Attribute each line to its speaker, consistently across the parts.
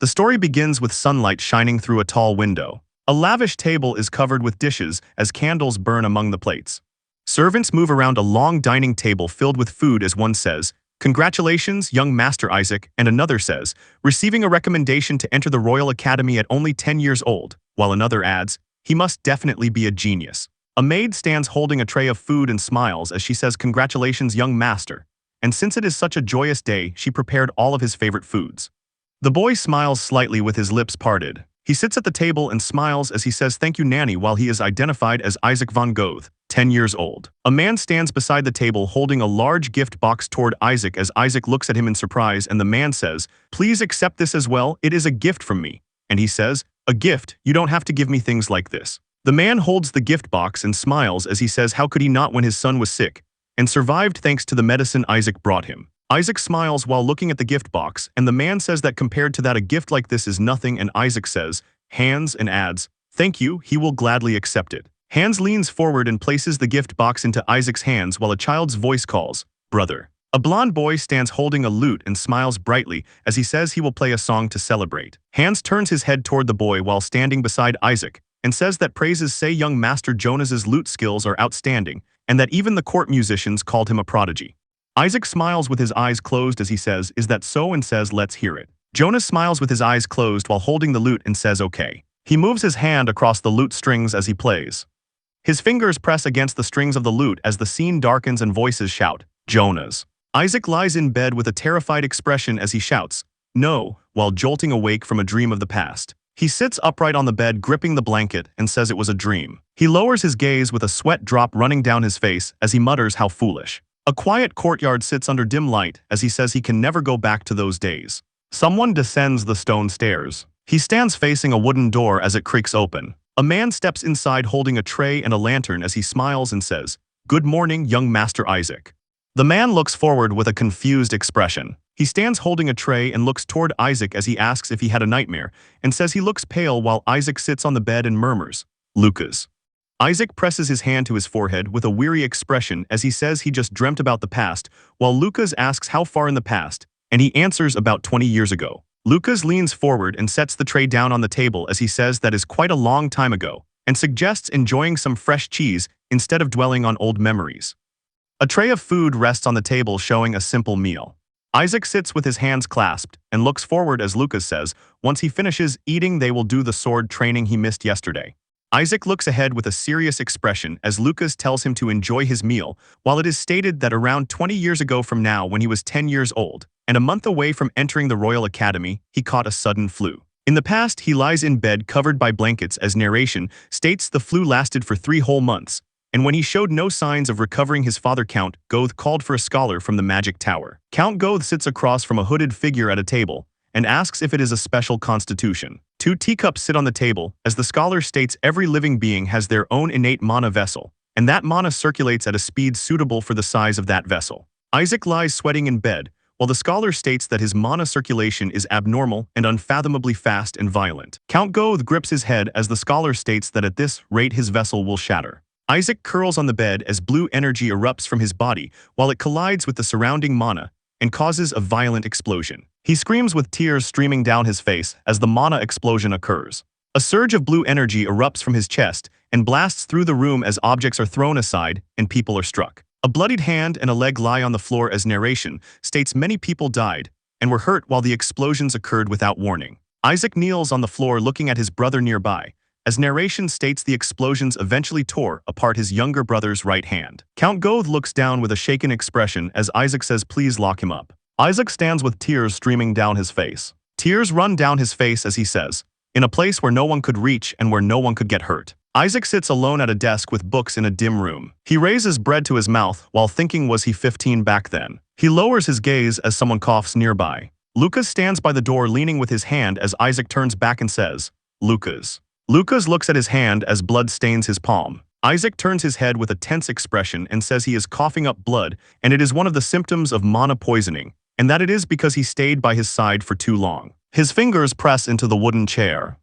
Speaker 1: The story begins with sunlight shining through a tall window. A lavish table is covered with dishes as candles burn among the plates. Servants move around a long dining table filled with food as one says, "Congratulations, young Master Isaac," and another says, "Receiving a recommendation to enter the Royal Academy at only 10 years old," while another adds, "He must definitely be a genius." A maid stands holding a tray of food and smiles as she says, "Congratulations, young master." And since it is such a joyous day, she prepared all of his favorite foods. The boy smiles slightly with his lips parted. He sits at the table and smiles as he says, "Thank you, Nanny," while he is identified as Isaac von Goethe, 10 years old. A man stands beside the table holding a large gift box toward Isaac as Isaac looks at him in surprise, and the man says, "Please accept this as well, it is a gift from me." And he says, "A gift? You don't have to give me things like this." The man holds the gift box and smiles as he says how could he not when his son was sick, and survived thanks to the medicine Isaac brought him. Isaac smiles while looking at the gift box, and the man says that compared to that a gift like this is nothing, and Isaac says, "Hans," and adds, "Thank you, he will gladly accept it." Hans leans forward and places the gift box into Isaac's hands while a child's voice calls, "Brother." A blond boy stands holding a lute and smiles brightly as he says he will play a song to celebrate. Hans turns his head toward the boy while standing beside Isaac and says that praises say young Master Jonas's lute skills are outstanding and that even the court musicians called him a prodigy. Isaac smiles with his eyes closed as he says, "Is that so?" and says, "Let's hear it." Jonas smiles with his eyes closed while holding the lute and says, "Okay." He moves his hand across the lute strings as he plays. His fingers press against the strings of the lute as the scene darkens and voices shout, "Jonas." Isaac lies in bed with a terrified expression as he shouts, "No," while jolting awake from a dream of the past. He sits upright on the bed gripping the blanket and says it was a dream. He lowers his gaze with a sweat drop running down his face as he mutters, "How foolish." A quiet courtyard sits under dim light as he says he can never go back to those days. Someone descends the stone stairs. He stands facing a wooden door as it creaks open. A man steps inside holding a tray and a lantern as he smiles and says, "Good morning, young Master Isaac." The man looks forward with a confused expression. He stands holding a tray and looks toward Isaac as he asks if he had a nightmare, and says he looks pale while Isaac sits on the bed and murmurs, "Lucas." Isaac presses his hand to his forehead with a weary expression as he says he just dreamt about the past, while Lucas asks how far in the past, and he answers about 20 years ago. Lucas leans forward and sets the tray down on the table as he says that is quite a long time ago, and suggests enjoying some fresh cheese instead of dwelling on old memories. A tray of food rests on the table showing a simple meal. Isaac sits with his hands clasped and looks forward as Lucas says, once he finishes eating they will do the sword training he missed yesterday. Isaac looks ahead with a serious expression as Lucas tells him to enjoy his meal, while it is stated that around 20 years ago from now when he was 10 years old, and a month away from entering the Royal Academy, he caught a sudden flu. In the past, he lies in bed covered by blankets as narration states the flu lasted for 3 whole months, and when he showed no signs of recovering his father Count Goethe called for a scholar from the magic tower. Count Goethe sits across from a hooded figure at a table and asks if it is a special constitution. 2 teacups sit on the table as the scholar states every living being has their own innate mana vessel, and that mana circulates at a speed suitable for the size of that vessel. Isaac lies sweating in bed, while the scholar states that his mana circulation is abnormal and unfathomably fast and violent. Count Goethe grips his head as the scholar states that at this rate his vessel will shatter. Isaac curls on the bed as blue energy erupts from his body while it collides with the surrounding mana and causes a violent explosion. He screams with tears streaming down his face as the mana explosion occurs. A surge of blue energy erupts from his chest and blasts through the room as objects are thrown aside and people are struck. A bloodied hand and a leg lie on the floor as narration states many people died and were hurt while the explosions occurred without warning. Isaac kneels on the floor looking at his brother nearby, as narration states the explosions eventually tore apart his younger brother's right hand. Count Goethe looks down with a shaken expression as Isaac says please lock him up. Isaac stands with tears streaming down his face. Tears run down his face as he says, "In a place where no one could reach and where no one could get hurt." Isaac sits alone at a desk with books in a dim room. He raises bread to his mouth while thinking was he 15 back then. He lowers his gaze as someone coughs nearby. Lucas stands by the door leaning with his hand as Isaac turns back and says, "Lucas." Lucas looks at his hand as blood stains his palm. Isaac turns his head with a tense expression and says he is coughing up blood and it is one of the symptoms of mana poisoning, and that it is because he stayed by his side for too long. His fingers press into the wooden chair.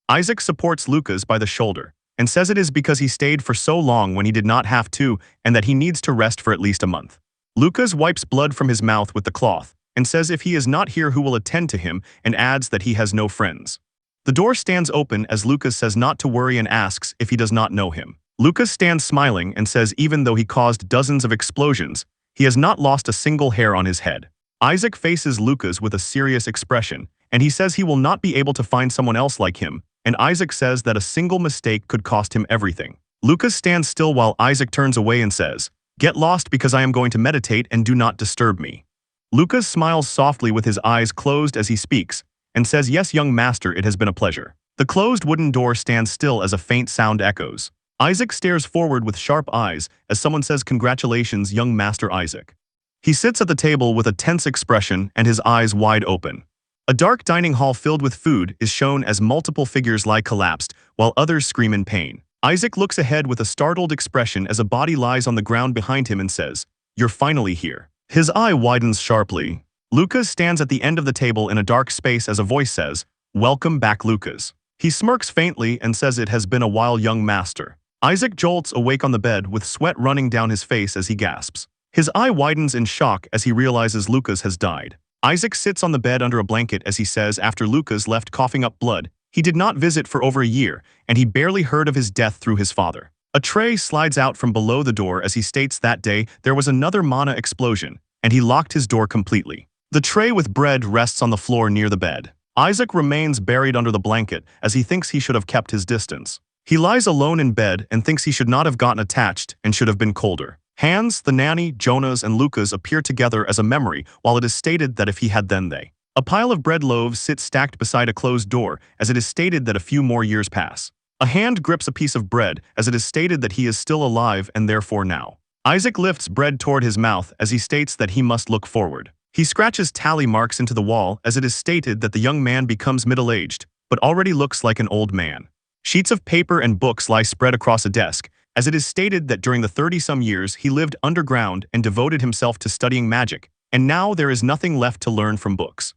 Speaker 1: Isaac supports Lucas by the shoulder and says it is because he stayed for so long when he did not have to and that he needs to rest for at least a month. Lucas wipes blood from his mouth with the cloth and says if he is not here who will attend to him, and adds that he has no friends. The door stands open as Lucas says not to worry and asks if he does not know him. Lucas stands smiling and says even though he caused dozens of explosions, he has not lost a single hair on his head. Isaac faces Lucas with a serious expression, and he says he will not be able to find someone else like him, and Isaac says that a single mistake could cost him everything. Lucas stands still while Isaac turns away and says, "Get lost because I am going to meditate and do not disturb me." Lucas smiles softly with his eyes closed as he speaks, and says, "Yes, young master, it has been a pleasure." The closed wooden door stands still as a faint sound echoes. Isaac stares forward with sharp eyes as someone says, "Congratulations, young master Isaac." He sits at the table with a tense expression and his eyes wide open. A dark dining hall filled with food is shown as multiple figures lie collapsed, while others scream in pain. Isaac looks ahead with a startled expression as a body lies on the ground behind him and says, "You're finally here." His eye widens sharply. Lucas stands at the end of the table in a dark space as a voice says, "Welcome back, Lucas." He smirks faintly and says it has been a while, young master. Isaac jolts awake on the bed with sweat running down his face as he gasps. His eye widens in shock as he realizes Lucas has died. Isaac sits on the bed under a blanket as he says after Lucas left coughing up blood, he did not visit for over a year, and he barely heard of his death through his father. A tray slides out from below the door as he states that day there was another mana explosion, and he locked his door completely. The tray with bread rests on the floor near the bed. Isaac remains buried under the blanket as he thinks he should have kept his distance. He lies alone in bed and thinks he should not have gotten attached and should have been colder. Hans, the nanny, Jonas, and Lucas appear together as a memory, while it is stated that if he had then they. A pile of bread loaves sits stacked beside a closed door as it is stated that a few more years pass. A hand grips a piece of bread as it is stated that he is still alive and therefore now. Isaac lifts bread toward his mouth as he states that he must look forward. He scratches tally marks into the wall as it is stated that the young man becomes middle-aged, but already looks like an old man. Sheets of paper and books lie spread across a desk, as it is stated that during the 30-some years he lived underground and devoted himself to studying magic, and now there is nothing left to learn from books.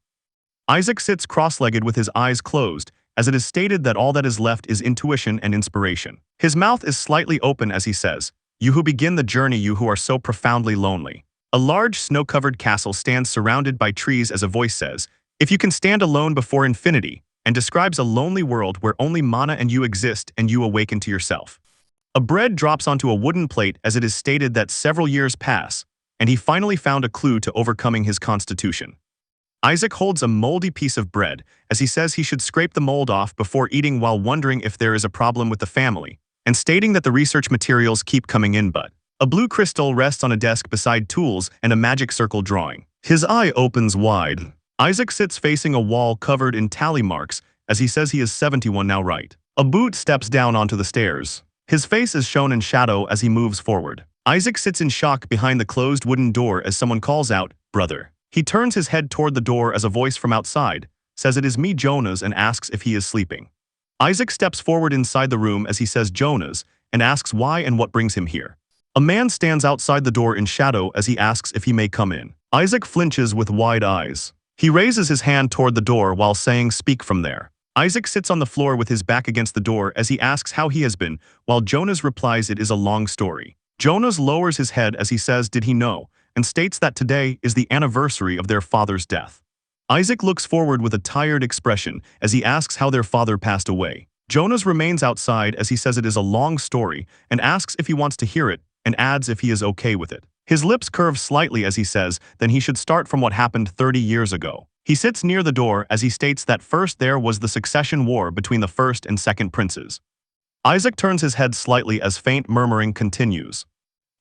Speaker 1: Isaac sits cross-legged with his eyes closed, as it is stated that all that is left is intuition and inspiration. His mouth is slightly open as he says, "You who begin the journey, you who are so profoundly lonely." A large snow-covered castle stands surrounded by trees as a voice says, "If you can stand alone before infinity," and describes a lonely world where only mana and you exist and you awaken to yourself. A bread drops onto a wooden plate as it is stated that several years pass, and he finally found a clue to overcoming his constitution. Isaac holds a moldy piece of bread as he says he should scrape the mold off before eating while wondering if there is a problem with the family, and stating that the research materials keep coming in but. A blue crystal rests on a desk beside tools and a magic circle drawing. His eye opens wide. Isaac sits facing a wall covered in tally marks as he says he is 71 now, right? A boot steps down onto the stairs. His face is shown in shadow as he moves forward. Isaac sits in shock behind the closed wooden door as someone calls out, "Brother." He turns his head toward the door as a voice from outside says it is me, Jonas, and asks if he is sleeping. Isaac steps forward inside the room as he says Jonas and asks why and what brings him here. A man stands outside the door in shadow as he asks if he may come in. Isaac flinches with wide eyes. He raises his hand toward the door while saying, "Speak from there." Isaac sits on the floor with his back against the door as he asks how he has been, while Jonas replies it is a long story. Jonas lowers his head as he says did he know, and states that today is the anniversary of their father's death. Isaac looks forward with a tired expression as he asks how their father passed away. Jonas remains outside as he says it is a long story and asks if he wants to hear it and adds if he is okay with it. His lips curve slightly as he says then he should start from what happened 30 years ago. He sits near the door as he states that first there was the succession war between the first and second princes. Isaac turns his head slightly as faint murmuring continues.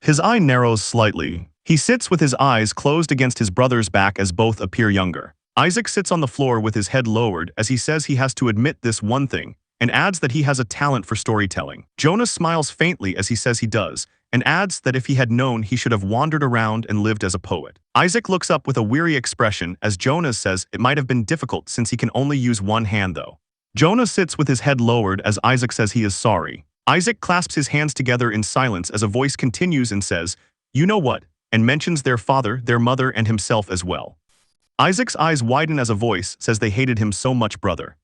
Speaker 1: His eye narrows slightly. He sits with his eyes closed against his brother's back as both appear younger. Isaac sits on the floor with his head lowered as he says he has to admit this one thing, and adds that he has a talent for storytelling. Jonas smiles faintly as he says he does, and adds that if he had known he should have wandered around and lived as a poet. Isaac looks up with a weary expression as Jonas says it might have been difficult since he can only use one hand though. Jonas sits with his head lowered as Isaac says he is sorry. Isaac clasps his hands together in silence as a voice continues and says, "You know what?" and mentions their father, their mother, and himself as well. Isaac's eyes widen as a voice says they hated him so much, brother.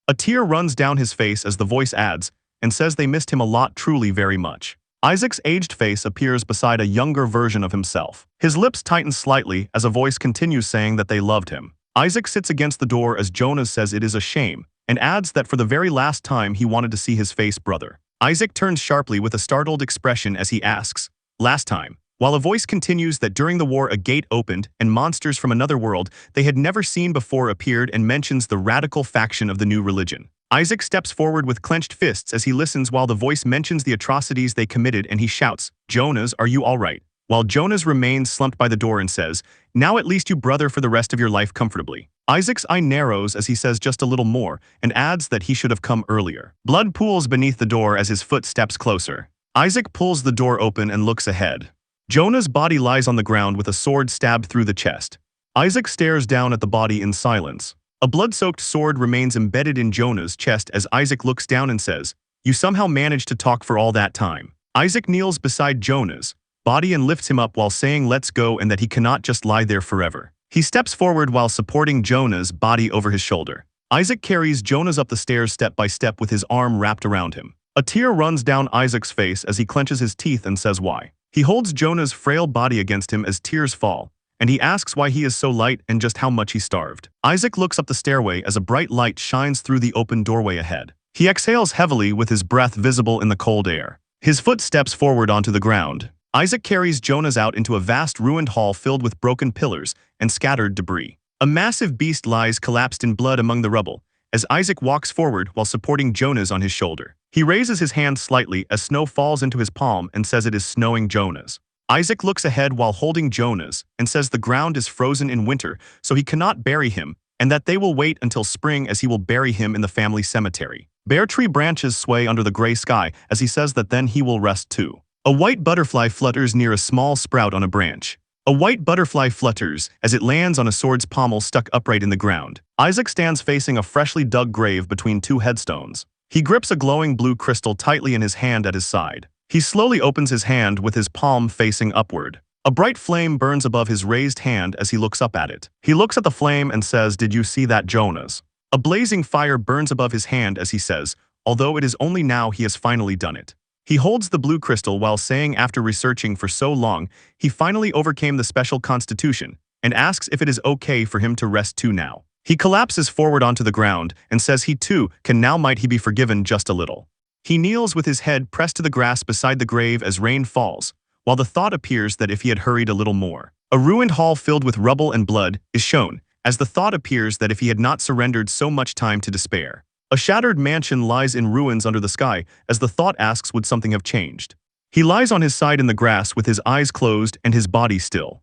Speaker 1: A tear runs down his face as the voice adds, and says they missed him a lot, truly very much. Isaac's aged face appears beside a younger version of himself. His lips tighten slightly as a voice continues saying that they loved him. Isaac sits against the door as Jonas says it is a shame, and adds that for the very last time he wanted to see his face brother. Isaac turns sharply with a startled expression as he asks, "Last time?" While a voice continues that during the war a gate opened and monsters from another world they had never seen before appeared and mentions the radical faction of the new religion. Isaac steps forward with clenched fists as he listens while the voice mentions the atrocities they committed and he shouts, "Jonas, are you all right?" While Jonas remains slumped by the door and says, "Now at least you brother for the rest of your life comfortably." Isaac's eye narrows as he says just a little more and adds that he should have come earlier. Blood pools beneath the door as his foot steps closer. Isaac pulls the door open and looks ahead. Jonah's body lies on the ground with a sword stabbed through the chest. Isaac stares down at the body in silence. A blood-soaked sword remains embedded in Jonah's chest as Isaac looks down and says, "You somehow managed to talk for all that time." Isaac kneels beside Jonah's body and lifts him up while saying let's go and that he cannot just lie there forever. He steps forward while supporting Jonah's body over his shoulder. Isaac carries Jonah's up the stairs step by step with his arm wrapped around him. A tear runs down Isaac's face as he clenches his teeth and says why. He holds Jonah's frail body against him as tears fall, and he asks why he is so light and just how much he starved. Isaac looks up the stairway as a bright light shines through the open doorway ahead. He exhales heavily with his breath visible in the cold air. His foot steps forward onto the ground. Isaac carries Jonas out into a vast ruined hall filled with broken pillars and scattered debris. A massive beast lies collapsed in blood among the rubble, as Isaac walks forward while supporting Jonas on his shoulder. He raises his hand slightly as snow falls into his palm and says it is snowing Jonas. Isaac looks ahead while holding Jonas and says the ground is frozen in winter so he cannot bury him and that they will wait until spring as he will bury him in the family cemetery. Bare tree branches sway under the gray sky as he says that then he will rest too. A white butterfly flutters near a small sprout on a branch. A white butterfly flutters as it lands on a sword's pommel stuck upright in the ground. Isaac stands facing a freshly dug grave between two headstones. He grips a glowing blue crystal tightly in his hand at his side. He slowly opens his hand with his palm facing upward. A bright flame burns above his raised hand as he looks up at it. He looks at the flame and says, "Did you see that, Jonas?" A blazing fire burns above his hand as he says, although it is only now he has finally done it. He holds the blue crystal while saying after researching for so long, he finally overcame the special constitution and asks if it is okay for him to rest too now. He collapses forward onto the ground and says he too can now might he be forgiven just a little. He kneels with his head pressed to the grass beside the grave as rain falls, while the thought appears that if he had hurried a little more. A ruined hall filled with rubble and blood is shown, as the thought appears that if he had not surrendered so much time to despair. A shattered mansion lies in ruins under the sky, as the thought asks would something have changed. He lies on his side in the grass with his eyes closed and his body still.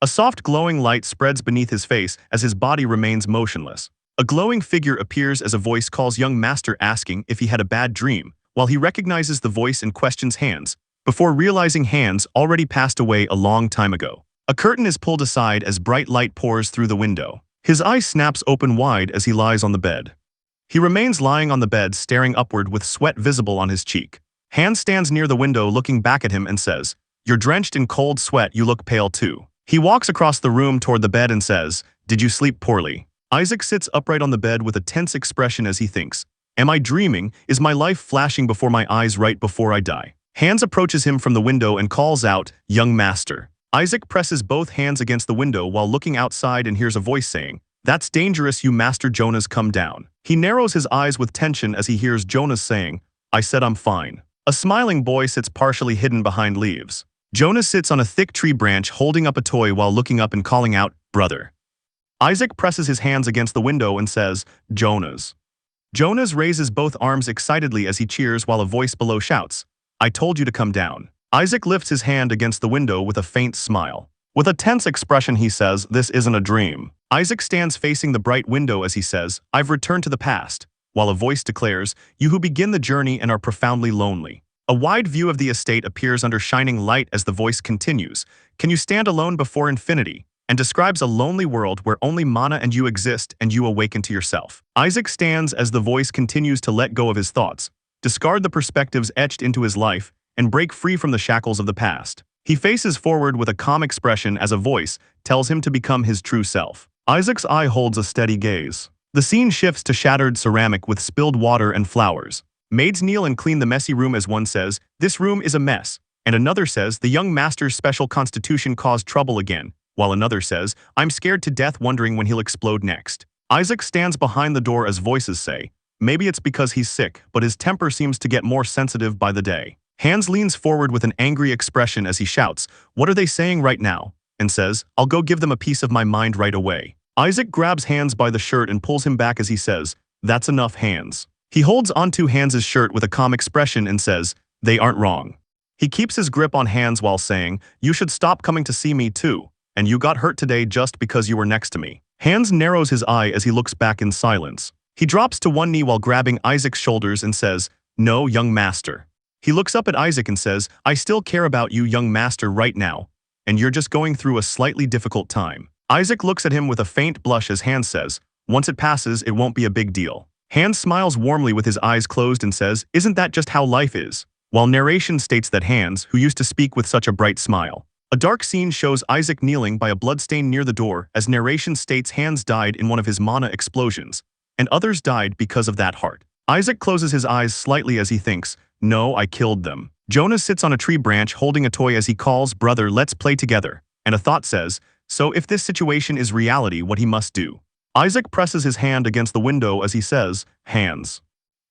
Speaker 1: A soft glowing light spreads beneath his face as his body remains motionless. A glowing figure appears as a voice calls young master asking if he had a bad dream, while he recognizes the voice and questions Hands, before realizing Hands already passed away a long time ago. A curtain is pulled aside as bright light pours through the window. His eye snaps open wide as he lies on the bed. He remains lying on the bed staring upward with sweat visible on his cheek. Hands stands near the window looking back at him and says, "You're drenched in cold sweat, you look pale too." He walks across the room toward the bed and says, "Did you sleep poorly?" Isaac sits upright on the bed with a tense expression as he thinks, "Am I dreaming? Is my life flashing before my eyes right before I die?" Hands approaches him from the window and calls out, "Young master." Isaac presses both hands against the window while looking outside and hears a voice saying, "That's dangerous, you master Jonas, come down." He narrows his eyes with tension as he hears Jonas saying, "I said I'm fine." A smiling boy sits partially hidden behind leaves. Jonas sits on a thick tree branch holding up a toy while looking up and calling out, "Brother." Isaac presses his hands against the window and says, "Jonas." Jonas raises both arms excitedly as he cheers while a voice below shouts, "I told you to come down." Isaac lifts his hand against the window with a faint smile. With a tense expression he says, "This isn't a dream." Isaac stands facing the bright window as he says, "I've returned to the past," while a voice declares, "You who begin the journey and are profoundly lonely." A wide view of the estate appears under shining light as the voice continues, "Can you stand alone before infinity?" and describes a lonely world where only Mana and you exist and you awaken to yourself. Isaac stands as the voice continues to let go of his thoughts, discard the perspectives etched into his life, and break free from the shackles of the past. He faces forward with a calm expression as a voice tells him to become his true self. Isaac's eye holds a steady gaze. The scene shifts to shattered ceramic with spilled water and flowers. Maids kneel and clean the messy room as one says, "This room is a mess." And another says, "The young master's special constitution caused trouble again." While another says, "I'm scared to death wondering when he'll explode next." Isaac stands behind the door as voices say, maybe it's because he's sick, but his temper seems to get more sensitive by the day. Hans leans forward with an angry expression as he shouts, "What are they saying right now?" and says, "I'll go give them a piece of my mind right away." Isaac grabs Hans by the shirt and pulls him back as he says, "That's enough, Hans." He holds onto Hans's shirt with a calm expression and says, "They aren't wrong." He keeps his grip on Hans while saying, "You should stop coming to see me too, and you got hurt today just because you were next to me." Hans narrows his eye as he looks back in silence. He drops to one knee while grabbing Isaac's shoulders and says, "No, young master." He looks up at Isaac and says, "I still care about you, young master, right now, and you're just going through a slightly difficult time." Isaac looks at him with a faint blush as Hans says, "Once it passes, it won't be a big deal." Hans smiles warmly with his eyes closed and says, "Isn't that just how life is?" While narration states that Hans, who used to speak with such a bright smile. A dark scene shows Isaac kneeling by a bloodstain near the door as narration states Hans died in one of his mana explosions, and others died because of that heart. Isaac closes his eyes slightly as he thinks, "No, I killed them." Jonas sits on a tree branch holding a toy as he calls, "Brother, let's play together." And a thought says, "So if this situation is reality, what he must do?" Isaac presses his hand against the window as he says, "Hans."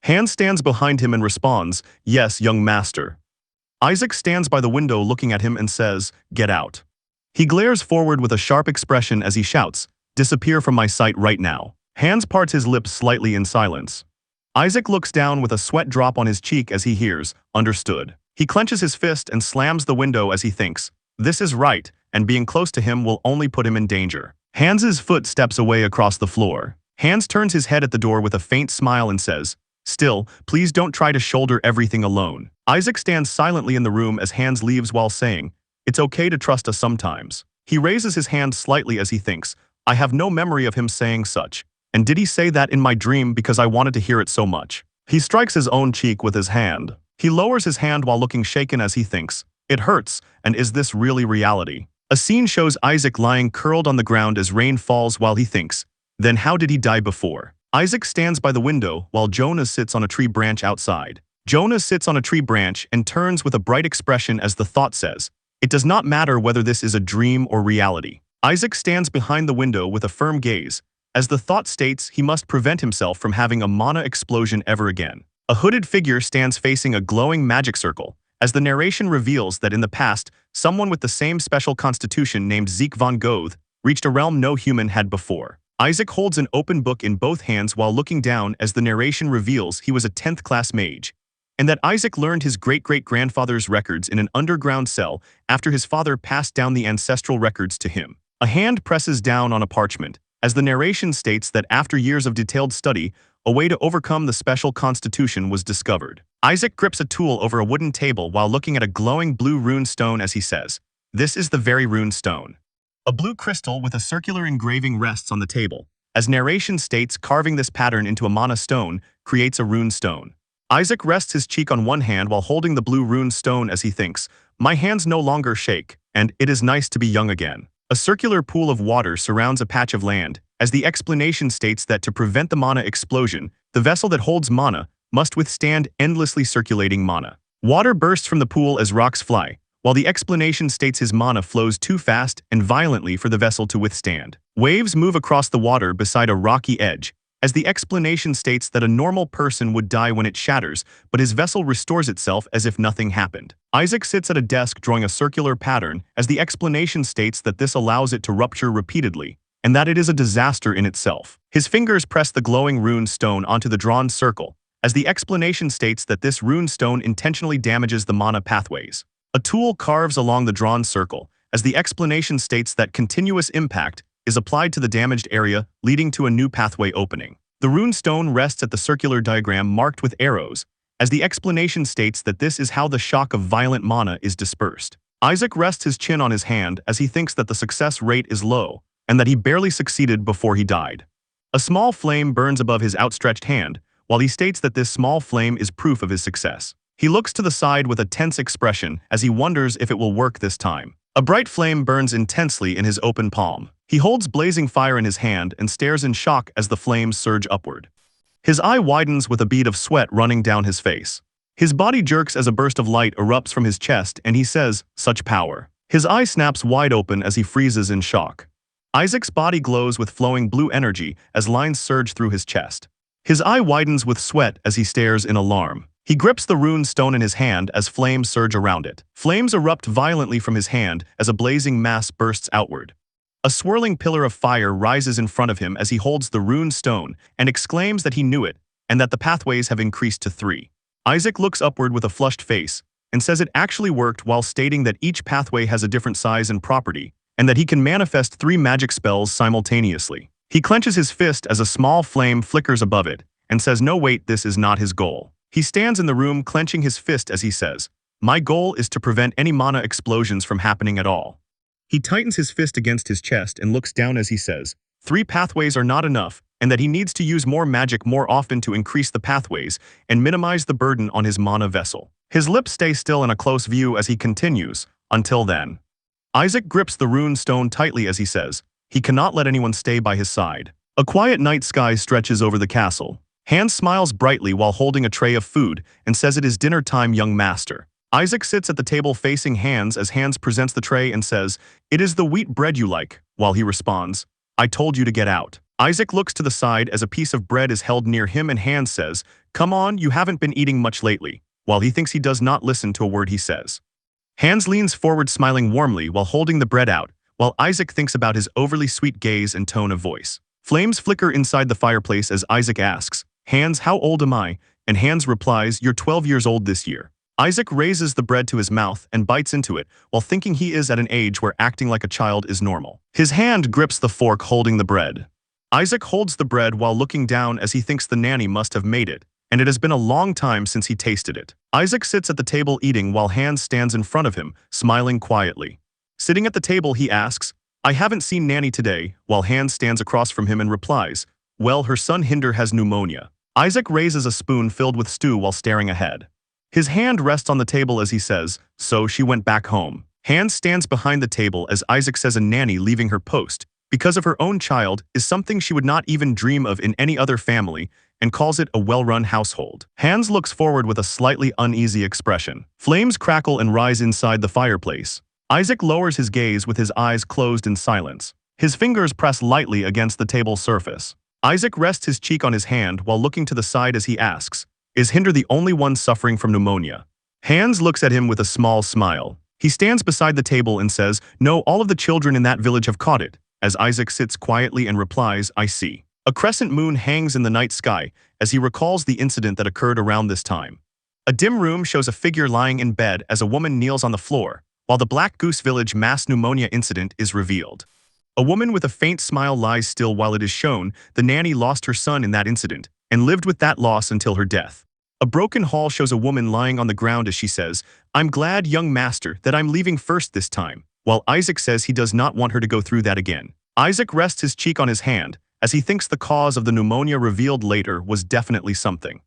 Speaker 1: Hans stands behind him and responds, "Yes, young master." Isaac stands by the window looking at him and says, "Get out." He glares forward with a sharp expression as he shouts, "Disappear from my sight right now." Hans parts his lips slightly in silence. Isaac looks down with a sweat drop on his cheek as he hears, "Understood." He clenches his fist and slams the window as he thinks, "This is right, and being close to him will only put him in danger." Hans's foot steps away across the floor. Hans turns his head at the door with a faint smile and says, "Still, please don't try to shoulder everything alone." Isaac stands silently in the room as Hans leaves while saying, "It's okay to trust us sometimes." He raises his hand slightly as he thinks, "I have no memory of him saying such. And did he say that in my dream because I wanted to hear it so much?" He strikes his own cheek with his hand. He lowers his hand while looking shaken as he thinks, "It hurts, and is this really reality?" A scene shows Isaac lying curled on the ground as rain falls while he thinks, "Then how did he die before?" Isaac stands by the window while Jonas sits on a tree branch outside. Jonas sits on a tree branch and turns with a bright expression as the thought says, "It does not matter whether this is a dream or reality." Isaac stands behind the window with a firm gaze. As the thought states, he must prevent himself from having a mana explosion ever again. A hooded figure stands facing a glowing magic circle, as the narration reveals that in the past, someone with the same special constitution named Zeke von Goth reached a realm no human had before. Isaac holds an open book in both hands while looking down as the narration reveals he was a 10th class mage, and that Isaac learned his great-great-grandfather's records in an underground cell after his father passed down the ancestral records to him. A hand presses down on a parchment, as the narration states that after years of detailed study, a way to overcome the special constitution was discovered. Isaac grips a tool over a wooden table while looking at a glowing blue rune stone as he says, "This is the very rune stone." A blue crystal with a circular engraving rests on the table. As narration states, carving this pattern into a mana stone creates a rune stone. Isaac rests his cheek on one hand while holding the blue rune stone as he thinks, "My hands no longer shake, and it is nice to be young again." A circular pool of water surrounds a patch of land, as the explanation states that to prevent the mana explosion, the vessel that holds mana must withstand endlessly circulating mana. Water bursts from the pool as rocks fly, while the explanation states his mana flows too fast and violently for the vessel to withstand. Waves move across the water beside a rocky edge, as the explanation states that a normal person would die when it shatters, but his vessel restores itself as if nothing happened. Isaac sits at a desk drawing a circular pattern, as the explanation states that this allows it to rupture repeatedly, and that it is a disaster in itself. His fingers press the glowing rune stone onto the drawn circle, as the explanation states that this rune stone intentionally damages the mana pathways. A tool carves along the drawn circle, as the explanation states that continuous impact is applied to the damaged area, leading to a new pathway opening. The rune stone rests at the circular diagram marked with arrows, as the explanation states that this is how the shock of violent mana is dispersed. Isaac rests his chin on his hand as he thinks that the success rate is low, and that he barely succeeded before he died. A small flame burns above his outstretched hand, while he states that this small flame is proof of his success. He looks to the side with a tense expression as he wonders if it will work this time. A bright flame burns intensely in his open palm. He holds blazing fire in his hand and stares in shock as the flames surge upward. His eye widens with a bead of sweat running down his face. His body jerks as a burst of light erupts from his chest and he says, "Such power." His eye snaps wide open as he freezes in shock. Isaac's body glows with flowing blue energy as lines surge through his chest. His eye widens with sweat as he stares in alarm. He grips the rune stone in his hand as flames surge around it. Flames erupt violently from his hand as a blazing mass bursts outward. A swirling pillar of fire rises in front of him as he holds the rune stone and exclaims that he knew it and that the pathways have increased to 3. Isaac looks upward with a flushed face and says it actually worked while stating that each pathway has a different size and property and that he can manifest 3 magic spells simultaneously. He clenches his fist as a small flame flickers above it and says no wait, this is not his goal. He stands in the room clenching his fist as he says, "My goal is to prevent any mana explosions from happening at all." He tightens his fist against his chest and looks down as he says, 3 pathways are not enough and that he needs to use more magic more often to increase the pathways and minimize the burden on his mana vessel. His lips stay still in a close view as he continues, "Until then." Isaac grips the rune stone tightly as he says, he cannot let anyone stay by his side. A quiet night sky stretches over the castle. Hans smiles brightly while holding a tray of food and says it is dinner time, young master. Isaac sits at the table facing Hans as Hans presents the tray and says, "It is the wheat bread you like," while he responds, "I told you to get out." Isaac looks to the side as a piece of bread is held near him and Hans says, "Come on, you haven't been eating much lately," while he thinks he does not listen to a word he says. Hans leans forward smiling warmly while holding the bread out, while Isaac thinks about his overly sweet gaze and tone of voice. Flames flicker inside the fireplace as Isaac asks, "Hans, how old am I?" And Hans replies, "You're 12 years old this year." Isaac raises the bread to his mouth and bites into it while thinking he is at an age where acting like a child is normal. His hand grips the fork holding the bread. Isaac holds the bread while looking down as he thinks the nanny must have made it, and it has been a long time since he tasted it. Isaac sits at the table eating while Hans stands in front of him, smiling quietly. Sitting at the table, he asks, "I haven't seen Nanny today," while Hans stands across from him and replies, "Well, her son Hinder has pneumonia." Isaac raises a spoon filled with stew while staring ahead. His hand rests on the table as he says, "So she went back home." Hans stands behind the table as Isaac says a nanny leaving her post because of her own child is something she would not even dream of in any other family and calls it a well-run household. Hans looks forward with a slightly uneasy expression. Flames crackle and rise inside the fireplace. Isaac lowers his gaze with his eyes closed in silence. His fingers press lightly against the table's surface. Isaac rests his cheek on his hand while looking to the side as he asks, "Is Hinder the only one suffering from pneumonia?" Hans looks at him with a small smile. He stands beside the table and says, "No, all of the children in that village have caught it," as Isaac sits quietly and replies, "I see." A crescent moon hangs in the night sky as he recalls the incident that occurred around this time. A dim room shows a figure lying in bed as a woman kneels on the floor, while the Black Goose Village mass pneumonia incident is revealed. A woman with a faint smile lies still while it is shown the nanny lost her son in that incident and lived with that loss until her death. A broken hall shows a woman lying on the ground as she says, "I'm glad, young master, that I'm leaving first this time," while Isaac says he does not want her to go through that again. Isaac rests his cheek on his hand as he thinks the cause of the pneumonia revealed later was definitely something.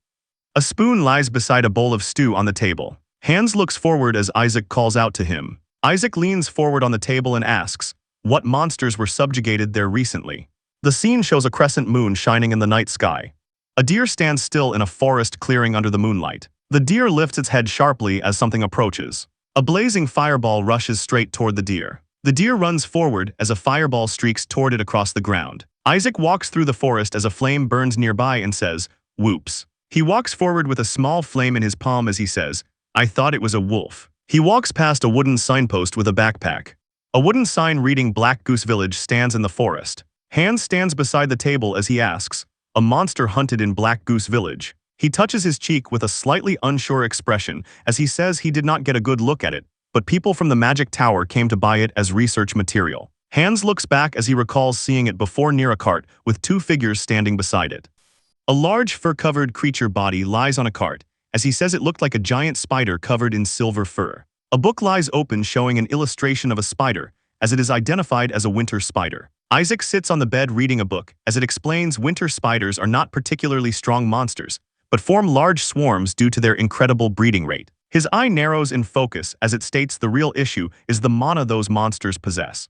Speaker 1: A spoon lies beside a bowl of stew on the table. Hans looks forward as Isaac calls out to him. Isaac leans forward on the table and asks, "What monsters were subjugated there recently?" The scene shows a crescent moon shining in the night sky. A deer stands still in a forest clearing under the moonlight. The deer lifts its head sharply as something approaches. A blazing fireball rushes straight toward the deer. The deer runs forward as a fireball streaks toward it across the ground. Isaac walks through the forest as a flame burns nearby and says, "Whoops." He walks forward with a small flame in his palm as he says, "I thought it was a wolf." He walks past a wooden signpost with a backpack. A wooden sign reading Black Goose Village stands in the forest. Hans stands beside the table as he asks, "A monster hunted in Black Goose Village?" He touches his cheek with a slightly unsure expression as he says he did not get a good look at it, but people from the Magic Tower came to buy it as research material. Hans looks back as he recalls seeing it before near a cart with 2 figures standing beside it. A large fur-covered creature body lies on a cart, as he says it looked like a giant spider covered in silver fur. A book lies open showing an illustration of a spider, as it is identified as a winter spider. Isaac sits on the bed reading a book, as it explains winter spiders are not particularly strong monsters, but form large swarms due to their incredible breeding rate. His eye narrows in focus as it states the real issue is the mana those monsters possess.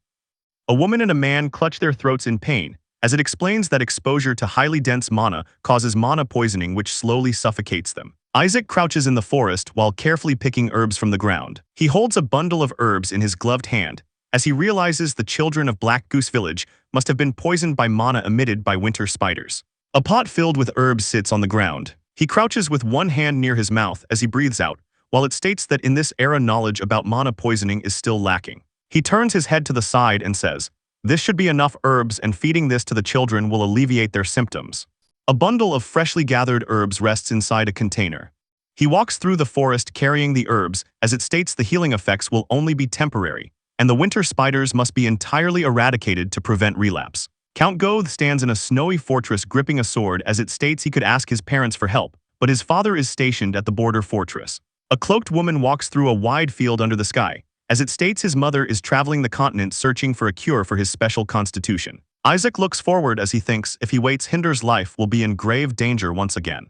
Speaker 1: A woman and a man clutch their throats in pain, as it explains that exposure to highly dense mana causes mana poisoning which slowly suffocates them. Isaac crouches in the forest while carefully picking herbs from the ground. He holds a bundle of herbs in his gloved hand, as he realizes the children of Black Goose Village must have been poisoned by mana emitted by winter spiders. A pot filled with herbs sits on the ground. He crouches with one hand near his mouth as he breathes out, while it states that in this era knowledge about mana poisoning is still lacking. He turns his head to the side and says, "This should be enough herbs, and feeding this to the children will alleviate their symptoms." A bundle of freshly gathered herbs rests inside a container. He walks through the forest carrying the herbs, as it states the healing effects will only be temporary, and the winter spiders must be entirely eradicated to prevent relapse. Count Goth stands in a snowy fortress gripping a sword, as it states he could ask his parents for help, but his father is stationed at the border fortress. A cloaked woman walks through a wide field under the sky, as it states his mother is traveling the continent searching for a cure for his special constitution. Isaac looks forward as he thinks if he waits, Hinder's life will be in grave danger once again.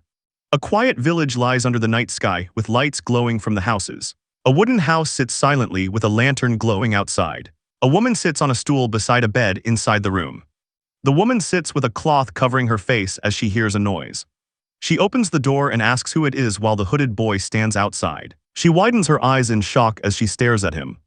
Speaker 1: A quiet village lies under the night sky with lights glowing from the houses. A wooden house sits silently with a lantern glowing outside. A woman sits on a stool beside a bed inside the room. The woman sits with a cloth covering her face as she hears a noise. She opens the door and asks who it is while the hooded boy stands outside. She widens her eyes in shock as she stares at him.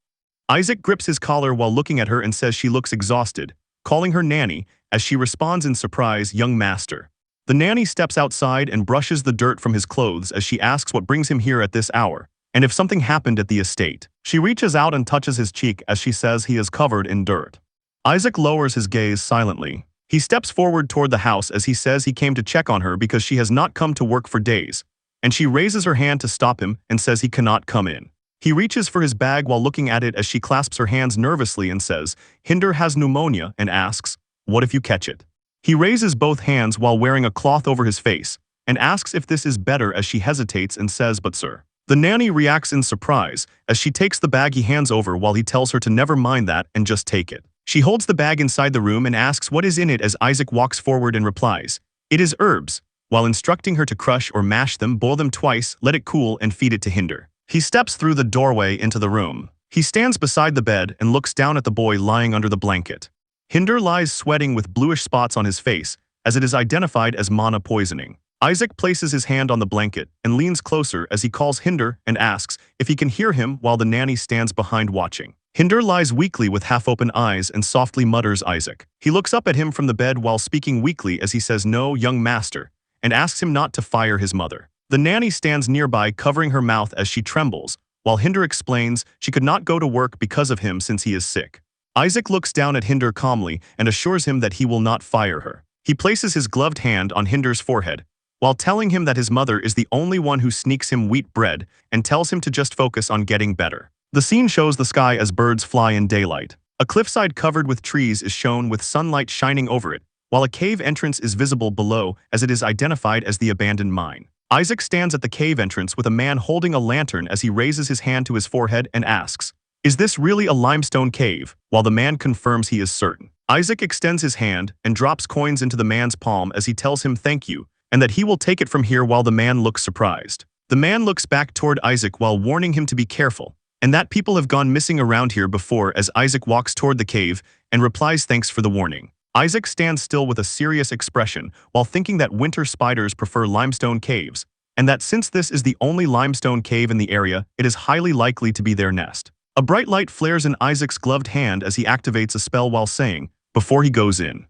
Speaker 1: Isaac grips his collar while looking at her and says she looks exhausted, calling her nanny, as she responds in surprise, "Young master." The nanny steps outside and brushes the dirt from his clothes as she asks what brings him here at this hour, and if something happened at the estate. She reaches out and touches his cheek as she says he is covered in dirt. Isaac lowers his gaze silently. He steps forward toward the house as he says he came to check on her because she has not come to work for days, and she raises her hand to stop him and says he cannot come in. He reaches for his bag while looking at it as she clasps her hands nervously and says, "Hinder has pneumonia," and asks, "What if you catch it?" He raises both hands while wearing a cloth over his face and asks if this is better as she hesitates and says, "But sir." The nanny reacts in surprise as she takes the bag he hands over while he tells her to never mind that and just take it. She holds the bag inside the room and asks what is in it as Isaac walks forward and replies, "It is herbs," while instructing her to crush or mash them, boil them twice, let it cool, and feed it to Hinder. He steps through the doorway into the room. He stands beside the bed and looks down at the boy lying under the blanket. Hinder lies sweating with bluish spots on his face, as it is identified as mana poisoning. Isaac places his hand on the blanket and leans closer as he calls Hinder and asks if he can hear him while the nanny stands behind watching. Hinder lies weakly with half-open eyes and softly mutters Isaac. He looks up at him from the bed while speaking weakly as he says, "No, young master," and asks him not to fire his mother. The nanny stands nearby covering her mouth as she trembles, while Hinder explains she could not go to work because of him since he is sick. Isaac looks down at Hinder calmly and assures him that he will not fire her. He places his gloved hand on Hinder's forehead, while telling him that his mother is the only one who sneaks him wheat bread and tells him to just focus on getting better. The scene shows the sky as birds fly in daylight. A cliffside covered with trees is shown with sunlight shining over it, while a cave entrance is visible below as it is identified as the abandoned mine. Isaac stands at the cave entrance with a man holding a lantern as he raises his hand to his forehead and asks, "Is this really a limestone cave?" while the man confirms he is certain. Isaac extends his hand and drops coins into the man's palm as he tells him thank you, and that he will take it from here while the man looks surprised. The man looks back toward Isaac while warning him to be careful, and that people have gone missing around here before as Isaac walks toward the cave and replies thanks for the warning. Isaac stands still with a serious expression while thinking that winter spiders prefer limestone caves, and that since this is the only limestone cave in the area, it is highly likely to be their nest. A bright light flares in Isaac's gloved hand as he activates a spell while saying, "Before he goes in."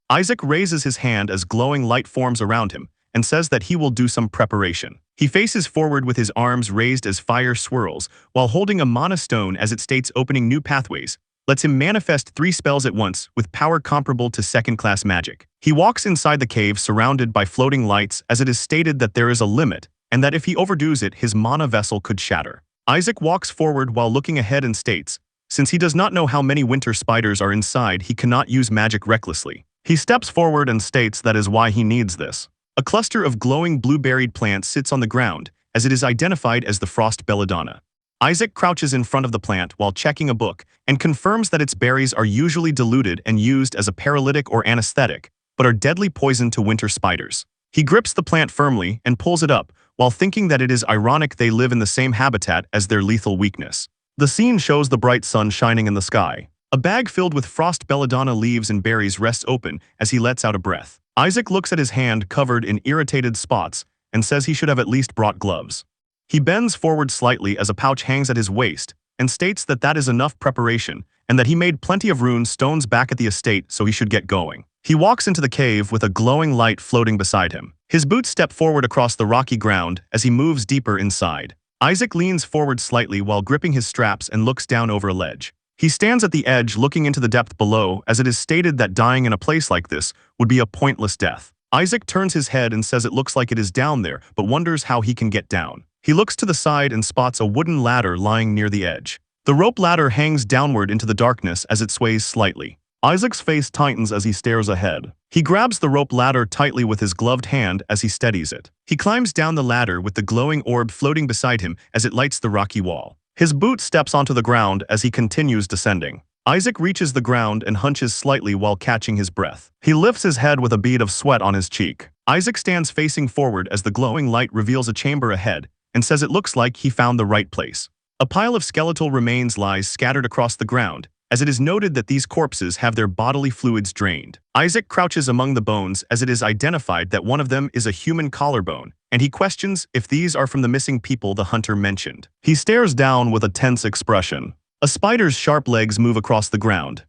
Speaker 1: Isaac raises his hand as glowing light forms around him and says that he will do some preparation. He faces forward with his arms raised as fire swirls while holding a mana stone as it states opening new pathways, lets him manifest 3 spells at once with power comparable to second-class magic. He walks inside the cave surrounded by floating lights as it is stated that there is a limit and that if he overdoes it, his mana vessel could shatter. Isaac walks forward while looking ahead and states, since he does not know how many winter spiders are inside, he cannot use magic recklessly. He steps forward and states that is why he needs this. A cluster of glowing blue-berried plants sits on the ground, as it is identified as the frost belladonna. Isaac crouches in front of the plant while checking a book and confirms that its berries are usually diluted and used as a paralytic or anesthetic, but are deadly poison to winter spiders. He grips the plant firmly and pulls it up, while thinking that it is ironic they live in the same habitat as their lethal weakness. The scene shows the bright sun shining in the sky. A bag filled with frost belladonna leaves and berries rests open as he lets out a breath. Isaac looks at his hand covered in irritated spots and says he should have at least brought gloves. He bends forward slightly as a pouch hangs at his waist and states that that is enough preparation and that he made plenty of rune stones back at the estate, so he should get going. He walks into the cave with a glowing light floating beside him. His boots step forward across the rocky ground as he moves deeper inside. Isaac leans forward slightly while gripping his straps and looks down over a ledge. He stands at the edge looking into the depth below, as it is stated that dying in a place like this would be a pointless death. Isaac turns his head and says it looks like it is down there, but wonders how he can get down. He looks to the side and spots a wooden ladder lying near the edge. The rope ladder hangs downward into the darkness as it sways slightly. Isaac's face tightens as he stares ahead. He grabs the rope ladder tightly with his gloved hand as he steadies it. He climbs down the ladder with the glowing orb floating beside him as it lights the rocky wall. His boot steps onto the ground as he continues descending. Isaac reaches the ground and hunches slightly while catching his breath. He lifts his head with a bead of sweat on his cheek. Isaac stands facing forward as the glowing light reveals a chamber ahead and says it looks like he found the right place. A pile of skeletal remains lies scattered across the ground, as it is noted that these corpses have their bodily fluids drained. Isaac crouches among the bones as it is identified that one of them is a human collarbone, and he questions if these are from the missing people the hunter mentioned. He stares down with a tense expression. A spider's sharp legs move across the ground.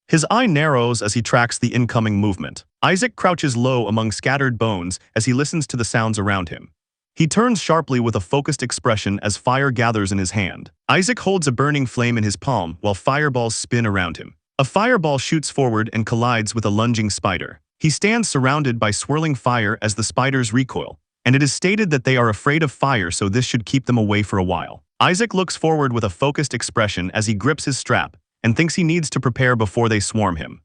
Speaker 1: His eye narrows as he tracks the incoming movement. Isaac crouches low among scattered bones as he listens to the sounds around him. He turns sharply with a focused expression as fire gathers in his hand. Isaac holds a burning flame in his palm while fireballs spin around him. A fireball shoots forward and collides with a lunging spider. He stands surrounded by swirling fire as the spiders recoil, and it is stated that they are afraid of fire, so this should keep them away for a while. Isaac looks forward with a focused expression as he grips his strap and thinks he needs to prepare before they swarm him.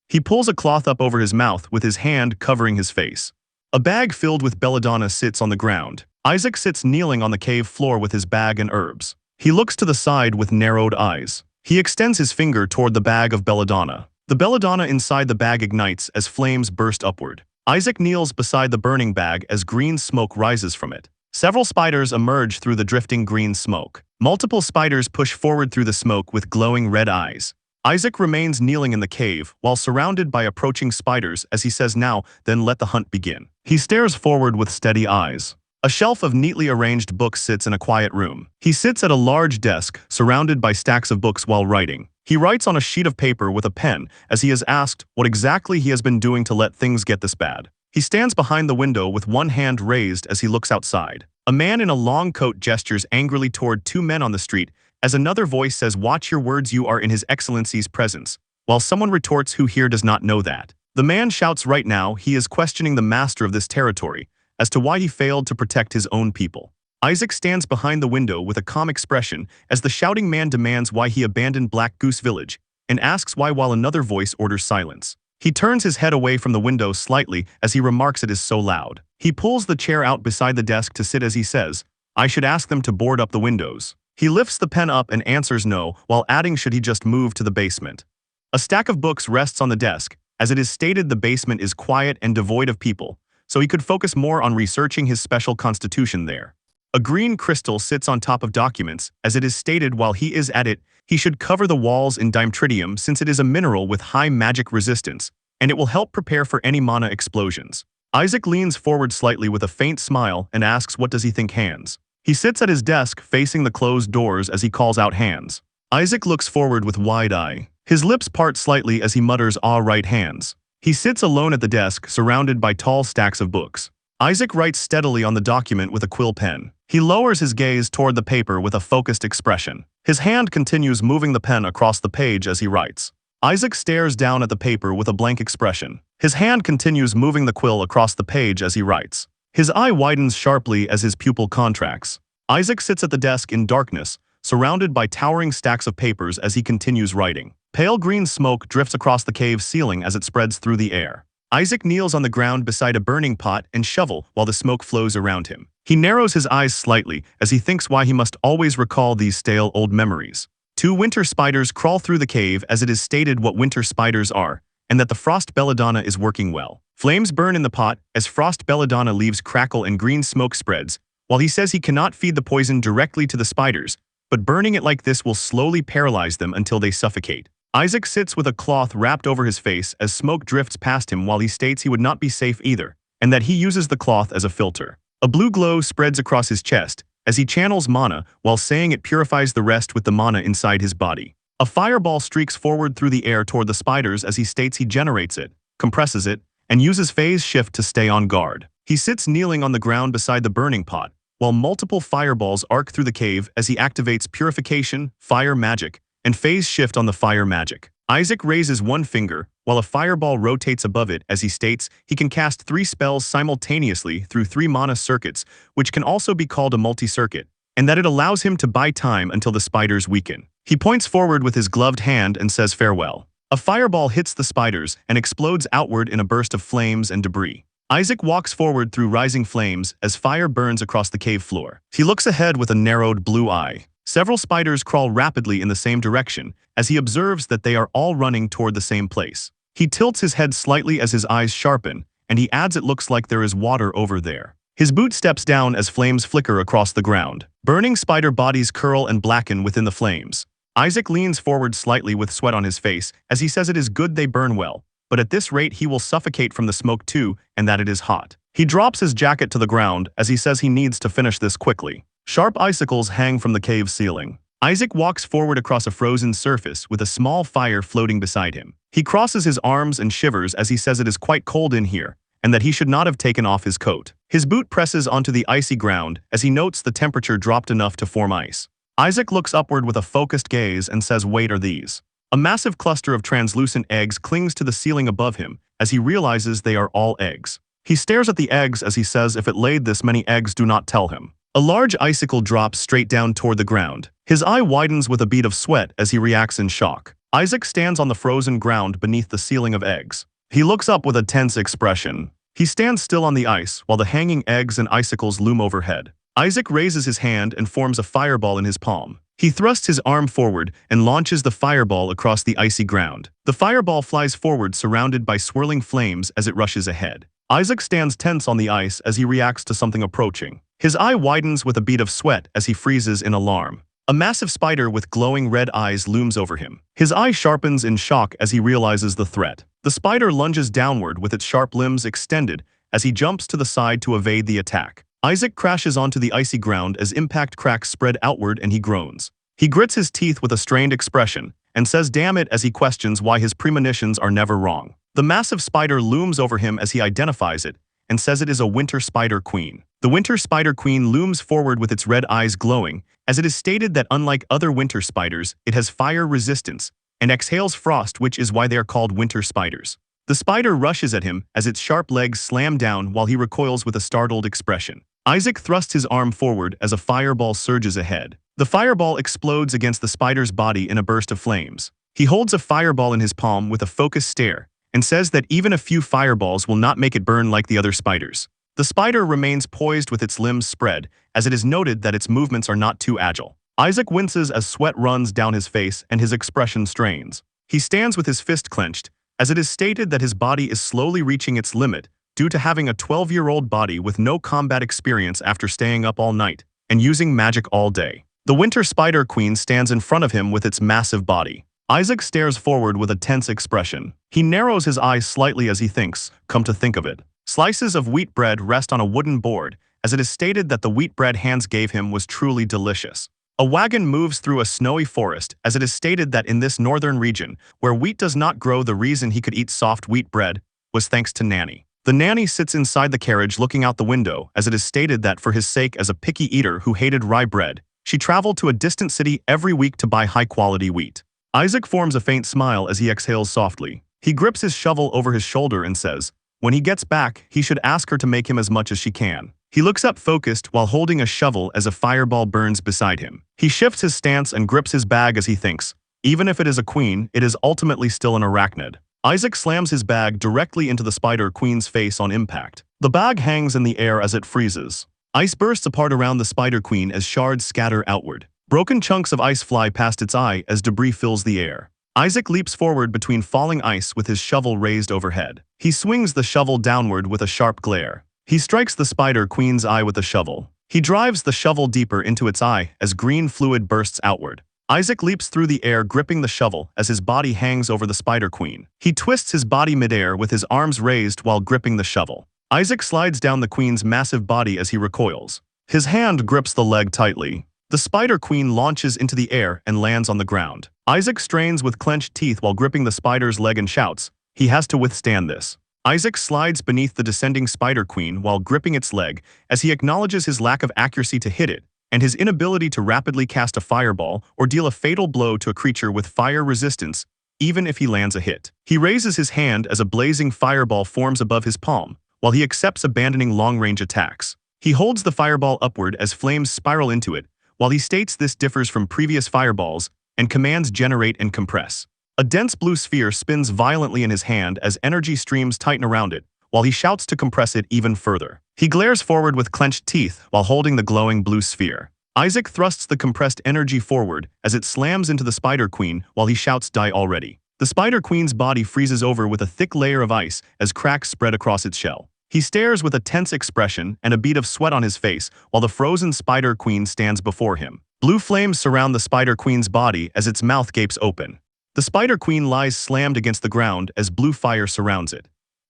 Speaker 1: He pulls a cloth up over his mouth with his hand covering his face. A bag filled with belladonna sits on the ground. Isaac sits kneeling on the cave floor with his bag and herbs. He looks to the side with narrowed eyes. He extends his finger toward the bag of belladonna. The belladonna inside the bag ignites as flames burst upward. Isaac kneels beside the burning bag as green smoke rises from it. Several spiders emerge through the drifting green smoke. Multiple spiders push forward through the smoke with glowing red eyes. Isaac remains kneeling in the cave while surrounded by approaching spiders as he says, "Now, then let the hunt begin." He stares forward with steady eyes. A shelf of neatly arranged books sits in a quiet room. He sits at a large desk, surrounded by stacks of books while writing. He writes on a sheet of paper with a pen as he is asked what exactly he has been doing to let things get this bad. He stands behind the window with one hand raised as he looks outside. A man in a long coat gestures angrily toward two men on the street as another voice says, "Watch your words, you are in His Excellency's presence," while someone retorts, "Who here does not know that?" The man shouts right now he is questioning the master of this territory as to why he failed to protect his own people. Isaac stands behind the window with a calm expression as the shouting man demands why he abandoned Black Goose Village and asks why, while another voice orders silence. He turns his head away from the window slightly as he remarks it is so loud. He pulls the chair out beside the desk to sit as he says, "I should ask them to board up the windows." He lifts the pen up and answers no, while adding should he just move to the basement. A stack of books rests on the desk, as it is stated the basement is quiet and devoid of people, so he could focus more on researching his special constitution there. A green crystal sits on top of documents, as it is stated while he is at it, he should cover the walls in dimetritium since it is a mineral with high magic resistance, and it will help prepare for any mana explosions. Isaac leans forward slightly with a faint smile and asks what does he think Hands. He sits at his desk facing the closed doors as he calls out Hands. Isaac looks forward with wide eye. His lips part slightly as he mutters, "All right, Hands." He sits alone at the desk, surrounded by tall stacks of books. Isaac writes steadily on the document with a quill pen. He lowers his gaze toward the paper with a focused expression. His hand continues moving the pen across the page as he writes. Isaac stares down at the paper with a blank expression. His hand continues moving the quill across the page as he writes. His eye widens sharply as his pupil contracts. Isaac sits at the desk in darkness, surrounded by towering stacks of papers as he continues writing. Pale green smoke drifts across the cave ceiling as it spreads through the air. Isaac kneels on the ground beside a burning pot and shovel while the smoke flows around him. He narrows his eyes slightly as he thinks why he must always recall these stale old memories. Two winter spiders crawl through the cave as it is stated what winter spiders are, and that the frost belladonna is working well. Flames burn in the pot as frost belladonna leaves crackle and green smoke spreads, while he says he cannot feed the poison directly to the spiders, but burning it like this will slowly paralyze them until they suffocate. Isaac sits with a cloth wrapped over his face as smoke drifts past him while he states he would not be safe either, and that he uses the cloth as a filter. A blue glow spreads across his chest as he channels mana while saying it purifies the rest with the mana inside his body. A fireball streaks forward through the air toward the spiders as he states he generates it, compresses it, and uses phase shift to stay on guard. He sits kneeling on the ground beside the burning pot, while multiple fireballs arc through the cave as he activates purification, fire magic, and phase shift on the fire magic. Isaac raises one finger, while a fireball rotates above it as he states he can cast 3 spells simultaneously through 3 mana circuits, which can also be called a multi-circuit, and that it allows him to buy time until the spiders weaken. He points forward with his gloved hand and says farewell. A fireball hits the spiders and explodes outward in a burst of flames and debris. Isaac walks forward through rising flames as fire burns across the cave floor. He looks ahead with a narrowed blue eye. Several spiders crawl rapidly in the same direction as he observes that they are all running toward the same place. He tilts his head slightly as his eyes sharpen, and he adds it looks like there is water over there. His boot steps down as flames flicker across the ground. Burning spider bodies curl and blacken within the flames. Isaac leans forward slightly with sweat on his face as he says it is good they burn well, but at this rate he will suffocate from the smoke too and that it is hot. He drops his jacket to the ground as he says he needs to finish this quickly. Sharp icicles hang from the cave ceiling. Isaac walks forward across a frozen surface with a small fire floating beside him. He crosses his arms and shivers as he says it is quite cold in here and that he should not have taken off his coat. His boot presses onto the icy ground as he notes the temperature dropped enough to form ice. Isaac looks upward with a focused gaze and says, "Wait, are these?" A massive cluster of translucent eggs clings to the ceiling above him as he realizes they are all eggs. He stares at the eggs as he says if it laid this many eggs do not tell him. A large icicle drops straight down toward the ground. His eye widens with a bead of sweat as he reacts in shock. Isaac stands on the frozen ground beneath the ceiling of eggs. He looks up with a tense expression. He stands still on the ice while the hanging eggs and icicles loom overhead. Isaac raises his hand and forms a fireball in his palm. He thrusts his arm forward and launches the fireball across the icy ground. The fireball flies forward surrounded by swirling flames as it rushes ahead. Isaac stands tense on the ice as he reacts to something approaching. His eye widens with a bead of sweat as he freezes in alarm. A massive spider with glowing red eyes looms over him. His eye sharpens in shock as he realizes the threat. The spider lunges downward with its sharp limbs extended as he jumps to the side to evade the attack. Isaac crashes onto the icy ground as impact cracks spread outward and he groans. He grits his teeth with a strained expression and says damn it as he questions why his premonitions are never wrong. The massive spider looms over him as he identifies it and says it is a winter spider queen. The winter spider queen looms forward with its red eyes glowing as it is stated that unlike other winter spiders, it has fire resistance and exhales frost, which is why they are called winter spiders. The spider rushes at him as its sharp legs slam down while he recoils with a startled expression. Isaac thrusts his arm forward as a fireball surges ahead. The fireball explodes against the spider's body in a burst of flames. He holds a fireball in his palm with a focused stare and says that even a few fireballs will not make it burn like the other spiders. The spider remains poised with its limbs spread as it is noted that its movements are not too agile. Isaac winces as sweat runs down his face and his expression strains. He stands with his fist clenched as it is stated that his body is slowly reaching its limit due to having a 12-year-old body with no combat experience after staying up all night and using magic all day. The winter spider queen stands in front of him with its massive body. Isaac stares forward with a tense expression. He narrows his eyes slightly as he thinks, come to think of it. Slices of wheat bread rest on a wooden board as it is stated that the wheat bread Hans gave him was truly delicious. A wagon moves through a snowy forest as it is stated that in this northern region, where wheat does not grow, the reason he could eat soft wheat bread was thanks to Nanny. The nanny sits inside the carriage looking out the window as it is stated that for his sake as a picky eater who hated rye bread, she traveled to a distant city every week to buy high-quality wheat. Isaac forms a faint smile as he exhales softly. He grips his shovel over his shoulder and says, when he gets back, he should ask her to make him as much as she can. He looks up focused while holding a shovel as a fireball burns beside him. He shifts his stance and grips his bag as he thinks, even if it is a queen, it is ultimately still an arachnid. Isaac slams his bag directly into the spider queen's face on impact. The bag hangs in the air as it freezes. Ice bursts apart around the spider queen as shards scatter outward. Broken chunks of ice fly past its eye as debris fills the air. Isaac leaps forward between falling ice with his shovel raised overhead. He swings the shovel downward with a sharp glare. He strikes the spider queen's eye with the shovel. He drives the shovel deeper into its eye as green fluid bursts outward. Isaac leaps through the air gripping the shovel as his body hangs over the Spider Queen. He twists his body midair with his arms raised while gripping the shovel. Isaac slides down the Queen's massive body as he recoils. His hand grips the leg tightly. The Spider Queen launches into the air and lands on the ground. Isaac strains with clenched teeth while gripping the spider's leg and shouts, he has to withstand this. Isaac slides beneath the descending Spider Queen while gripping its leg as he acknowledges his lack of accuracy to hit it, and his inability to rapidly cast a fireball or deal a fatal blow to a creature with fire resistance, even if he lands a hit. He raises his hand as a blazing fireball forms above his palm, while he accepts abandoning long-range attacks. He holds the fireball upward as flames spiral into it, while he states this differs from previous fireballs, and commands generate and compress. A dense blue sphere spins violently in his hand as energy streams tighten around it, while he shouts to compress it even further. He glares forward with clenched teeth while holding the glowing blue sphere. Isaac thrusts the compressed energy forward as it slams into the Spider Queen while he shouts die already. The Spider Queen's body freezes over with a thick layer of ice as cracks spread across its shell. He stares with a tense expression and a bead of sweat on his face while the frozen Spider Queen stands before him. Blue flames surround the Spider Queen's body as its mouth gapes open. The Spider Queen lies slammed against the ground as blue fire surrounds it.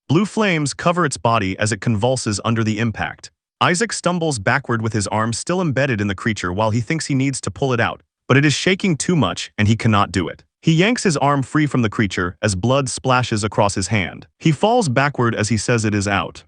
Speaker 1: Blue flames cover its body as it convulses under the impact. Isaac stumbles backward with his arm still embedded in the creature while he thinks he needs to pull it out, but it is shaking too much and he cannot do it. He yanks his arm free from the creature as blood splashes across his hand. He falls backward as he says it is out.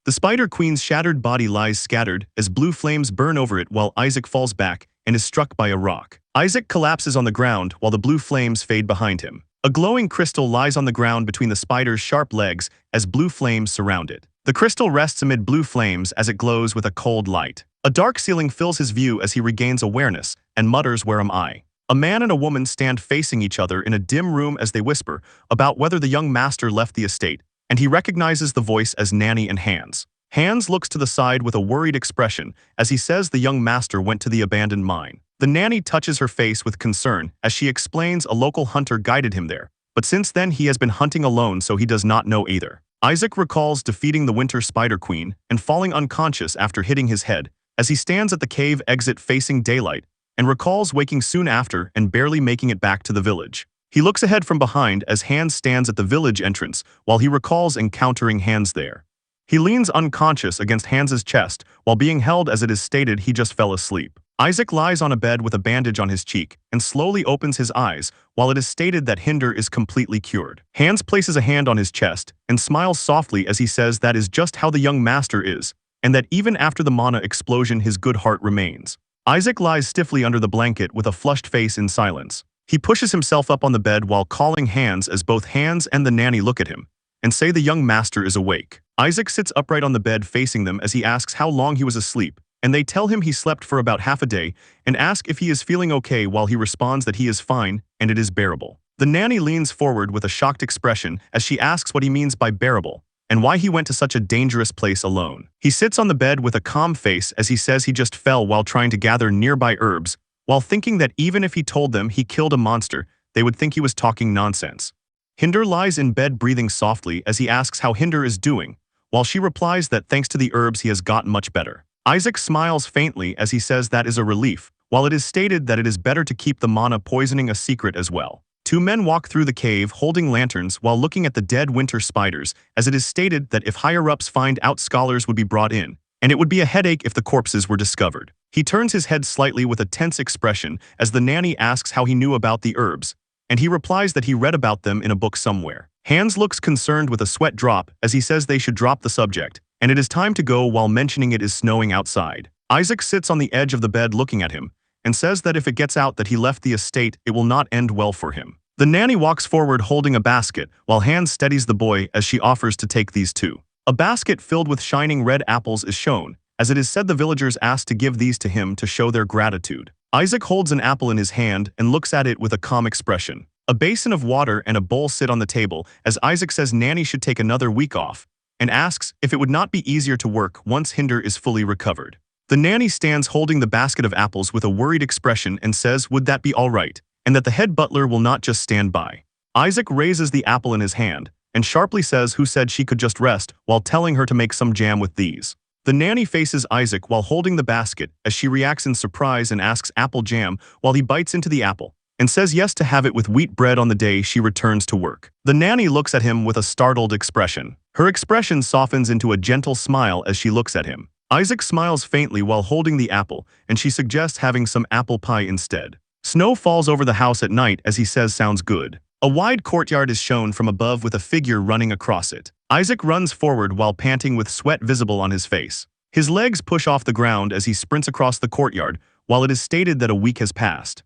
Speaker 1: The Spider Queen's shattered body lies scattered as blue flames burn over it while Isaac falls back and is struck by a rock. Isaac collapses on the ground while the blue flames fade behind him. A glowing crystal lies on the ground between the spider's sharp legs as blue flames surround it. The crystal rests amid blue flames as it glows with a cold light. A dark ceiling fills his view as he regains awareness and mutters, "Where am I?" A man and a woman stand facing each other in a dim room as they whisper about whether the young master left the estate, and he recognizes the voice as Nanny and Hans. Hans looks to the side with a worried expression as he says the young master went to the abandoned mine. The nanny touches her face with concern as she explains a local hunter guided him there, but since then he has been hunting alone so he does not know either. Isaac recalls defeating the Winter Spider Queen and falling unconscious after hitting his head as he stands at the cave exit facing daylight and recalls waking soon after and barely making it back to the village. He looks ahead from behind as Hans stands at the village entrance while he recalls encountering Hans there. He leans unconscious against Hans's chest while being held as it is stated he just fell asleep. Isaac lies on a bed with a bandage on his cheek and slowly opens his eyes while it is stated that Hinder is completely cured. Hans places a hand on his chest and smiles softly as he says that is just how the young master is, and that even after the mana explosion his good heart remains. Isaac lies stiffly under the blanket with a flushed face in silence. He pushes himself up on the bed while calling Hans as both Hans and the nanny look at him and say the young master is awake. Isaac sits upright on the bed facing them as he asks how long he was asleep, and they tell him he slept for about half a day and ask if he is feeling okay while he responds that he is fine and it is bearable. The nanny leans forward with a shocked expression as she asks what he means by bearable and why he went to such a dangerous place alone. He sits on the bed with a calm face as he says he just fell while trying to gather nearby herbs, while thinking that even if he told them he killed a monster, they would think he was talking nonsense. Hinder lies in bed breathing softly as he asks how Hinder is doing, while she replies that thanks to the herbs he has gotten much better. Isaac smiles faintly as he says that is a relief, while it is stated that it is better to keep the mana poisoning a secret as well. Two men walk through the cave holding lanterns while looking at the dead winter spiders, as it is stated that if higher-ups find out scholars would be brought in, and it would be a headache if the corpses were discovered. He turns his head slightly with a tense expression as the nanny asks how he knew about the herbs, and he replies that he read about them in a book somewhere. Hans looks concerned with a sweat drop as he says they should drop the subject, and it is time to go while mentioning it is snowing outside. Isaac sits on the edge of the bed looking at him, and says that if it gets out that he left the estate, it will not end well for him. The nanny walks forward holding a basket, while Hans steadies the boy as she offers to take these too. A basket filled with shining red apples is shown, as it is said the villagers asked to give these to him to show their gratitude. Isaac holds an apple in his hand and looks at it with a calm expression. A basin of water and a bowl sit on the table as Isaac says Nanny should take another week off, and asks if it would not be easier to work once Hinder is fully recovered. The nanny stands holding the basket of apples with a worried expression and says would that be all right, and that the head butler will not just stand by. Isaac raises the apple in his hand and sharply says who said she could just rest while telling her to make some jam with these. The nanny faces Isaac while holding the basket as she reacts in surprise and asks apple jam while he bites into the apple and says yes to have it with wheat bread on the day she returns to work. The nanny looks at him with a startled expression. Her expression softens into a gentle smile as she looks at him. Isaac smiles faintly while holding the apple, and she suggests having some apple pie instead. Snow falls over the house at night as he says sounds good. A wide courtyard is shown from above with a figure running across it. Isaac runs forward while panting with sweat visible on his face. His legs push off the ground as he sprints across the courtyard, while it is stated that a week has passed.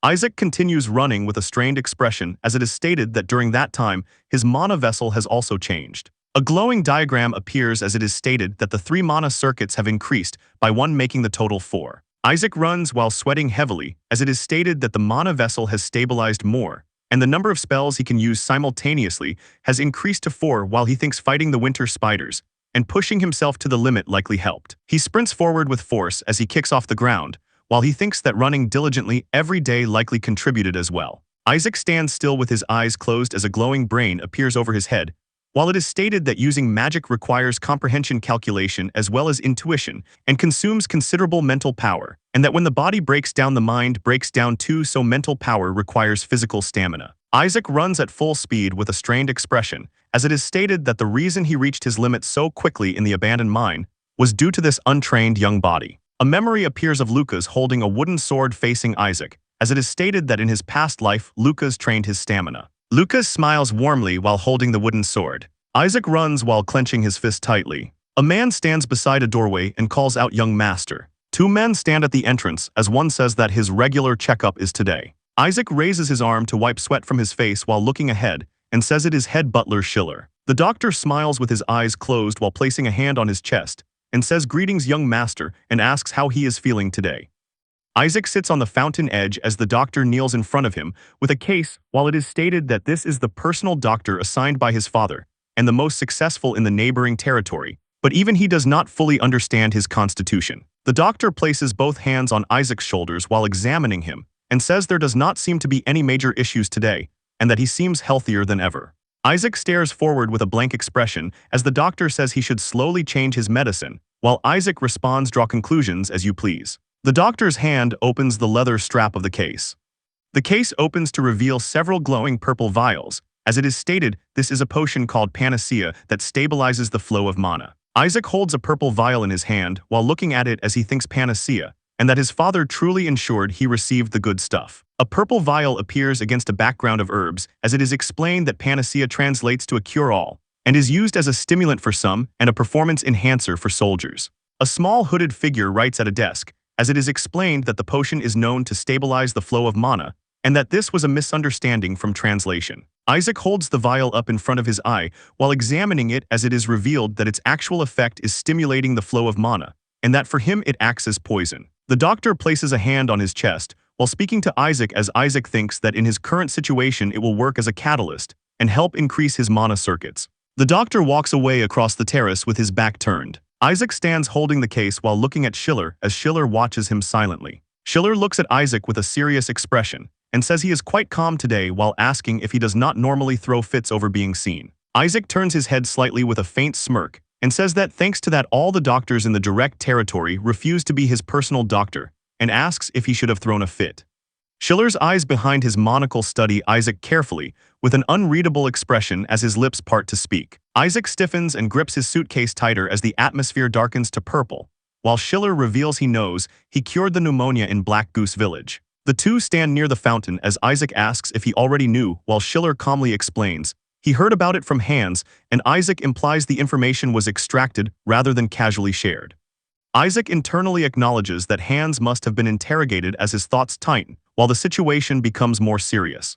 Speaker 1: Isaac continues running with a strained expression as it is stated that during that time, his mana vessel has also changed. A glowing diagram appears as it is stated that the 3 mana circuits have increased by 1 making the total 4. Isaac runs while sweating heavily as it is stated that the mana vessel has stabilized more, and the number of spells he can use simultaneously has increased to 4 while he thinks fighting the winter spiders and pushing himself to the limit likely helped. He sprints forward with force as he kicks off the ground, while he thinks that running diligently every day likely contributed as well. Isaac stands still with his eyes closed as a glowing brain appears over his head. While it is stated that using magic requires comprehension calculation as well as intuition and consumes considerable mental power, and that when the body breaks down the mind breaks down too, so mental power requires physical stamina. Isaac runs at full speed with a strained expression, as it is stated that the reason he reached his limit so quickly in the abandoned mine was due to this untrained young body. A memory appears of Lucas holding a wooden sword facing Isaac, as it is stated that in his past life Lucas trained his stamina. Lucas smiles warmly while holding the wooden sword. Isaac runs while clenching his fist tightly. A man stands beside a doorway and calls out young master. 2 men stand at the entrance as one says that his regular checkup is today. Isaac raises his arm to wipe sweat from his face while looking ahead and says it is head butler Schiller. The doctor smiles with his eyes closed while placing a hand on his chest and says greetings young master and asks how he is feeling today. Isaac sits on the fountain edge as the doctor kneels in front of him with a case while it is stated that this is the personal doctor assigned by his father and the most successful in the neighboring territory, but even he does not fully understand his constitution. The doctor places both hands on Isaac's shoulders while examining him and says there does not seem to be any major issues today and that he seems healthier than ever. Isaac stares forward with a blank expression as the doctor says he should slowly change his medicine, while Isaac responds draw conclusions as you please. The doctor's hand opens the leather strap of the case. The case opens to reveal several glowing purple vials. As it is stated, this is a potion called Panacea that stabilizes the flow of mana. Isaac holds a purple vial in his hand while looking at it as he thinks Panacea, and that his father truly ensured he received the good stuff. A purple vial appears against a background of herbs as it is explained that Panacea translates to a cure-all and is used as a stimulant for some and a performance enhancer for soldiers. A small hooded figure writes at a desk, as it is explained that the potion is known to stabilize the flow of mana, and that this was a misunderstanding from translation. Isaac holds the vial up in front of his eye while examining it as it is revealed that its actual effect is stimulating the flow of mana, and that for him it acts as poison. The doctor places a hand on his chest while speaking to Isaac as Isaac thinks that in his current situation it will work as a catalyst and help increase his mana circuits. The doctor walks away across the terrace with his back turned. Isaac stands holding the case while looking at Schiller as Schiller watches him silently. Schiller looks at Isaac with a serious expression and says he is quite calm today while asking if he does not normally throw fits over being seen. Isaac turns his head slightly with a faint smirk and says that thanks to that all the doctors in the direct territory refuse to be his personal doctor and asks if he should have thrown a fit. Schiller's eyes behind his monocle study Isaac carefully with an unreadable expression as his lips part to speak. Isaac stiffens and grips his suitcase tighter as the atmosphere darkens to purple, while Schiller reveals he knows he cured the pneumonia in Black Goose Village. The two stand near the fountain as Isaac asks if he already knew while Schiller calmly explains he heard about it from Hans and Isaac implies the information was extracted rather than casually shared. Isaac internally acknowledges that Hans must have been interrogated as his thoughts tighten while the situation becomes more serious.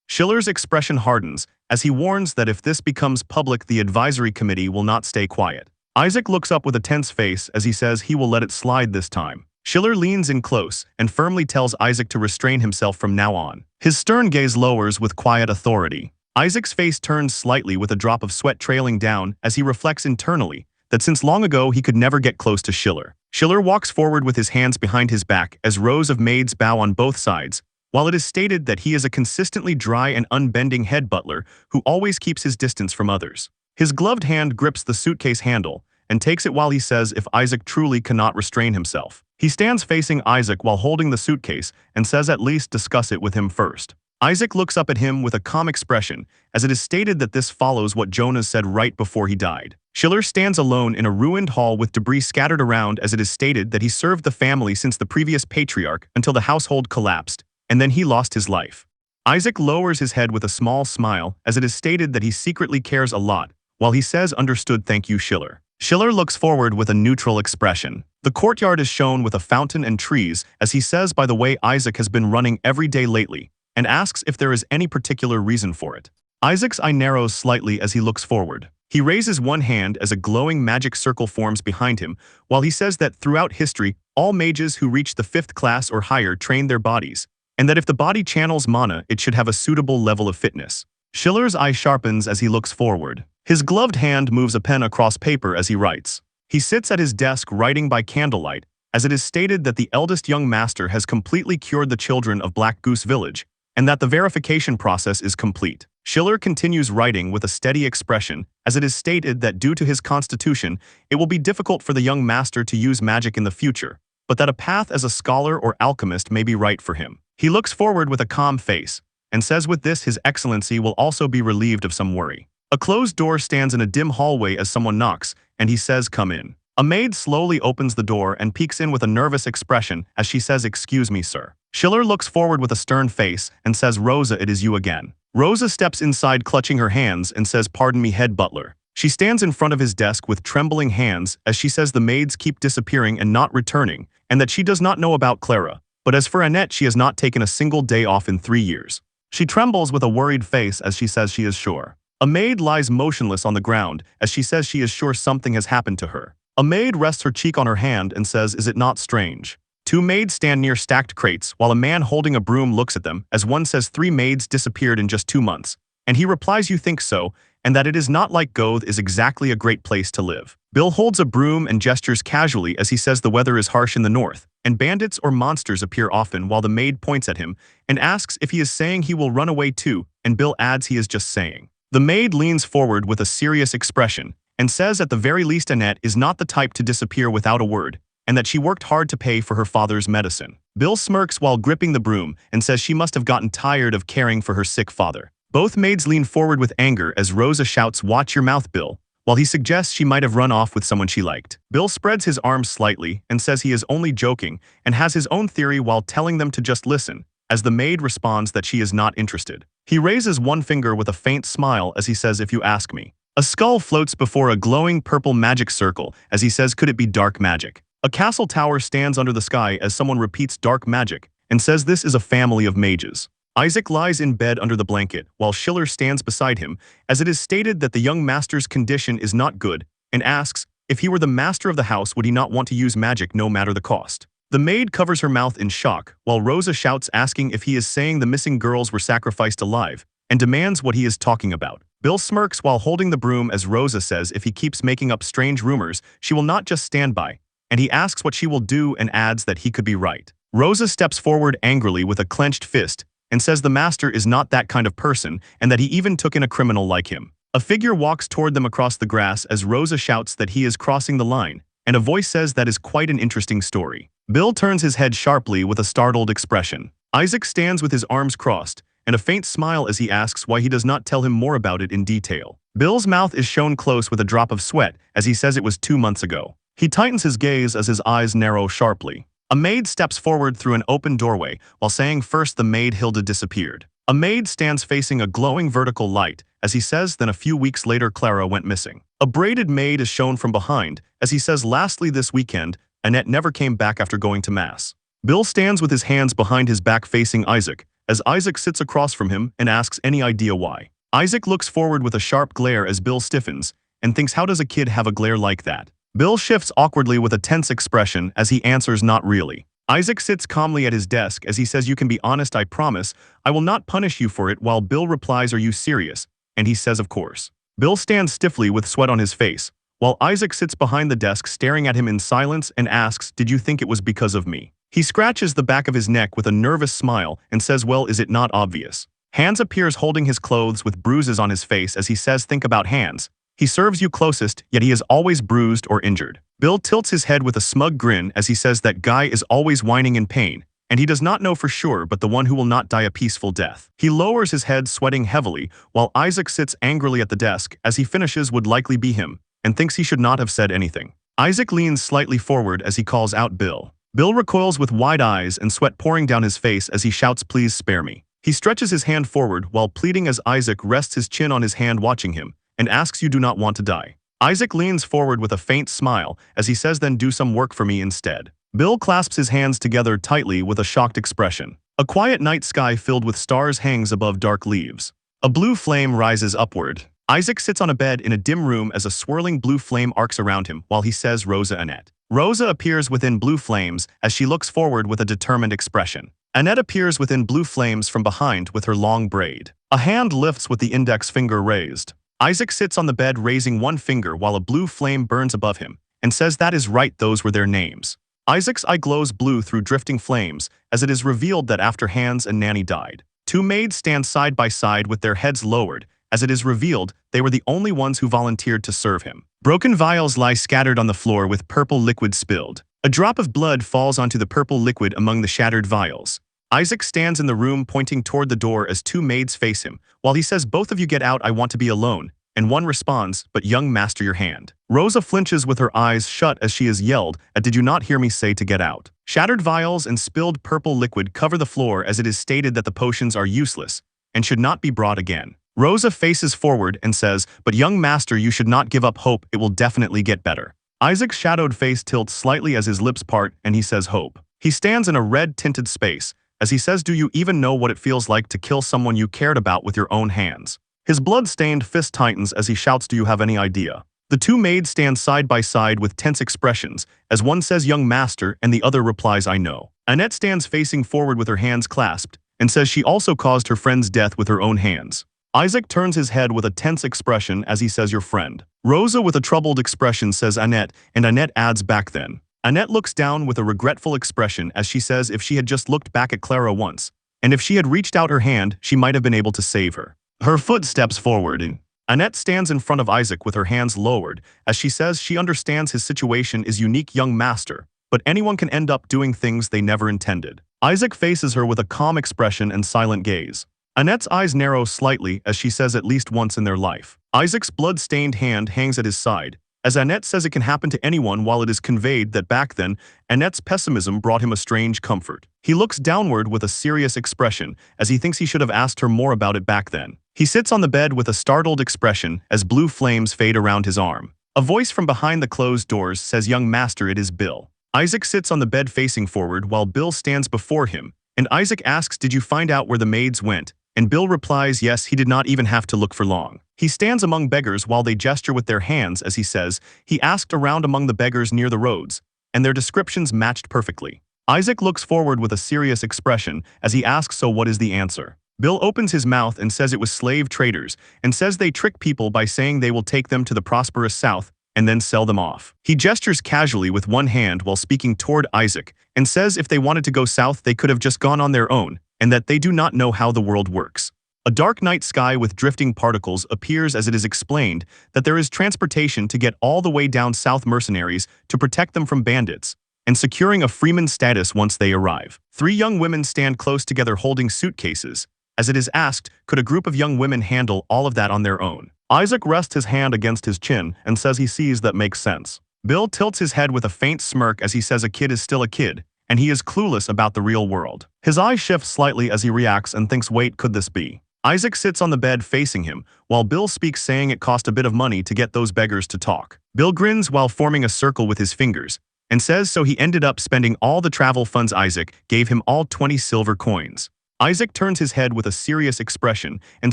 Speaker 1: Schiller's expression hardens as he warns that if this becomes public the advisory committee will not stay quiet. Isaac looks up with a tense face as he says he will let it slide this time. Schiller leans in close and firmly tells Isaac to restrain himself from now on. His stern gaze lowers with quiet authority. Isaac's face turns slightly with a drop of sweat trailing down as he reflects internally that since long ago he could never get close to Schiller. Schiller walks forward with his hands behind his back as rows of maids bow on both sides, while it is stated that he is a consistently dry and unbending head butler who always keeps his distance from others. His gloved hand grips the suitcase handle and takes it while he says if Isaac truly cannot restrain himself. He stands facing Isaac while holding the suitcase and says at least discuss it with him first. Isaac looks up at him with a calm expression, as it is stated that this follows what Jonas said right before he died. Schiller stands alone in a ruined hall with debris scattered around, as it is stated that he served the family since the previous patriarch until the household collapsed, and then he lost his life. Isaac lowers his head with a small smile, as it is stated that he secretly cares a lot, while he says understood thank you Schiller. Schiller looks forward with a neutral expression. The courtyard is shown with a fountain and trees, as he says by the way Isaac has been running every day lately, and asks if there is any particular reason for it. Isaac's eye narrows slightly as he looks forward. He raises one hand as a glowing magic circle forms behind him, while he says that throughout history, all mages who reach the 5th class or higher train their bodies, and that if the body channels mana, it should have a suitable level of fitness. Schiller's eye sharpens as he looks forward. His gloved hand moves a pen across paper as he writes. He sits at his desk writing by candlelight, as it is stated that the eldest young master has completely cured the children of Black Goose Village, and that the verification process is complete. Schiller continues writing with a steady expression, as it is stated that due to his constitution, it will be difficult for the young master to use magic in the future, but that a path as a scholar or alchemist may be right for him. He looks forward with a calm face, and says with this his excellency will also be relieved of some worry. A closed door stands in a dim hallway as someone knocks, and he says come in. A maid slowly opens the door and peeks in with a nervous expression as she says excuse me sir. Schiller looks forward with a stern face and says Rosa it is you again. Rosa steps inside clutching her hands and says pardon me head butler. She stands in front of his desk with trembling hands as she says the maids keep disappearing and not returning, and that she does not know about Clara, but as for Annette she has not taken a single day off in 3 years. She trembles with a worried face as she says she is sure. A maid lies motionless on the ground as she says she is sure something has happened to her. A maid rests her cheek on her hand and says is it not strange? 2 maids stand near stacked crates while a man holding a broom looks at them as one says 3 maids disappeared in just 2 months, and he replies you think so, and that it is not like Goth is exactly a great place to live. Bill holds a broom and gestures casually as he says the weather is harsh in the north, and bandits or monsters appear often while the maid points at him and asks if he is saying he will run away too, and Bill adds he is just saying. The maid leans forward with a serious expression and says at the very least Annette is not the type to disappear without a word, and that she worked hard to pay for her father's medicine. Bill smirks while gripping the broom and says she must have gotten tired of caring for her sick father. Both maids lean forward with anger as Rosa shouts watch your mouth Bill, while he suggests she might have run off with someone she liked. Bill spreads his arms slightly and says he is only joking and has his own theory while telling them to just listen, as the maid responds that she is not interested. He raises one finger with a faint smile as he says if you ask me. A skull floats before a glowing purple magic circle as he says could it be dark magic? A castle tower stands under the sky as someone repeats dark magic and says this is a family of mages. Isaac lies in bed under the blanket while Schiller stands beside him as it is stated that the young master's condition is not good and asks if he were the master of the house would he not want to use magic no matter the cost. The maid covers her mouth in shock while Rosa shouts asking if he is saying the missing girls were sacrificed alive and demands what he is talking about. Bill smirks while holding the broom as Rosa says if he keeps making up strange rumors, she will not just stand by, and he asks what she will do and adds that he could be right. Rosa steps forward angrily with a clenched fist and says the master is not that kind of person and that he even took in a criminal like him. A figure walks toward them across the grass as Rosa shouts that he is crossing the line, and a voice says that is quite an interesting story. Bill turns his head sharply with a startled expression. Isaac stands with his arms crossed, and a faint smile as he asks why he does not tell him more about it in detail. Bill's mouth is shown close with a drop of sweat as he says it was 2 months ago. He tightens his gaze as his eyes narrow sharply. A maid steps forward through an open doorway while saying first the maid Hilda disappeared. A maid stands facing a glowing vertical light as he says then a few weeks later Clara went missing. A braided maid is shown from behind as he says lastly this weekend Annette never came back after going to mass. Bill stands with his hands behind his back facing Isaac as Isaac sits across from him and asks any idea why. Isaac looks forward with a sharp glare as Bill stiffens and thinks how does a kid have a glare like that? Bill shifts awkwardly with a tense expression as he answers not really. Isaac sits calmly at his desk as he says you can be honest I promise, I will not punish you for it while Bill replies are you serious? And he says of course. Bill stands stiffly with sweat on his face, while Isaac sits behind the desk staring at him in silence and asks did you think it was because of me? He scratches the back of his neck with a nervous smile and says well is it not obvious? Hans appears holding his clothes with bruises on his face as he says think about Hans. He serves you closest, yet he is always bruised or injured. Bill tilts his head with a smug grin as he says that Guy is always whining in pain, and he does not know for sure but the one who will not die a peaceful death. He lowers his head, sweating heavily, while Isaac sits angrily at the desk as he finishes would likely be him, and thinks he should not have said anything. Isaac leans slightly forward as he calls out Bill. Bill recoils with wide eyes and sweat pouring down his face as he shouts, "Please spare me." He stretches his hand forward while pleading as Isaac rests his chin on his hand watching him, and asks, "You do not want to die?" Isaac leans forward with a faint smile as he says, "Then do some work for me instead." Bill clasps his hands together tightly with a shocked expression. A quiet night sky filled with stars hangs above dark leaves. A blue flame rises upward. Isaac sits on a bed in a dim room as a swirling blue flame arcs around him while he says, "Rosa Annette." Rosa appears within blue flames as she looks forward with a determined expression. Annette appears within blue flames from behind with her long braid. A hand lifts with the index finger raised. Isaac sits on the bed raising one finger while a blue flame burns above him, and says that is right, those were their names. Isaac's eye glows blue through drifting flames as it is revealed that after Hans and Nanny died, two maids stand side by side with their heads lowered as it is revealed they were the only ones who volunteered to serve him. Broken vials lie scattered on the floor with purple liquid spilled. A drop of blood falls onto the purple liquid among the shattered vials. Isaac stands in the room pointing toward the door as two maids face him, while he says, "Both of you get out, I want to be alone," and one responds, "But young master, your hand." Rosa flinches with her eyes shut as she is yelled at, "Did you not hear me say to get out?" Shattered vials and spilled purple liquid cover the floor as it is stated that the potions are useless and should not be brought again. Rosa faces forward and says, "But young master, you should not give up hope, it will definitely get better." Isaac's shadowed face tilts slightly as his lips part and he says, "Hope." He stands in a red-tinted space as he says, "Do you even know what it feels like to kill someone you cared about with your own hands?" His blood-stained fist tightens as he shouts, "Do you have any idea?" The two maids stand side by side with tense expressions as one says, "Young master," and the other replies, "I know." Annette stands facing forward with her hands clasped and says she also caused her friend's death with her own hands. Isaac turns his head with a tense expression as he says, "Your friend." Rosa with a troubled expression says, "Annette," and Annette adds, "Back then." Annette looks down with a regretful expression as she says if she had just looked back at Clara once, and if she had reached out her hand, she might have been able to save her. Her foot steps forward, and Annette stands in front of Isaac with her hands lowered as she says she understands his situation is unique, young master, but anyone can end up doing things they never intended. Isaac faces her with a calm expression and silent gaze. Annette's eyes narrow slightly as she says at least once in their life. Isaac's blood-stained hand hangs at his side, as Annette says it can happen to anyone while it is conveyed that back then, Annette's pessimism brought him a strange comfort. He looks downward with a serious expression as he thinks he should have asked her more about it back then. He sits on the bed with a startled expression as blue flames fade around his arm. A voice from behind the closed doors says, "Young master, it is Bill." Isaac sits on the bed facing forward while Bill stands before him, and Isaac asks, "Did you find out where the maids went?" And Bill replies, "Yes, he did not even have to look for long." He stands among beggars while they gesture with their hands as he says, he asked around among the beggars near the roads, and their descriptions matched perfectly. Isaac looks forward with a serious expression as he asks, "So what is the answer?" Bill opens his mouth and says it was slave traders, and says they trick people by saying they will take them to the prosperous South and then sell them off. He gestures casually with one hand while speaking toward Isaac, and says if they wanted to go south they could have just gone on their own, and that they do not know how the world works. A dark night sky with drifting particles appears as it is explained that there is transportation to get all the way down south mercenaries to protect them from bandits, and securing a freeman status once they arrive. Three young women stand close together holding suitcases, as it is asked, could a group of young women handle all of that on their own? Isaac rests his hand against his chin and says he sees that makes sense. Bill tilts his head with a faint smirk as he says a kid is still a kid, and he is clueless about the real world. His eyes shift slightly as he reacts and thinks, wait, could this be? Isaac sits on the bed facing him, while Bill speaks saying it cost a bit of money to get those beggars to talk. Bill grins while forming a circle with his fingers, and says so he ended up spending all the travel funds. Isaac gave him all 20 silver coins. Isaac turns his head with a serious expression and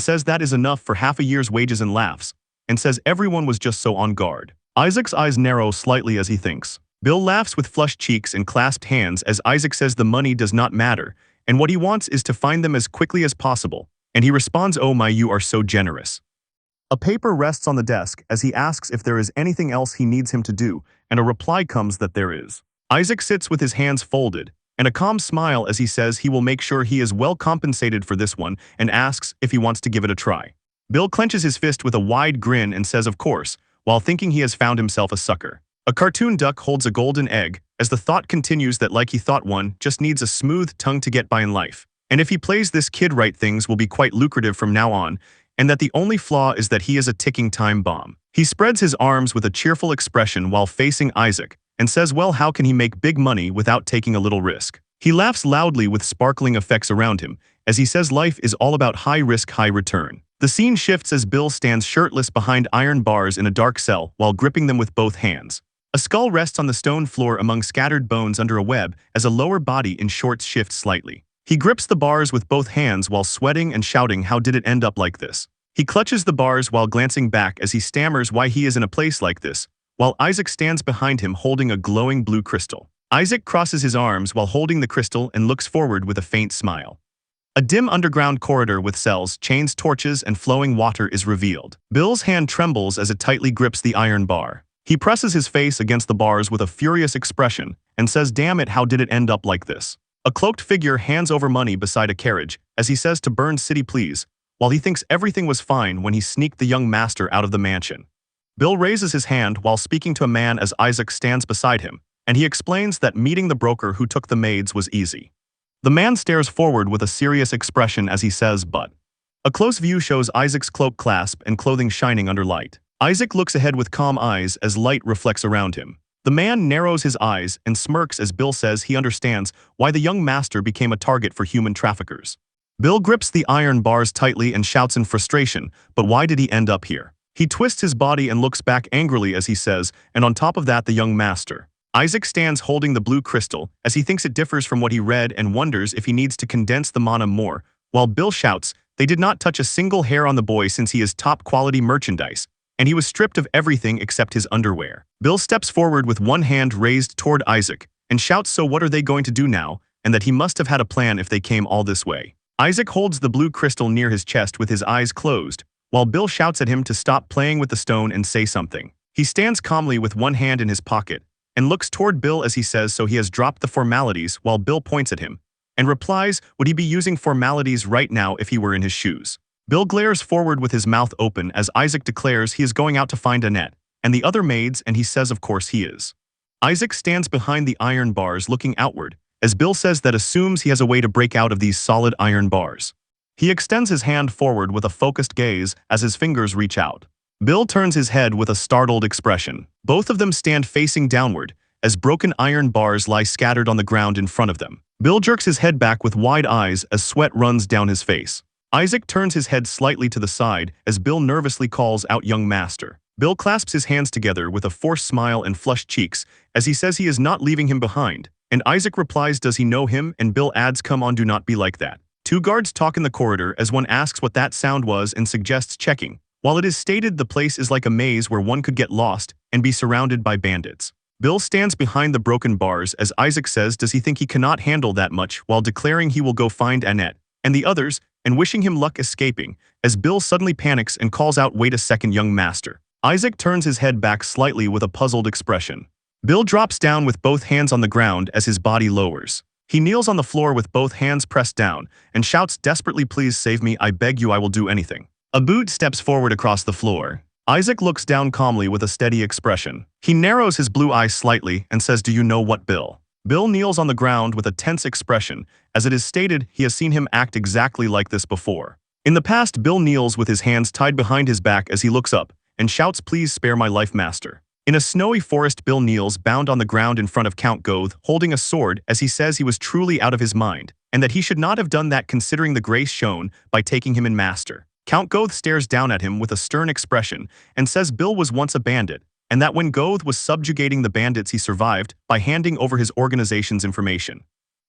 Speaker 1: says that is enough for half a year's wages and laughs, and says everyone was just so on guard. Isaac's eyes narrow slightly as he thinks. Bill laughs with flushed cheeks and clasped hands as Isaac says the money does not matter, and what he wants is to find them as quickly as possible, and he responds, "Oh my, you are so generous." A paper rests on the desk as he asks if there is anything else he needs him to do, and a reply comes that there is. Isaac sits with his hands folded, and a calm smile as he says he will make sure he is well compensated for this one and asks if he wants to give it a try. Bill clenches his fist with a wide grin and says of course, while thinking he has found himself a sucker. A cartoon duck holds a golden egg, as the thought continues that like he thought one just needs a smooth tongue to get by in life. And if he plays this kid right things will be quite lucrative from now on, and that the only flaw is that he is a ticking time bomb. He spreads his arms with a cheerful expression while facing Isaac, and says well how can he make big money without taking a little risk. He laughs loudly with sparkling effects around him, as he says life is all about high risk, high return. The scene shifts as Bill stands shirtless behind iron bars in a dark cell while gripping them with both hands. A skull rests on the stone floor among scattered bones under a web as a lower body in shorts shifts slightly. He grips the bars with both hands while sweating and shouting how did it end up like this. He clutches the bars while glancing back as he stammers why he is in a place like this, while Isaac stands behind him holding a glowing blue crystal. Isaac crosses his arms while holding the crystal and looks forward with a faint smile. A dim underground corridor with cells, chains, torches, and flowing water is revealed. Bill's hand trembles as it tightly grips the iron bar. He presses his face against the bars with a furious expression and says damn it how did it end up like this. A cloaked figure hands over money beside a carriage as he says to burn city please, while he thinks everything was fine when he sneaked the young master out of the mansion. Bill raises his hand while speaking to a man as Isaac stands beside him, and he explains that meeting the broker who took the maids was easy. The man stares forward with a serious expression as he says but. A close view shows Isaac's cloak clasp and clothing shining under light. Isaac looks ahead with calm eyes as light reflects around him. The man narrows his eyes and smirks as Bill says he understands why the young master became a target for human traffickers. Bill grips the iron bars tightly and shouts in frustration, but why did he end up here? He twists his body and looks back angrily as he says, and on top of that the young master. Isaac stands holding the blue crystal as he thinks it differs from what he read and wonders if he needs to condense the mana more, while Bill shouts, they did not touch a single hair on the boy since he is top quality merchandise, and he was stripped of everything except his underwear. Bill steps forward with one hand raised toward Isaac and shouts so what are they going to do now, and that he must have had a plan if they came all this way. Isaac holds the blue crystal near his chest with his eyes closed, while Bill shouts at him to stop playing with the stone and say something. He stands calmly with one hand in his pocket and looks toward Bill as he says so he has dropped the formalities while Bill points at him and replies would he be using formalities right now if he were in his shoes. Bill glares forward with his mouth open as Isaac declares he is going out to find Annette and the other maids and he says of course he is. Isaac stands behind the iron bars looking outward as Bill says that assumes he has a way to break out of these solid iron bars. He extends his hand forward with a focused gaze as his fingers reach out. Bill turns his head with a startled expression. Both of them stand facing downward as broken iron bars lie scattered on the ground in front of them. Bill jerks his head back with wide eyes as sweat runs down his face. Isaac turns his head slightly to the side as Bill nervously calls out young master. Bill clasps his hands together with a forced smile and flushed cheeks as he says he is not leaving him behind, and Isaac replies does he know him, and Bill adds come on do not be like that. Two guards talk in the corridor as one asks what that sound was and suggests checking, while it is stated the place is like a maze where one could get lost and be surrounded by bandits. Bill stands behind the broken bars as Isaac says does he think he cannot handle that much while declaring he will go find Annette and the others and wishing him luck escaping as Bill suddenly panics and calls out wait a second young master. Isaac turns his head back slightly with a puzzled expression. Bill drops down with both hands on the ground as his body lowers. He kneels on the floor with both hands pressed down and shouts desperately please save me, I beg you, I will do anything. A boot steps forward across the floor. Isaac looks down calmly with a steady expression. He narrows his blue eyes slightly and says do you know what Bill? Bill kneels on the ground with a tense expression as it is stated he has seen him act exactly like this before. In the past Bill kneels with his hands tied behind his back as he looks up and shouts please spare my life master. In a snowy forest Bill kneels bound on the ground in front of Count Goth holding a sword as he says he was truly out of his mind and that he should not have done that considering the grace shown by taking him in master. Count Goth stares down at him with a stern expression and says Bill was once a bandit and that when Goth was subjugating the bandits he survived by handing over his organization's information.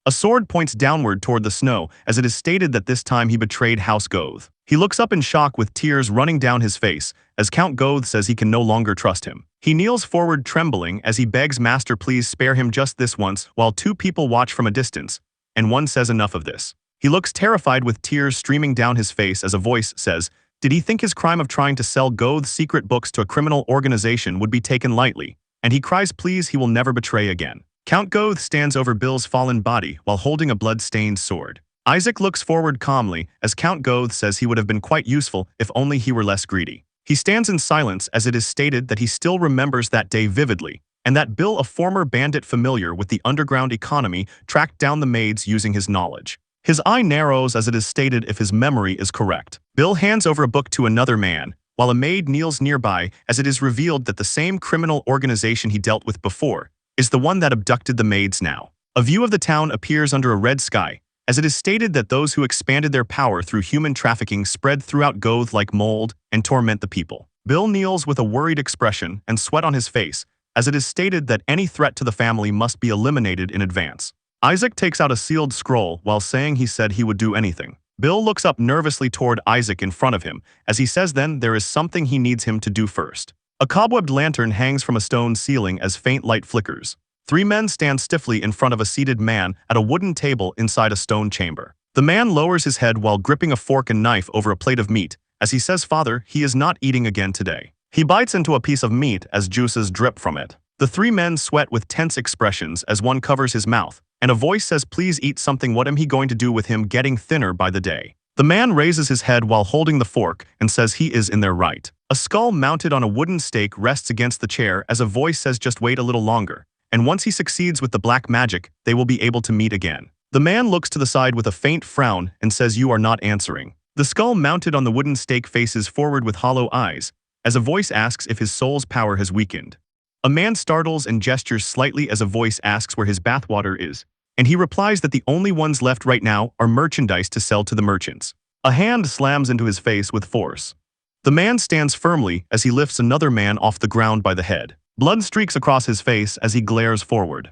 Speaker 1: A sword points downward toward the snow as it is stated that this time he betrayed House Goth. He looks up in shock with tears running down his face as Count Goth says he can no longer trust him. He kneels forward trembling as he begs Master please spare him just this once while two people watch from a distance and one says enough of this. He looks terrified with tears streaming down his face as a voice says, did he think his crime of trying to sell Goth's secret books to a criminal organization would be taken lightly? And he cries please he will never betray again. Count Goth stands over Bill's fallen body while holding a blood-stained sword. Isaac looks forward calmly as Count Goth says he would have been quite useful if only he were less greedy. He stands in silence as it is stated that he still remembers that day vividly, and that Bill, a former bandit familiar with the underground economy, tracked down the maids using his knowledge. His eye narrows as it is stated if his memory is correct. Bill hands over a book to another man, while a maid kneels nearby as it is revealed that the same criminal organization he dealt with before is the one that abducted the maids now. A view of the town appears under a red sky, as it is stated that those who expanded their power through human trafficking spread throughout Goth like mold and torment the people. Bill kneels with a worried expression and sweat on his face, as it is stated that any threat to the family must be eliminated in advance. Isaac takes out a sealed scroll while saying he said he would do anything. Bill looks up nervously toward Isaac in front of him, as he says then there is something he needs him to do first. A cobwebbed lantern hangs from a stone ceiling as faint light flickers. 3 men stand stiffly in front of a seated man at a wooden table inside a stone chamber. The man lowers his head while gripping a fork and knife over a plate of meat, as he says, "Father, he is not eating again today." He bites into a piece of meat as juices drip from it. The 3 men sweat with tense expressions as one covers his mouth, and a voice says, "Please eat something. What am he going to do with him getting thinner by the day?" The man raises his head while holding the fork and says he is in their right. A skull mounted on a wooden stake rests against the chair as a voice says, "Just wait a little longer, and once he succeeds with the black magic, they will be able to meet again." The man looks to the side with a faint frown and says, "You are not answering." The skull mounted on the wooden stake faces forward with hollow eyes, as a voice asks if his soul's power has weakened. A man startles and gestures slightly as a voice asks where his bathwater is, and he replies that the only ones left right now are merchandise to sell to the merchants. A hand slams into his face with force. The man stands firmly as he lifts another man off the ground by the head. Blood streaks across his face as he glares forward.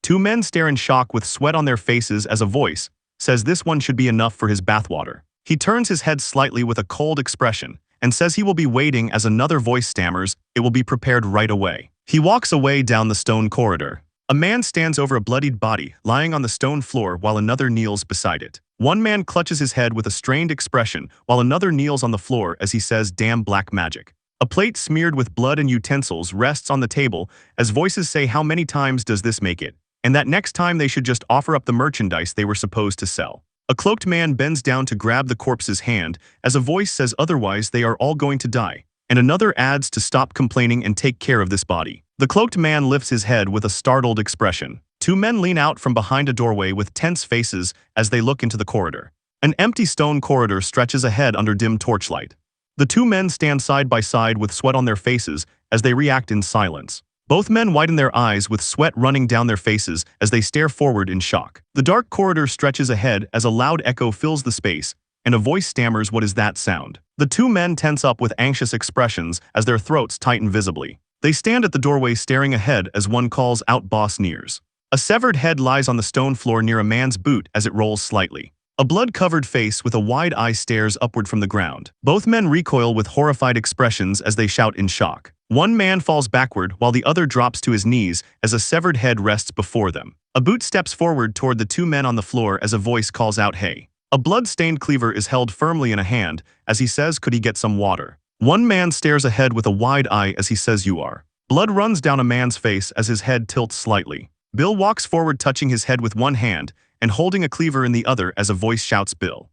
Speaker 1: 2 men stare in shock with sweat on their faces as a voice says this one should be enough for his bathwater. He turns his head slightly with a cold expression and says he will be waiting as another voice stammers, "It will be prepared right away." He walks away down the stone corridor. A man stands over a bloodied body lying on the stone floor while another kneels beside it. One man clutches his head with a strained expression while another kneels on the floor as he says, "Damn black magic." A plate smeared with blood and utensils rests on the table as voices say how many times does this make it, and that next time they should just offer up the merchandise they were supposed to sell. A cloaked man bends down to grab the corpse's hand as a voice says otherwise they are all going to die, and another adds to stop complaining and take care of this body. The cloaked man lifts his head with a startled expression. 2 men lean out from behind a doorway with tense faces as they look into the corridor. An empty stone corridor stretches ahead under dim torchlight. The 2 men stand side by side with sweat on their faces as they react in silence. Both men widen their eyes with sweat running down their faces as they stare forward in shock. The dark corridor stretches ahead as a loud echo fills the space, and a voice stammers, "What is that sound?" The 2 men tense up with anxious expressions as their throats tighten visibly. They stand at the doorway staring ahead as one calls out, "Boss nears." A severed head lies on the stone floor near a man's boot as it rolls slightly. A blood-covered face with a wide eye stares upward from the ground. Both men recoil with horrified expressions as they shout in shock. One man falls backward while the other drops to his knees as a severed head rests before them. A boot steps forward toward the 2 men on the floor as a voice calls out, "Hey." A blood-stained cleaver is held firmly in a hand as he says, "Could he get some water?" One man stares ahead with a wide eye as he says, "You are." Blood runs down a man's face as his head tilts slightly. Bill walks forward touching his head with one hand and holding a cleaver in the other as a voice shouts, "Bill."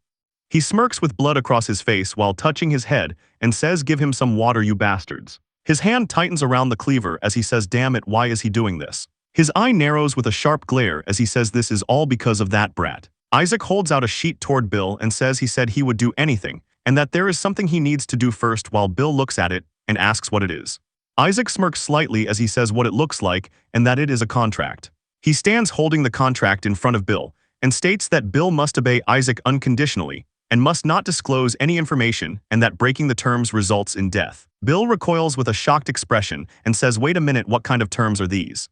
Speaker 1: He smirks with blood across his face while touching his head and says, "Give him some water, you bastards." His hand tightens around the cleaver as he says, "Damn it, why is he doing this?" His eye narrows with a sharp glare as he says, "This is all because of that brat." Isaac holds out a sheet toward Bill and says he said he would do anything, and that there is something he needs to do first while Bill looks at it and asks what it is. Isaac smirks slightly as he says what it looks like and that it is a contract. He stands holding the contract in front of Bill and states that Bill must obey Isaac unconditionally and must not disclose any information and that breaking the terms results in death. Bill recoils with a shocked expression and says, "Wait a minute, what kind of terms are these?"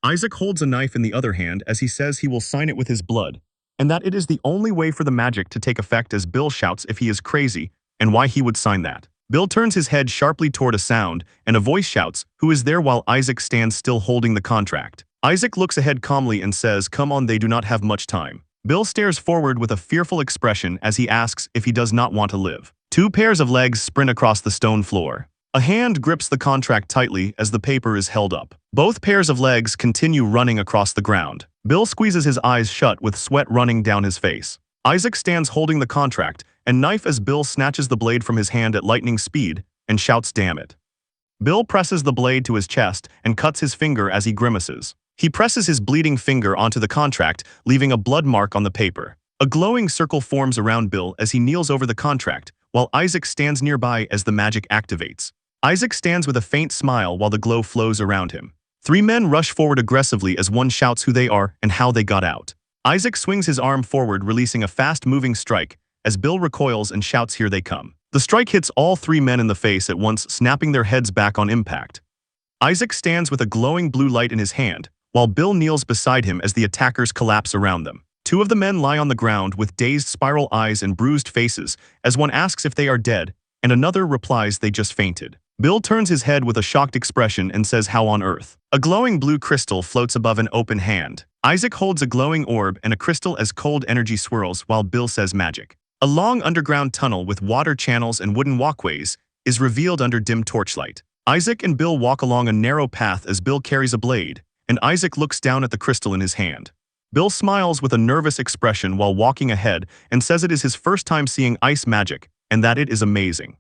Speaker 1: Isaac holds a knife in the other hand as he says he will sign it with his blood, and that it is the only way for the magic to take effect as Bill shouts if he is crazy and why he would sign that. Bill turns his head sharply toward a sound and a voice shouts, "Who is there?" while Isaac stands still holding the contract. Isaac looks ahead calmly and says, "Come on, they do not have much time." Bill stares forward with a fearful expression as he asks if he does not want to live. 2 pairs of legs sprint across the stone floor. A hand grips the contract tightly as the paper is held up. Both pairs of legs continue running across the ground. Bill squeezes his eyes shut with sweat running down his face. Isaac stands holding the contract and knife as Bill snatches the blade from his hand at lightning speed and shouts, "Damn it." Bill presses the blade to his chest and cuts his finger as he grimaces. He presses his bleeding finger onto the contract, leaving a blood mark on the paper. A glowing circle forms around Bill as he kneels over the contract, while Isaac stands nearby as the magic activates. Isaac stands with a faint smile while the glow flows around him. Three men rush forward aggressively as one shouts who they are and how they got out. Isaac swings his arm forward, releasing a fast-moving strike, as Bill recoils and shouts, "Here they come." The strike hits all three men in the face at once, snapping their heads back on impact. Isaac stands with a glowing blue light in his hand, while Bill kneels beside him as the attackers collapse around them. Two of the men lie on the ground with dazed spiral eyes and bruised faces, as one asks if they are dead, and another replies they just fainted. Bill turns his head with a shocked expression and says, "How on earth?" A glowing blue crystal floats above an open hand. Isaac holds a glowing orb and a crystal as cold energy swirls while Bill says, "Magic." A long underground tunnel with water channels and wooden walkways is revealed under dim torchlight. Isaac and Bill walk along a narrow path as Bill carries a blade, and Isaac looks down at the crystal in his hand. Bill smiles with a nervous expression while walking ahead and says it is his first time seeing ice magic and that it is amazing.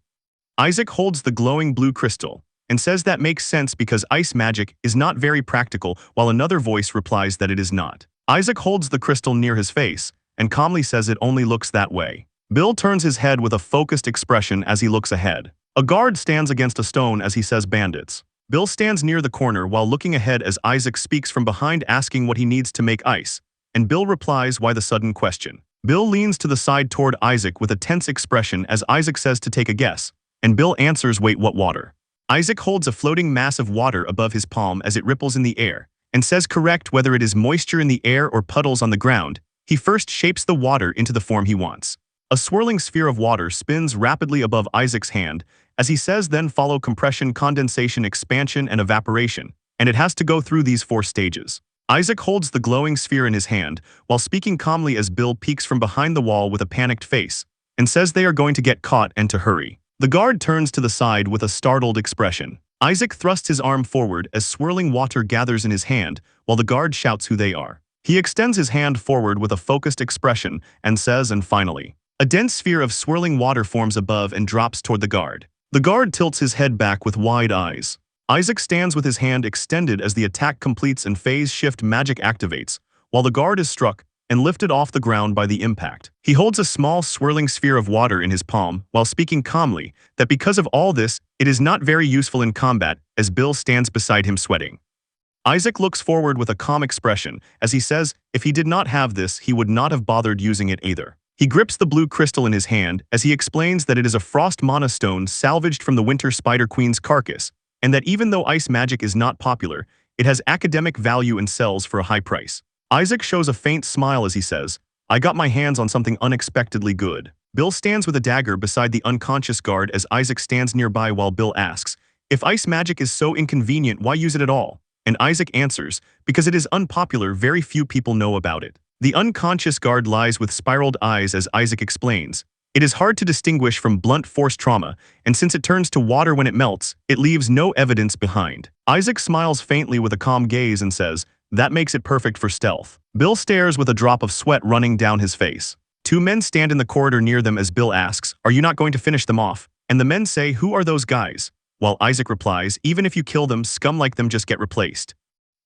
Speaker 1: Isaac holds the glowing blue crystal and says that makes sense because ice magic is not very practical, while another voice replies that it is not. Isaac holds the crystal near his face and calmly says it only looks that way. Bill turns his head with a focused expression as he looks ahead. A guard stands against a stone as he says, "Bandits." Bill stands near the corner while looking ahead as Isaac speaks from behind, asking what he needs to make ice, and Bill replies, "Why the sudden question?" Bill leans to the side toward Isaac with a tense expression as Isaac says to take a guess, and Bill answers, "Wait, what water?" Isaac holds a floating mass of water above his palm as it ripples in the air, and says correct whether it is moisture in the air or puddles on the ground. He first shapes the water into the form he wants. A swirling sphere of water spins rapidly above Isaac's hand, as he says then follow compression, condensation, expansion, and evaporation, and it has to go through these 4 stages. Isaac holds the glowing sphere in his hand, while speaking calmly as Bill peeks from behind the wall with a panicked face, and says they are going to get caught and to hurry. The guard turns to the side with a startled expression. Isaac thrusts his arm forward as swirling water gathers in his hand, while the guard shouts who they are. He extends his hand forward with a focused expression and says, "And finally." A dense sphere of swirling water forms above and drops toward the guard. The guard tilts his head back with wide eyes. Isaac stands with his hand extended as the attack completes and phase shift magic activates, while the guard is struck and lifted off the ground by the impact. He holds a small swirling sphere of water in his palm while speaking calmly that because of all this, it is not very useful in combat, as Bill stands beside him sweating. Isaac looks forward with a calm expression as he says if he did not have this, he would not have bothered using it either. He grips the blue crystal in his hand as he explains that it is a frost mana stone salvaged from the Winter Spider Queen's carcass, and that even though ice magic is not popular, it has academic value and sells for a high price. Isaac shows a faint smile as he says, "I got my hands on something unexpectedly good." Bill stands with a dagger beside the unconscious guard as Isaac stands nearby while Bill asks, "If ice magic is so inconvenient, why use it at all?" And Isaac answers, "Because it is unpopular, very few people know about it." The unconscious guard lies with spiraled eyes as Isaac explains, "It is hard to distinguish from blunt force trauma, and since it turns to water when it melts, it leaves no evidence behind." Isaac smiles faintly with a calm gaze and says, "That makes it perfect for stealth." Bill stares with a drop of sweat running down his face. 2 men stand in the corridor near them as Bill asks, "Are you not going to finish them off?" And the men say, "Who are those guys?" While Isaac replies, "Even if you kill them, scum like them just get replaced."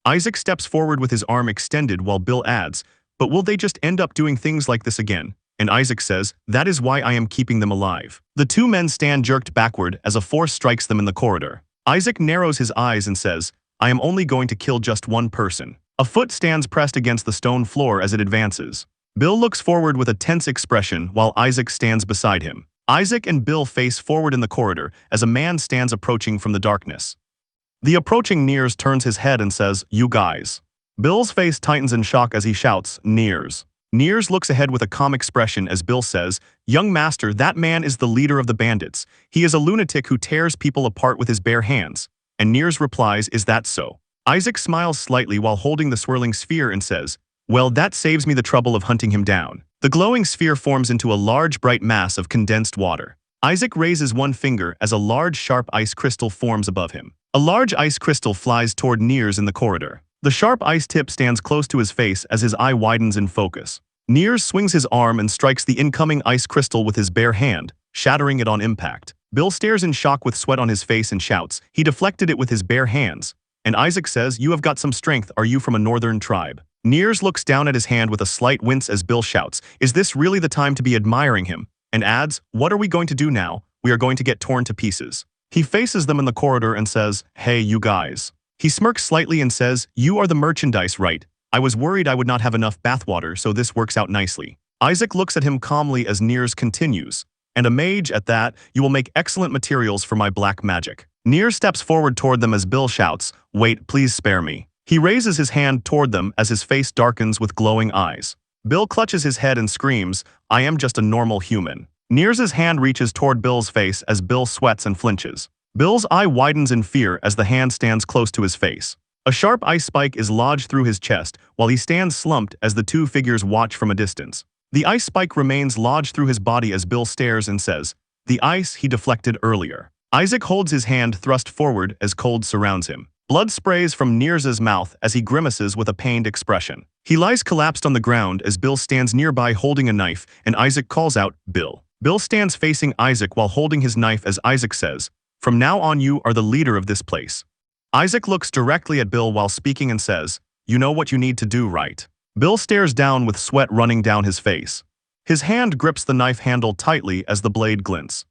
Speaker 1: Isaac steps forward with his arm extended while Bill adds, "But will they just end up doing things like this again?" And Isaac says, "That is why I am keeping them alive." The 2 men stand jerked backward as a force strikes them in the corridor. Isaac narrows his eyes and says, "I am only going to kill just one person." A foot stands pressed against the stone floor as it advances. Bill looks forward with a tense expression while Isaac stands beside him. Isaac and Bill face forward in the corridor as a man stands approaching from the darkness. The approaching Nears turns his head and says, "You guys." Bill's face tightens in shock as he shouts, "Nears." Nears looks ahead with a calm expression as Bill says, "Young master, that man is the leader of the bandits. He is a lunatic who tears people apart with his bare hands." And Nears replies, "Is that so?" Isaac smiles slightly while holding the swirling sphere and says, "Well, that saves me the trouble of hunting him down." The glowing sphere forms into a large bright mass of condensed water. Isaac raises one finger as a large sharp ice crystal forms above him. A large ice crystal flies toward Nears in the corridor. The sharp ice tip stands close to his face as his eye widens in focus. Niers swings his arm and strikes the incoming ice crystal with his bare hand, shattering it on impact. Bill stares in shock with sweat on his face and shouts, he deflected it with his bare hands. And Isaac says, you have got some strength, are you from a northern tribe? Niers looks down at his hand with a slight wince as Bill shouts, is this really the time to be admiring him? And adds, what are we going to do now? We are going to get torn to pieces. He faces them in the corridor and says, hey, you guys. He smirks slightly and says, you are the merchandise, right? I was worried I would not have enough bathwater, so this works out nicely. Isaac looks at him calmly as Niers continues, and a mage at that, you will make excellent materials for my black magic. Niers steps forward toward them as Bill shouts, wait, please spare me. He raises his hand toward them as his face darkens with glowing eyes. Bill clutches his head and screams, I am just a normal human. Niers's hand reaches toward Bill's face as Bill sweats and flinches. Bill's eye widens in fear as the hand stands close to his face. A sharp ice spike is lodged through his chest while he stands slumped as the two figures watch from a distance. The ice spike remains lodged through his body as Bill stares and says, the ice he deflected earlier. Isaac holds his hand thrust forward as cold surrounds him. Blood sprays from Niers's mouth as he grimaces with a pained expression. He lies collapsed on the ground as Bill stands nearby holding a knife and Isaac calls out, Bill. Bill stands facing Isaac while holding his knife as Isaac says, from now on you are the leader of this place. Isaac looks directly at Bill while speaking and says, you know what you need to do, right? Bill stares down with sweat running down his face. His hand grips the knife handle tightly as the blade glints.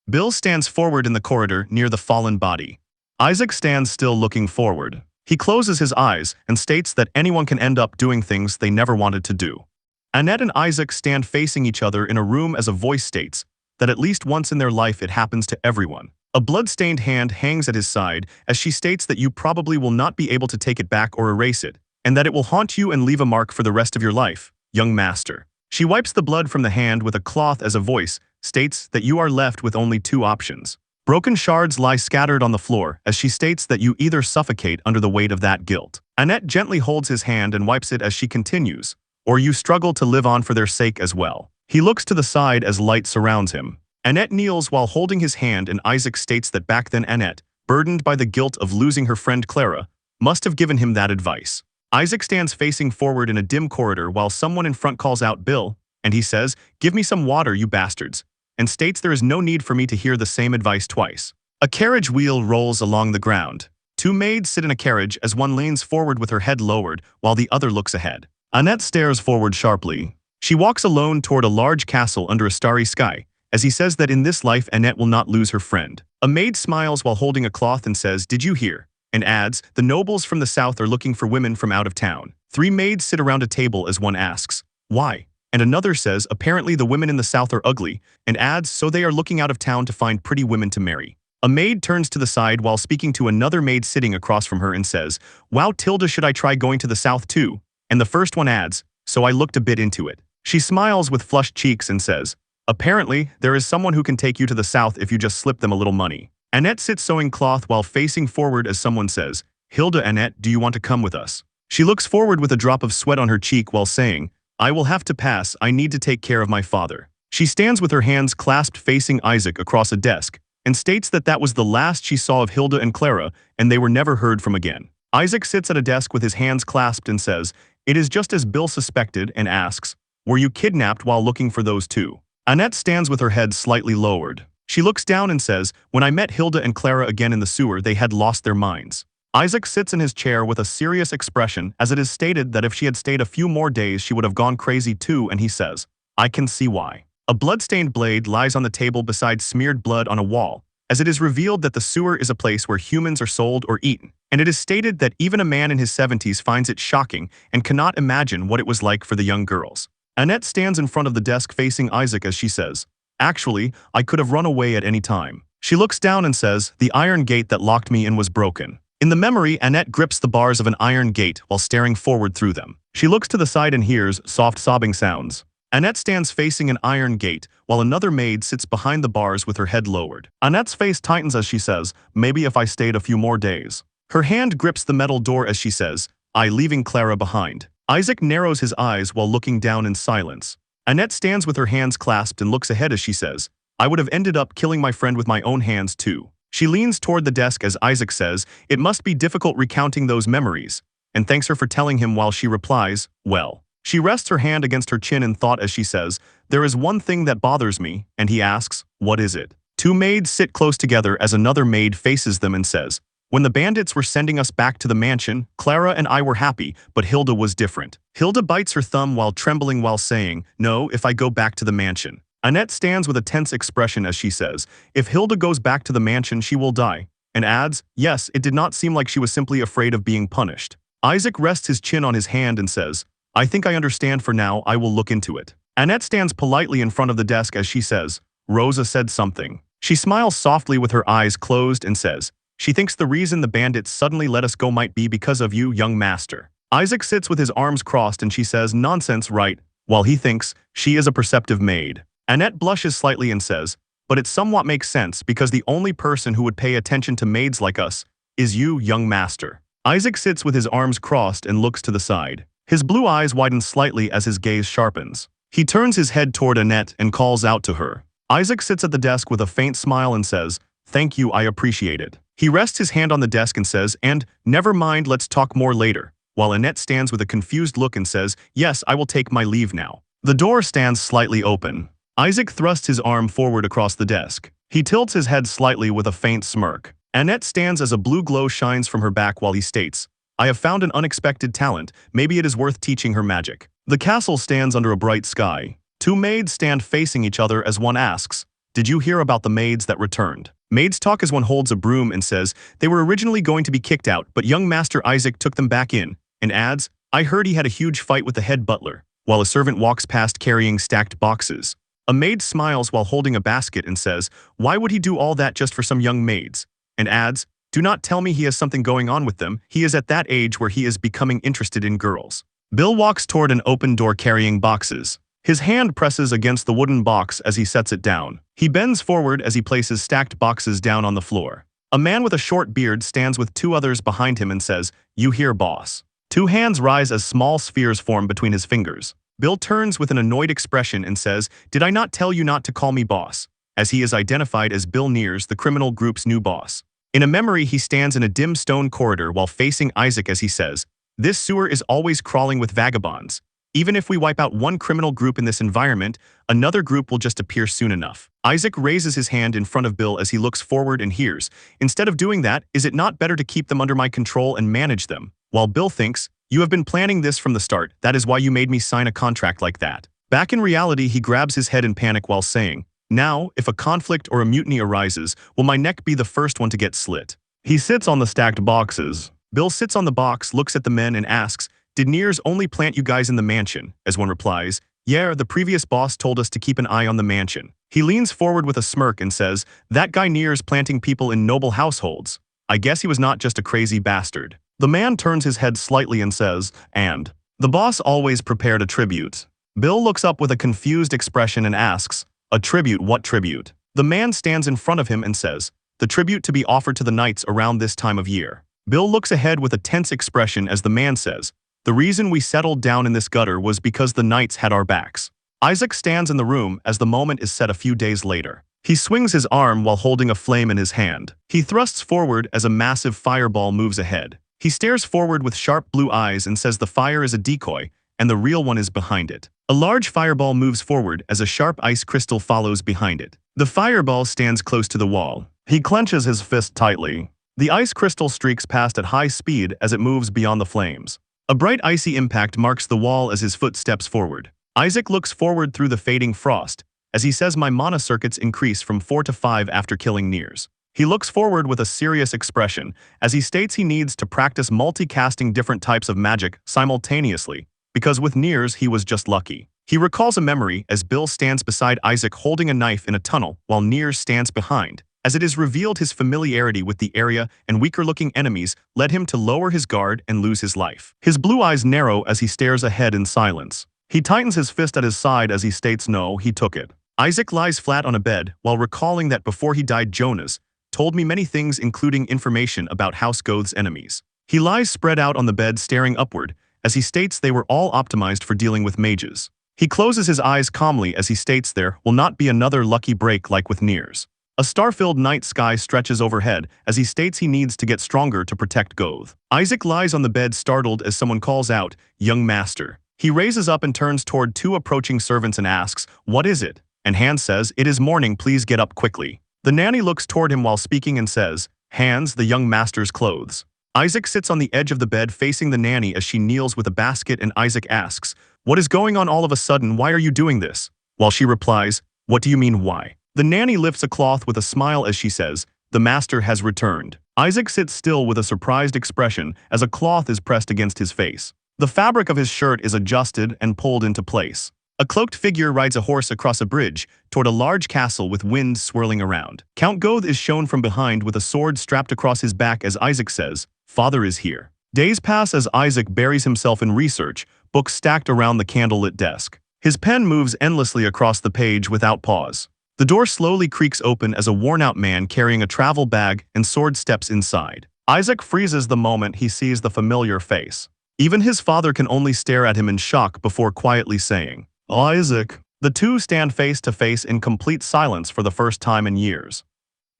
Speaker 1: Bill stands forward in the corridor near the fallen body. Isaac stands still looking forward. He closes his eyes and states that anyone can end up doing things they never wanted to do. Annette and Isaac stand facing each other in a room as a voice states that at least once in their life it happens to everyone. A blood-stained hand hangs at his side as she states that you probably will not be able to take it back or erase it, and that it will haunt you and leave a mark for the rest of your life, young master. She wipes the blood from the hand with a cloth as a voice states that you are left with only two options. Broken shards lie scattered on the floor as she states that you either suffocate under the weight of that guilt. Annette gently holds his hand and wipes it as she continues, or you struggle to live on for their sake as well. He looks to the side as light surrounds him. Annette kneels while holding his hand and Isaac states that back then Annette, burdened by the guilt of losing her friend Clara, must have given him that advice. Isaac stands facing forward in a dim corridor while someone in front calls out Bill, and he says, give me some water, you bastards, and states there is no need for me to hear the same advice twice. A carriage wheel rolls along the ground. Two maids sit in a carriage as one leans forward with her head lowered while the other looks ahead. Annette stares forward sharply. She walks alone toward a large castle under a starry sky, as he says that in this life Annette will not lose her friend. A maid smiles while holding a cloth and says, did you hear? And adds, the nobles from the south are looking for women from out of town. Three maids sit around a table as one asks, why? And another says, apparently the women in the south are ugly, and adds, so they are looking out of town to find pretty women to marry. A maid turns to the side while speaking to another maid sitting across from her and says, wow, Tilda, should I try going to the south too? And the first one adds, so I looked a bit into it. She smiles with flushed cheeks and says, apparently, there is someone who can take you to the south if you just slip them a little money. Annette sits sewing cloth while facing forward as someone says, Hilda, Annette, do you want to come with us? She looks forward with a drop of sweat on her cheek while saying, I will have to pass, I need to take care of my father. She stands with her hands clasped facing Isaac across a desk and states that that was the last she saw of Hilda and Clara and they were never heard from again. Isaac sits at a desk with his hands clasped and says, it is just as Bill suspected and asks, were you kidnapped while looking for those two? Annette stands with her head slightly lowered. She looks down and says, when I met Hilda and Clara again in the sewer, they had lost their minds. Isaac sits in his chair with a serious expression as it is stated that if she had stayed a few more days she would have gone crazy too, and he says, I can see why. A blood-stained blade lies on the table beside smeared blood on a wall, as it is revealed that the sewer is a place where humans are sold or eaten, and it is stated that even a man in his 70s finds it shocking and cannot imagine what it was like for the young girls. Annette stands in front of the desk facing Isaac as she says, actually, I could have run away at any time. She looks down and says, the iron gate that locked me in was broken. In the memory, Annette grips the bars of an iron gate while staring forward through them. She looks to the side and hears soft sobbing sounds. Annette stands facing an iron gate while another maid sits behind the bars with her head lowered. Annette's face tightens as she says, maybe if I stayed a few more days. Her hand grips the metal door as she says, I leaving Clara behind. Isaac narrows his eyes while looking down in silence. Annette stands with her hands clasped and looks ahead as she says, I would have ended up killing my friend with my own hands too. She leans toward the desk as Isaac says, it must be difficult recounting those memories, and thanks her for telling him while she replies, well. She rests her hand against her chin in thought as she says, "There is one thing that bothers me," and he asks, "What is it?" Two maids sit close together as another maid faces them and says, "When the bandits were sending us back to the mansion, Clara and I were happy, but Hilda was different." Hilda bites her thumb while trembling while saying, "No, if I go back to the mansion." Annette stands with a tense expression as she says, "If Hilda goes back to the mansion, she will die," and adds, "Yes, it did not seem like she was simply afraid of being punished." Isaac rests his chin on his hand and says, "I think I understand for now, I will look into it." Annette stands politely in front of the desk as she says, "Rosa said something." She smiles softly with her eyes closed and says, "She thinks the reason the bandits suddenly let us go might be because of you, young master." Isaac sits with his arms crossed and she says, "Nonsense, right?" While he thinks, she is a perceptive maid. Annette blushes slightly and says, "But it somewhat makes sense because the only person who would pay attention to maids like us is you, young master." Isaac sits with his arms crossed and looks to the side. His blue eyes widen slightly as his gaze sharpens. He turns his head toward Annette and calls out to her. Isaac sits at the desk with a faint smile and says, "Thank you, I appreciate it." He rests his hand on the desk and says, "And, never mind, let's talk more later," while Annette stands with a confused look and says, "Yes, I will take my leave now." The door stands slightly open. Isaac thrusts his arm forward across the desk. He tilts his head slightly with a faint smirk. Annette stands as a blue glow shines from her back while he states, "I have found an unexpected talent, maybe it is worth teaching her magic." The castle stands under a bright sky. Two maids stand facing each other as one asks, "Did you hear about the maids that returned?" Maids talk as one holds a broom and says, "They were originally going to be kicked out, but young Master Isaac took them back in," and adds, "I heard he had a huge fight with the head butler," while a servant walks past carrying stacked boxes. A maid smiles while holding a basket and says, "Why would he do all that just for some young maids?" and adds, "Do not tell me he has something going on with them, he is at that age where he is becoming interested in girls." Bill walks toward an open door carrying boxes. His hand presses against the wooden box as he sets it down. He bends forward as he places stacked boxes down on the floor. A man with a short beard stands with two others behind him and says, "You hear, boss." Two hands rise as small spheres form between his fingers. Bill turns with an annoyed expression and says, "Did I not tell you not to call me boss?" as he is identified as Bill Nears, the criminal group's new boss. In a memory, he stands in a dim stone corridor while facing Isaac as he says, "This sewer is always crawling with vagabonds. Even if we wipe out one criminal group in this environment, another group will just appear soon enough." Isaac raises his hand in front of Bill as he looks forward and hears, "Instead of doing that, is it not better to keep them under my control and manage them?" While Bill thinks, "You have been planning this from the start, that is why you made me sign a contract like that." Back in reality, he grabs his head in panic while saying, "Now, if a conflict or a mutiny arises, will my neck be the first one to get slit?" He sits on the stacked boxes. Bill sits on the box, looks at the men and asks, "Did Nears only plant you guys in the mansion?" As one replies, "Yeah, the previous boss told us to keep an eye on the mansion." He leans forward with a smirk and says, "That guy Nears planting people in noble households. I guess he was not just a crazy bastard." The man turns his head slightly and says, "And the boss always prepared a tribute." Bill looks up with a confused expression and asks, "A tribute? What tribute?" The man stands in front of him and says, "The tribute to be offered to the knights around this time of year." Bill looks ahead with a tense expression as the man says, "The reason we settled down in this gutter was because the knights had our backs." Isaac stands in the room as the moment is set a few days later. He swings his arm while holding a flame in his hand. He thrusts forward as a massive fireball moves ahead. He stares forward with sharp blue eyes and says the fire is a decoy, and the real one is behind it. A large fireball moves forward as a sharp ice crystal follows behind it. The fireball stands close to the wall. He clenches his fist tightly. The ice crystal streaks past at high speed as it moves beyond the flames. A bright icy impact marks the wall as his foot steps forward. Isaac looks forward through the fading frost, as he says my mana circuits increase from 4 to 5 after killing Nears. He looks forward with a serious expression, as he states he needs to practice multicasting different types of magic simultaneously, because with Nears he was just lucky. He recalls a memory as Bill stands beside Isaac holding a knife in a tunnel while Nears stands behind, as it is revealed his familiarity with the area and weaker-looking enemies led him to lower his guard and lose his life. His blue eyes narrow as he stares ahead in silence. He tightens his fist at his side as he states no, he took it. Isaac lies flat on a bed while recalling that before he died Jonas told me many things including information about House Goth's enemies. He lies spread out on the bed staring upward as he states they were all optimized for dealing with mages. He closes his eyes calmly as he states there will not be another lucky break like with Nears. A star-filled night sky stretches overhead as he states he needs to get stronger to protect Goth. Isaac lies on the bed startled as someone calls out, "Young master." He raises up and turns toward two approaching servants and asks, "What is it?" And Hans says, "It is morning, please get up quickly." The nanny looks toward him while speaking and says, "Hands, the young master's clothes." Isaac sits on the edge of the bed facing the nanny as she kneels with a basket, and Isaac asks, "What is going on all of a sudden? Why are you doing this?" While she replies, "What do you mean why?" The nanny lifts a cloth with a smile as she says, "The master has returned." Isaac sits still with a surprised expression as a cloth is pressed against his face. The fabric of his shirt is adjusted and pulled into place. A cloaked figure rides a horse across a bridge toward a large castle with wind swirling around. Count Goth is shown from behind with a sword strapped across his back as Isaac says, "Father is here." Days pass as Isaac buries himself in research, books stacked around the candlelit desk. His pen moves endlessly across the page without pause. The door slowly creaks open as a worn-out man carrying a travel bag and sword steps inside. Isaac freezes the moment he sees the familiar face. Even his father can only stare at him in shock before quietly saying, "Isaac." The two stand face to face in complete silence for the first time in years.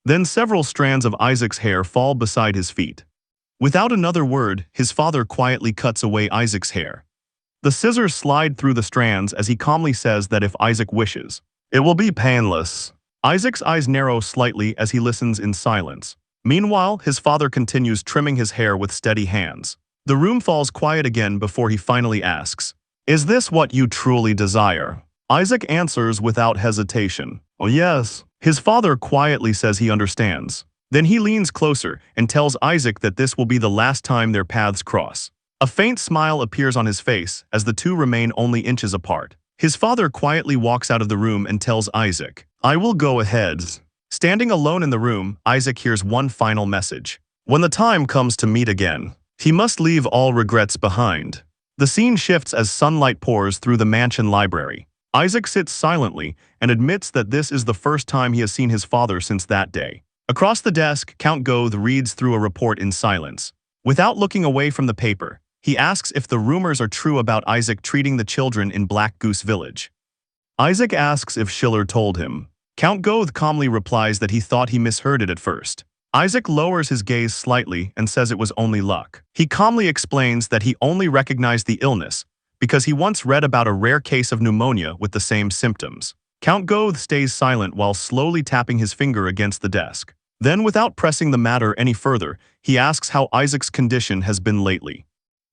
Speaker 1: Then several strands of Isaac's hair fall beside his feet. Without another word, his father quietly cuts away Isaac's hair. The scissors slide through the strands as he calmly says that if Isaac wishes, it will be painless. Isaac's eyes narrow slightly as he listens in silence. Meanwhile, his father continues trimming his hair with steady hands. The room falls quiet again before he finally asks, "Is this what you truly desire?" Isaac answers without hesitation, "Oh yes." His father quietly says he understands. Then he leans closer and tells Isaac that this will be the last time their paths cross. A faint smile appears on his face as the two remain only inches apart. His father quietly walks out of the room and tells Isaac, "I will go ahead." Standing alone in the room, Isaac hears one final message. When the time comes to meet again, he must leave all regrets behind. The scene shifts as sunlight pours through the mansion library. Isaac sits silently and admits that this is the first time he has seen his father since that day. Across the desk, Count Goth reads through a report in silence. Without looking away from the paper, he asks if the rumors are true about Isaac treating the children in Black Goose Village. Isaac asks if Schiller told him. Count Goth calmly replies that he thought he misheard it at first. Isaac lowers his gaze slightly and says it was only luck. He calmly explains that he only recognized the illness because he once read about a rare case of pneumonia with the same symptoms. Count Goth stays silent while slowly tapping his finger against the desk. Then, without pressing the matter any further, he asks how Isaac's condition has been lately.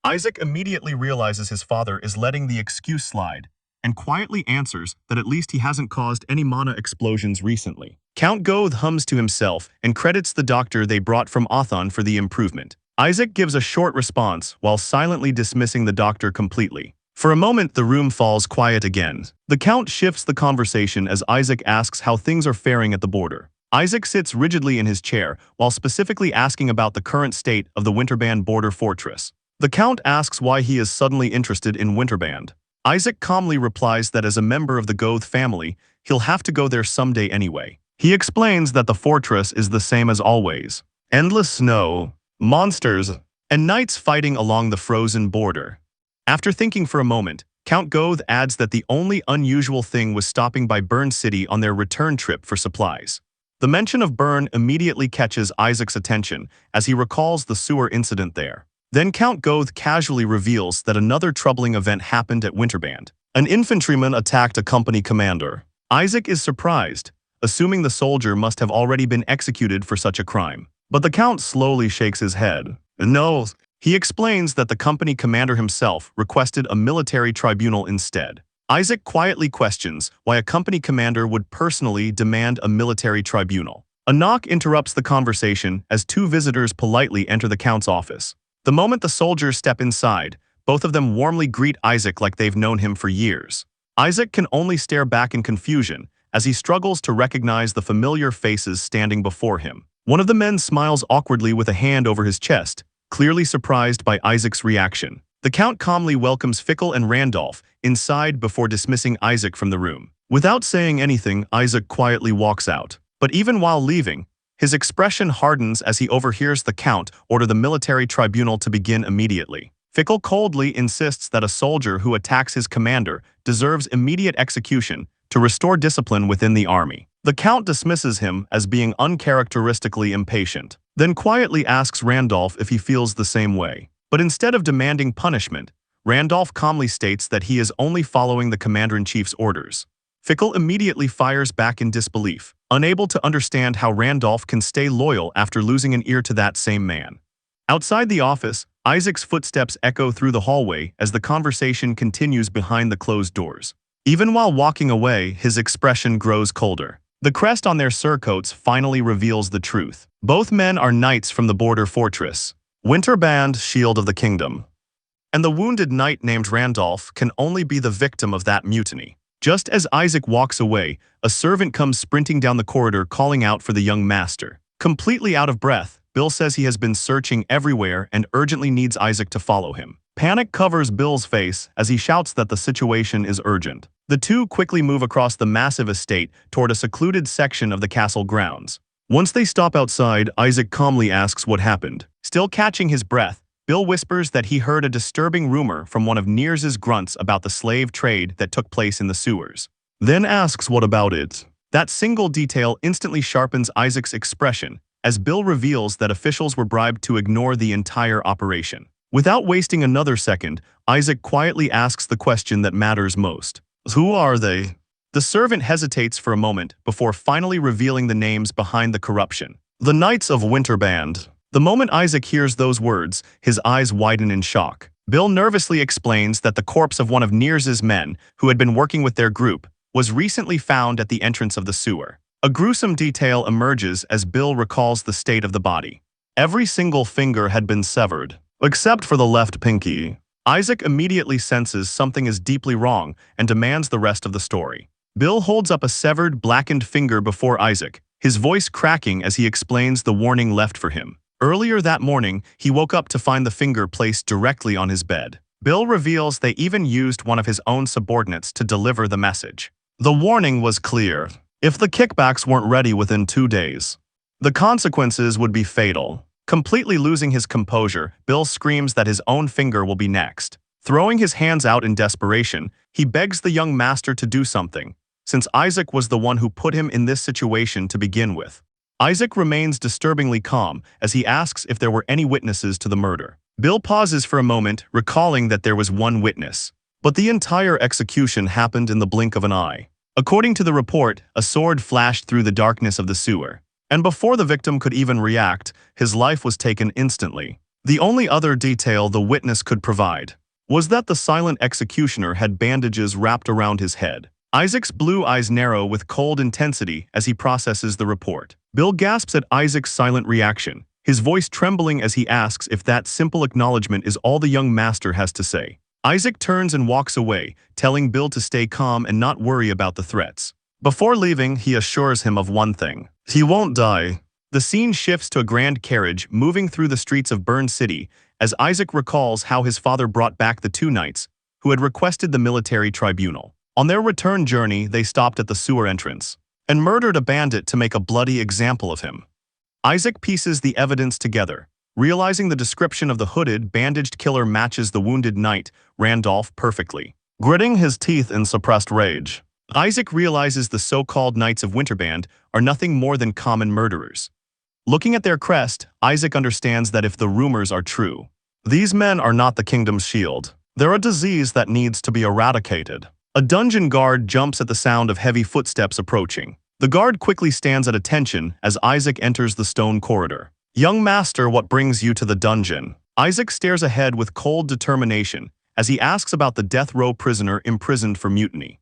Speaker 1: Isaac immediately realizes his father is letting the excuse slide and quietly answers that at least he hasn't caused any mana explosions recently. Count Goth hums to himself and credits the doctor they brought from Othon for the improvement. Isaac gives a short response while silently dismissing the doctor completely. For a moment, the room falls quiet again. The Count shifts the conversation as Isaac asks how things are faring at the border. Isaac sits rigidly in his chair while specifically asking about the current state of the Winterband border fortress. The Count asks why he is suddenly interested in Winterband. Isaac calmly replies that as a member of the Goth family, he'll have to go there someday anyway. He explains that the fortress is the same as always. Endless snow, monsters, and knights fighting along the frozen border. After thinking for a moment, Count Goth adds that the only unusual thing was stopping by Bern City on their return trip for supplies. The mention of Bern immediately catches Isaac's attention as he recalls the sewer incident there. Then Count Goth casually reveals that another troubling event happened at Winterband. An infantryman attacked a company commander. Isaac is surprised, assuming the soldier must have already been executed for such a crime. But the Count slowly shakes his head. No, he explains that the company commander himself requested a military tribunal instead. Isaac quietly questions why a company commander would personally demand a military tribunal. A knock interrupts the conversation as two visitors politely enter the Count's office. The moment the soldiers step inside, both of them warmly greet Isaac like they've known him for years. Isaac can only stare back in confusion as he struggles to recognize the familiar faces standing before him. One of the men smiles awkwardly with a hand over his chest, clearly surprised by Isaac's reaction. The Count calmly welcomes Fickle and Randolph inside before dismissing Isaac from the room. Without saying anything, Isaac quietly walks out. But even while leaving, his expression hardens as he overhears the Count order the military tribunal to begin immediately. Fickle coldly insists that a soldier who attacks his commander deserves immediate execution to restore discipline within the army. The Count dismisses him as being uncharacteristically impatient, then quietly asks Randolph if he feels the same way. But instead of demanding punishment, Randolph calmly states that he is only following the commander-in-chief's orders. Fickle immediately fires back in disbelief, unable to understand how Randolph can stay loyal after losing an ear to that same man. Outside the office, Isaac's footsteps echo through the hallway as the conversation continues behind the closed doors. Even while walking away, his expression grows colder. The crest on their surcoats finally reveals the truth. Both men are knights from the border fortress. Winterband, Shield of the Kingdom. And the wounded knight named Randolph can only be the victim of that mutiny. Just as Isaac walks away, a servant comes sprinting down the corridor calling out for the young master. Completely out of breath, Bill says he has been searching everywhere and urgently needs Isaac to follow him. Panic covers Bill's face as he shouts that the situation is urgent. The two quickly move across the massive estate toward a secluded section of the castle grounds. Once they stop outside, Isaac calmly asks what happened. Still catching his breath, Bill whispers that he heard a disturbing rumor from one of Nears's grunts about the slave trade that took place in the sewers. Then asks what about it. That single detail instantly sharpens Isaac's expression as Bill reveals that officials were bribed to ignore the entire operation. Without wasting another second, Isaac quietly asks the question that matters most. Who are they? The servant hesitates for a moment before finally revealing the names behind the corruption. The Knights of Winterband. The moment Isaac hears those words, his eyes widen in shock. Bill nervously explains that the corpse of one of Nears's men, who had been working with their group, was recently found at the entrance of the sewer. A gruesome detail emerges as Bill recalls the state of the body. Every single finger had been severed, except for the left pinky. Isaac immediately senses something is deeply wrong and demands the rest of the story. Bill holds up a severed, blackened finger before Isaac, his voice cracking as he explains the warning left for him. Earlier that morning, he woke up to find the finger placed directly on his bed. Bill reveals they even used one of his own subordinates to deliver the message. The warning was clear. If the kickbacks weren't ready within 2 days, the consequences would be fatal. Completely losing his composure, Bill screams that his own finger will be next. Throwing his hands out in desperation, he begs the young master to do something, since Isaac was the one who put him in this situation to begin with. Isaac remains disturbingly calm as he asks if there were any witnesses to the murder. Bill pauses for a moment, recalling that there was one witness. But the entire execution happened in the blink of an eye. According to the report, a sword flashed through the darkness of the sewer. And before the victim could even react, his life was taken instantly. The only other detail the witness could provide was that the silent executioner had bandages wrapped around his head. Isaac's blue eyes narrow with cold intensity as he processes the report. Bill gasps at Isaac's silent reaction, his voice trembling as he asks if that simple acknowledgement is all the young master has to say. Isaac turns and walks away, telling Bill to stay calm and not worry about the threats. Before leaving, he assures him of one thing. He won't die. The scene shifts to a grand carriage moving through the streets of Burn City as Isaac recalls how his father brought back the two knights who had requested the military tribunal. On their return journey, they stopped at the sewer entrance and murdered a bandit to make a bloody example of him. Isaac pieces the evidence together, realizing the description of the hooded, bandaged killer matches the wounded knight, Randolph, perfectly. Gritting his teeth in suppressed rage, Isaac realizes the so-called Knights of Winterband are nothing more than common murderers. Looking at their crest, Isaac understands that if the rumors are true, these men are not the kingdom's shield. They're a disease that needs to be eradicated. A dungeon guard jumps at the sound of heavy footsteps approaching. The guard quickly stands at attention as Isaac enters the stone corridor. Young master, what brings you to the dungeon? Isaac stares ahead with cold determination as he asks about the death row prisoner imprisoned for mutiny.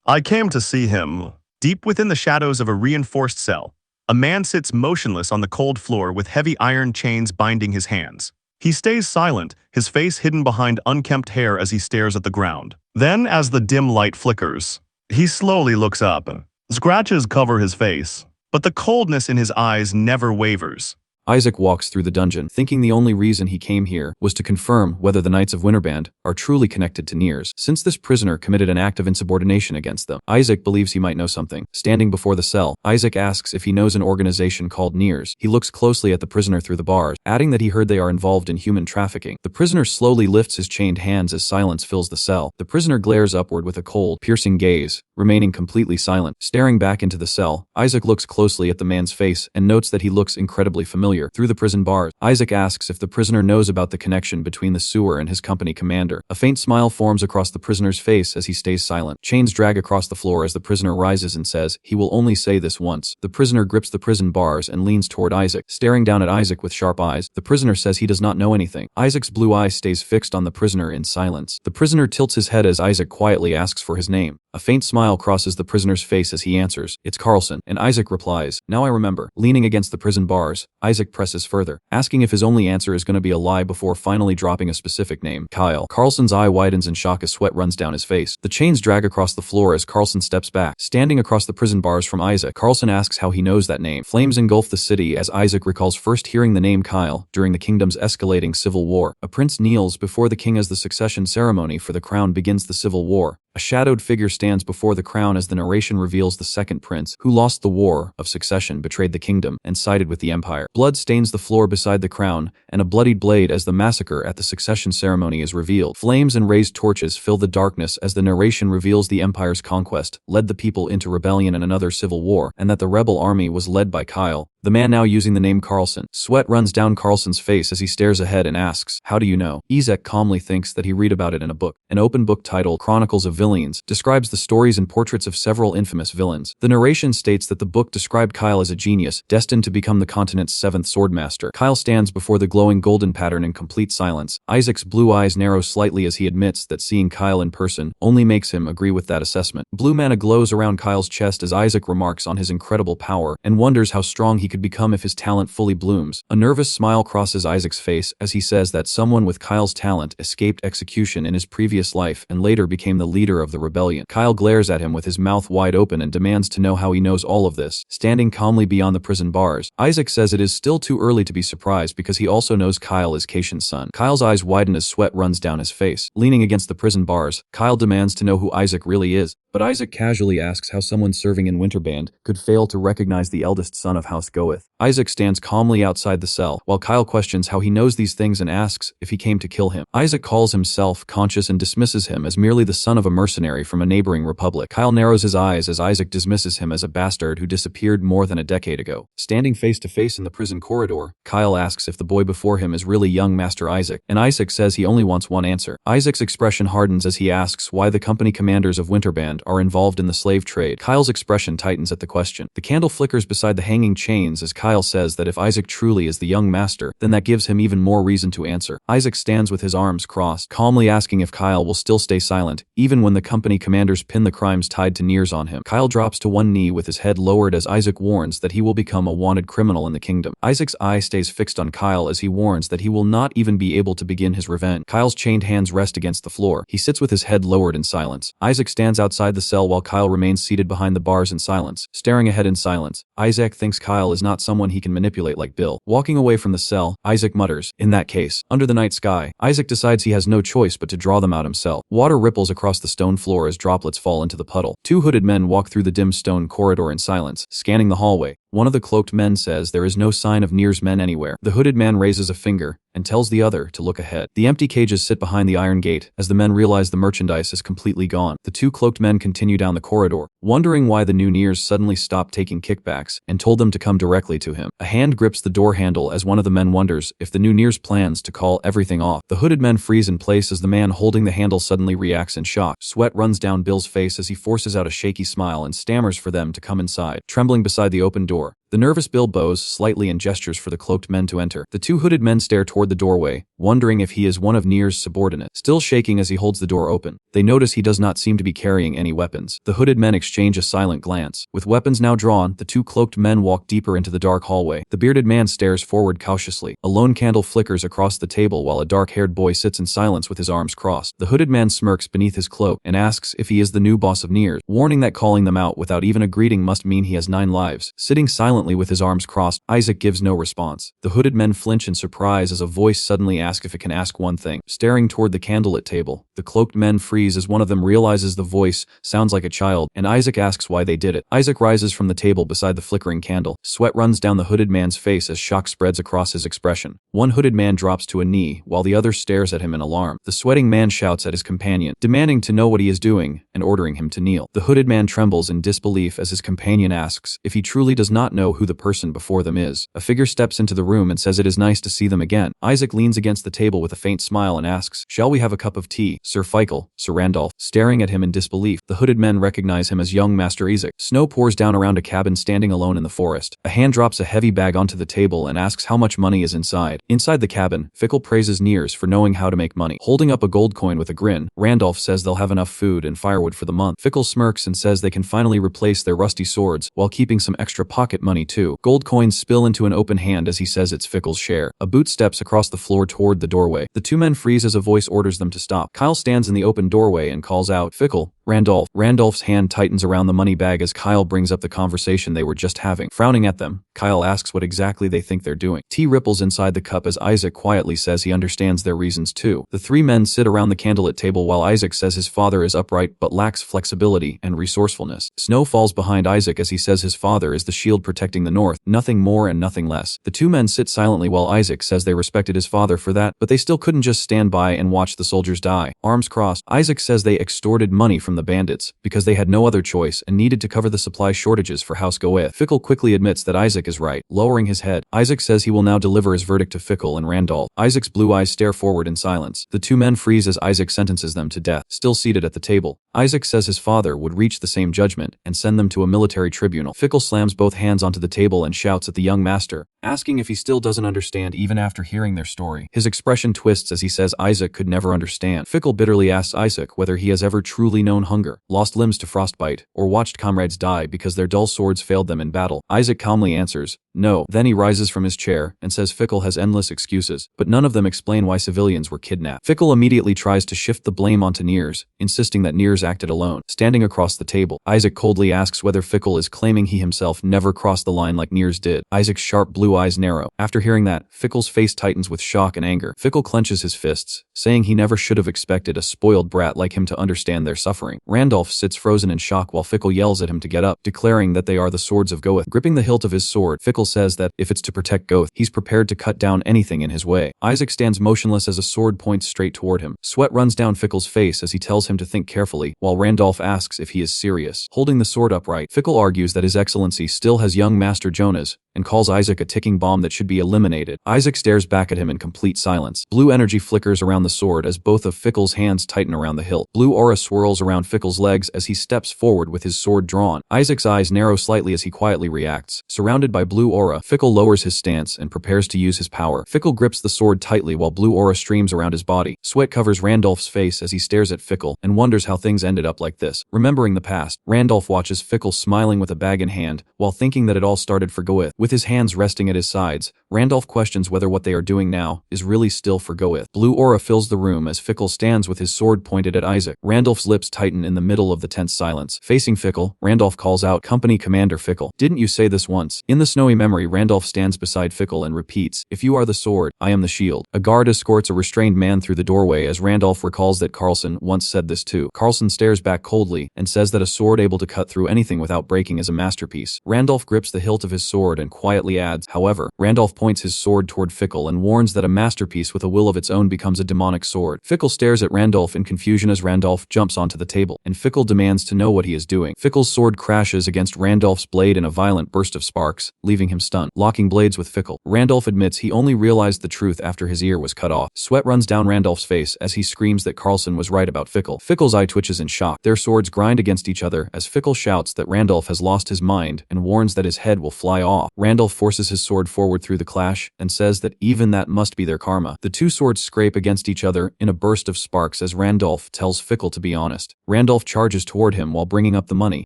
Speaker 1: I came to see him. Deep within the shadows of a reinforced cell, a man sits motionless on the cold floor with heavy iron chains binding his hands. He stays silent, his face hidden behind unkempt hair as he stares at the ground. Then, as the dim light flickers, he slowly looks up. Scratches cover his face, but the coldness in his eyes never wavers.
Speaker 2: Isaac walks through the dungeon, thinking the only reason he came here was to confirm whether the Knights of Winterband are truly connected to Nears, since this prisoner committed an act of insubordination against them. Isaac believes he might know something. Standing before the cell, Isaac asks if he knows an organization called Nears. He looks closely at the prisoner through the bars, adding that he heard they are involved in human trafficking. The prisoner slowly lifts his chained hands as silence fills the cell. The prisoner glares upward with a cold, piercing gaze, remaining completely silent. Staring back into the cell, Isaac looks closely at the man's face and notes that he looks incredibly familiar. familiar, through the prison bars. Isaac asks if the prisoner knows about the connection between the sewer and his company commander. A faint smile forms across the prisoner's face as he stays silent. Chains drag across the floor as the prisoner rises and says, he will only say this once. The prisoner grips the prison bars and leans toward Isaac, staring down at Isaac with sharp eyes. The prisoner says he does not know anything. Isaac's blue eye stays fixed on the prisoner in silence. The prisoner tilts his head as Isaac quietly asks for his name. A faint smile crosses the prisoner's face as he answers, it's Carlson, and Isaac replies, now I remember. Leaning against the prison bars, Isaac presses further, asking if his only answer is going to be a lie before finally dropping a specific name, Kyle. Carlson's eye widens in shock as sweat runs down his face. The chains drag across the floor as Carlson steps back. Standing across the prison bars from Isaac, Carlson asks how he knows that name. Flames engulf the city as Isaac recalls first hearing the name Kyle during the kingdom's escalating civil war. A prince kneels before the king as the succession ceremony for the crown begins the civil war. A shadowed figure stands before the crown as the narration reveals the second prince, who lost the war of succession, betrayed the kingdom, and sided with the empire. Blood stains the floor beside the crown, and a bloodied blade as the massacre at the succession ceremony is revealed. Flames and raised torches fill the darkness as the narration reveals the empire's conquest led the people into rebellion and another civil war, and that the rebel army was led by Kyle, the man now using the name Carlson. Sweat runs down Carlson's face as he stares ahead and asks, how do you know? Isaac calmly thinks that he read about it in a book. An open book titled Chronicles of Villains describes the stories and portraits of several infamous villains. The narration states that the book described Kyle as a genius, destined to become the continent's seventh swordmaster. Kyle stands before the glowing golden pattern in complete silence. Isaac's blue eyes narrow slightly as he admits that seeing Kyle in person only makes him agree with that assessment. Blue mana glows around Kyle's chest as Isaac remarks on his incredible power and wonders how strong he could become if his talent fully blooms. A nervous smile crosses Isaac's face as he says that someone with Kyle's talent escaped execution in his previous life and later became the leader of the rebellion. Kyle glares at him with his mouth wide open and demands to know how he knows all of this. Standing calmly beyond the prison bars, Isaac says it is still too early to be surprised because he also knows Kyle is Caitian's son. Kyle's eyes widen as sweat runs down his face. Leaning against the prison bars, Kyle demands to know who Isaac really is, but Isaac casually asks how someone serving in Winterband could fail to recognize the eldest son of House Goeth. Isaac stands calmly outside the cell, while Kyle questions how he knows these things and asks if he came to kill him. Isaac calls himself conscious and dismisses him as merely the son of a mercenary from a neighboring republic. Kyle narrows his eyes as Isaac dismisses him as a bastard who disappeared more than a decade ago. Standing face to face in the prison corridor, Kyle asks if the boy before him is really young Master Isaac, and Isaac says he only wants one answer. Isaac's expression hardens as he asks why the company commanders of Winterband are involved in the slave trade. Kyle's expression tightens at the question. The candle flickers beside the hanging chains as Kyle says that if Isaac truly is the young master, then that gives him even more reason to answer. Isaac stands with his arms crossed, calmly asking if Kyle will still stay silent, even when the company commanders pin the crimes tied to Niers on him. Kyle drops to one knee with his head lowered as Isaac warns that he will become a wanted criminal in the kingdom. Isaac's eye stays fixed on Kyle as he warns that he will not even be able to begin his revenge. Kyle's chained hands rest against the floor. He sits with his head lowered in silence. Isaac stands outside the cell while Kyle remains seated behind the bars in silence, staring ahead in silence. Isaac thinks Kyle is not someone he can manipulate like Bill. Walking away from the cell, Isaac mutters, in that case, under the night sky. Isaac decides he has no choice but to draw them out himself. Water ripples across the stone floor as droplets fall into the puddle. Two hooded men walk through the dim stone corridor in silence, scanning the hallway. One of the cloaked men says there is no sign of Niers men anywhere. The hooded man raises a finger and tells the other to look ahead. The empty cages sit behind the iron gate as the men realize the merchandise is completely gone. The two cloaked men continue down the corridor, wondering why the new Niers suddenly stopped taking kickbacks and told them to come directly to him. A hand grips the door handle as one of the men wonders if the new Niers plans to call everything off. The hooded men freeze in place as the man holding the handle suddenly reacts in shock. Sweat runs down Bill's face as he forces out a shaky smile and stammers for them to come inside. Trembling beside the open door, the nervous Bill bows slightly and gestures for the cloaked men to enter. The two hooded men stare toward the doorway, wondering if he is one of Niers' subordinates. Still shaking as he holds the door open, they notice he does not seem to be carrying any weapons. The hooded men exchange a silent glance. With weapons now drawn, the two cloaked men walk deeper into the dark hallway. The bearded man stares forward cautiously. A lone candle flickers across the table while a dark-haired boy sits in silence with his arms crossed. The hooded man smirks beneath his cloak and asks if he is the new boss of Niers, warning that calling them out without even a greeting must mean he has 9 lives. Sitting silently with his arms crossed, Isaac gives no response. The hooded men flinch in surprise as a voice suddenly asks if it can ask one thing. Staring toward the candlelit table, the cloaked men freeze as one of them realizes the voice sounds like a child, and Isaac asks why they did it. Isaac rises from the table beside the flickering candle. Sweat runs down the hooded man's face as shock spreads across his expression. One hooded man drops to a knee, while the other stares at him in alarm. The sweating man shouts at his companion, demanding to know what he is doing, and ordering him to kneel. The hooded man trembles in disbelief as his companion asks if he truly does not know know who the person before them is. A figure steps into the room and says it is nice to see them again. Isaac leans against the table with a faint smile and asks, "Shall we have a cup of tea, Sir Fikel, Sir Randolph?" Staring at him in disbelief, the hooded men recognize him as young Master Isaac. Snow pours down around a cabin standing alone in the forest. A hand drops a heavy bag onto the table and asks how much money is inside. Inside the cabin, Fickle praises Niers for knowing how to make money. Holding up a gold coin with a grin, Randolph says they'll have enough food and firewood for the month. Fickle smirks and says they can finally replace their rusty swords while keeping some extra pocket money too. Gold coins spill into an open hand as he says it's Fickle's share. A boot steps across the floor toward the doorway. The two men freeze as a voice orders them to stop. Kyle stands in the open doorway and calls out, "Fickle, Randolph." Randolph's hand tightens around the money bag as Kyle brings up the conversation they were just having. Frowning at them, Kyle asks what exactly they think they're doing. Tea ripples inside the cup as Isaac quietly says he understands their reasons too. The three men sit around the candlelit table while Isaac says his father is upright but lacks flexibility and resourcefulness. Snow falls behind Isaac as he says his father is the shield protecting the north, nothing more and nothing less. The two men sit silently while Isaac says they respected his father for that, but they still couldn't just stand by and watch the soldiers die. Arms crossed, Isaac says they extorted money from the bandits because they had no other choice and needed to cover the supply shortages for House Goeth. Fickle quickly admits that Isaac is right. Lowering his head, Isaac says he will now deliver his verdict to Fickle and Randolph. Isaac's blue eyes stare forward in silence. The two men freeze as Isaac sentences them to death. Still seated at the table, Isaac says his father would reach the same judgment and send them to a military tribunal. Fickle slams both hands onto the table and shouts at the young master, asking if he still doesn't understand even after hearing their story. His expression twists as he says Isaac could never understand. Fickle bitterly asks Isaac whether he has ever truly known hunger, lost limbs to frostbite, or watched comrades die because their dull swords failed them in battle. Isaac calmly answers, "No." Then he rises from his chair and says Fickle has endless excuses, but none of them explain why civilians were kidnapped. Fickle immediately tries to shift the blame onto Niers, insisting that Niers acted alone. Standing across the table, Isaac coldly asks whether Fickle is claiming he himself never crossed the line like Niers did. Isaac's sharp blue eyes narrow. After hearing that, Fickle's face tightens with shock and anger. Fickle clenches his fists, saying he never should have expected a spoiled brat like him to understand their suffering. Randolph sits frozen in shock while Fickle yells at him to get up, declaring that they are the swords of Goeth. Gripping the hilt of his sword, Fickle says that if it's to protect Goeth, he's prepared to cut down anything in his way. Isaac stands motionless as a sword points straight toward him. Sweat runs down Fickle's face as he tells him to think carefully, while Randolph asks if he is serious. Holding the sword upright, Fickle argues that His Excellency still has young Master Jonas, and calls Isaac a ticking bomb that should be eliminated. Isaac stares back at him in complete silence. Blue energy flickers around the sword as both of Fickle's hands tighten around the hilt. Blue aura swirls around Fickle's legs as he steps forward with his sword drawn. Isaac's eyes narrow slightly as he quietly reacts. Surrounded by blue aura, Fickle lowers his stance and prepares to use his power. Fickle grips the sword tightly while blue aura streams around his body. Sweat covers Randolph's face as he stares at Fickle and wonders how things ended up like this. Remembering the past, Randolph watches Fickle smiling with a bag in hand while thinking that it all started for Goeth. With his hands resting at his sides, Randolph questions whether what they are doing now is really still for Goeth. Blue aura fills the room as Fickle stands with his sword pointed at Isaac. Randolph's lips tighten in the middle of the tense silence. Facing Fickle, Randolph calls out, "Company Commander Fickle, didn't you say this once?" In the snowy memory, Randolph stands beside Fickle and repeats, "If you are the sword, I am the shield." A guard escorts a restrained man through the doorway as Randolph recalls that Carlson once said this too. Carlson stares back coldly and says that a sword able to cut through anything without breaking is a masterpiece. Randolph grips the hilt of his sword and quietly adds, "However." Randolph points his sword toward Fickle and warns that a masterpiece with a will of its own becomes a demonic sword. Fickle stares at Randolph in confusion as Randolph jumps onto the table, and Fickle demands to know what he is doing. Fickle's sword crashes against Randolph's blade in a violent burst of sparks, leaving him stunned. Locking blades with Fickle, Randolph admits he only realized the truth after his ear was cut off. Sweat runs down Randolph's face as he screams that Carlson was right about Fickle. Fickle's eye twitches in shock. Their swords grind against each other as Fickle shouts that Randolph has lost his mind and warns that his head will fly off. Randolph forces his sword forward through the clash and says that even that must be their karma. The two swords scrape against each other in a burst of sparks as Randolph tells Fickle to be honest. Randolph charges toward him while bringing up the money.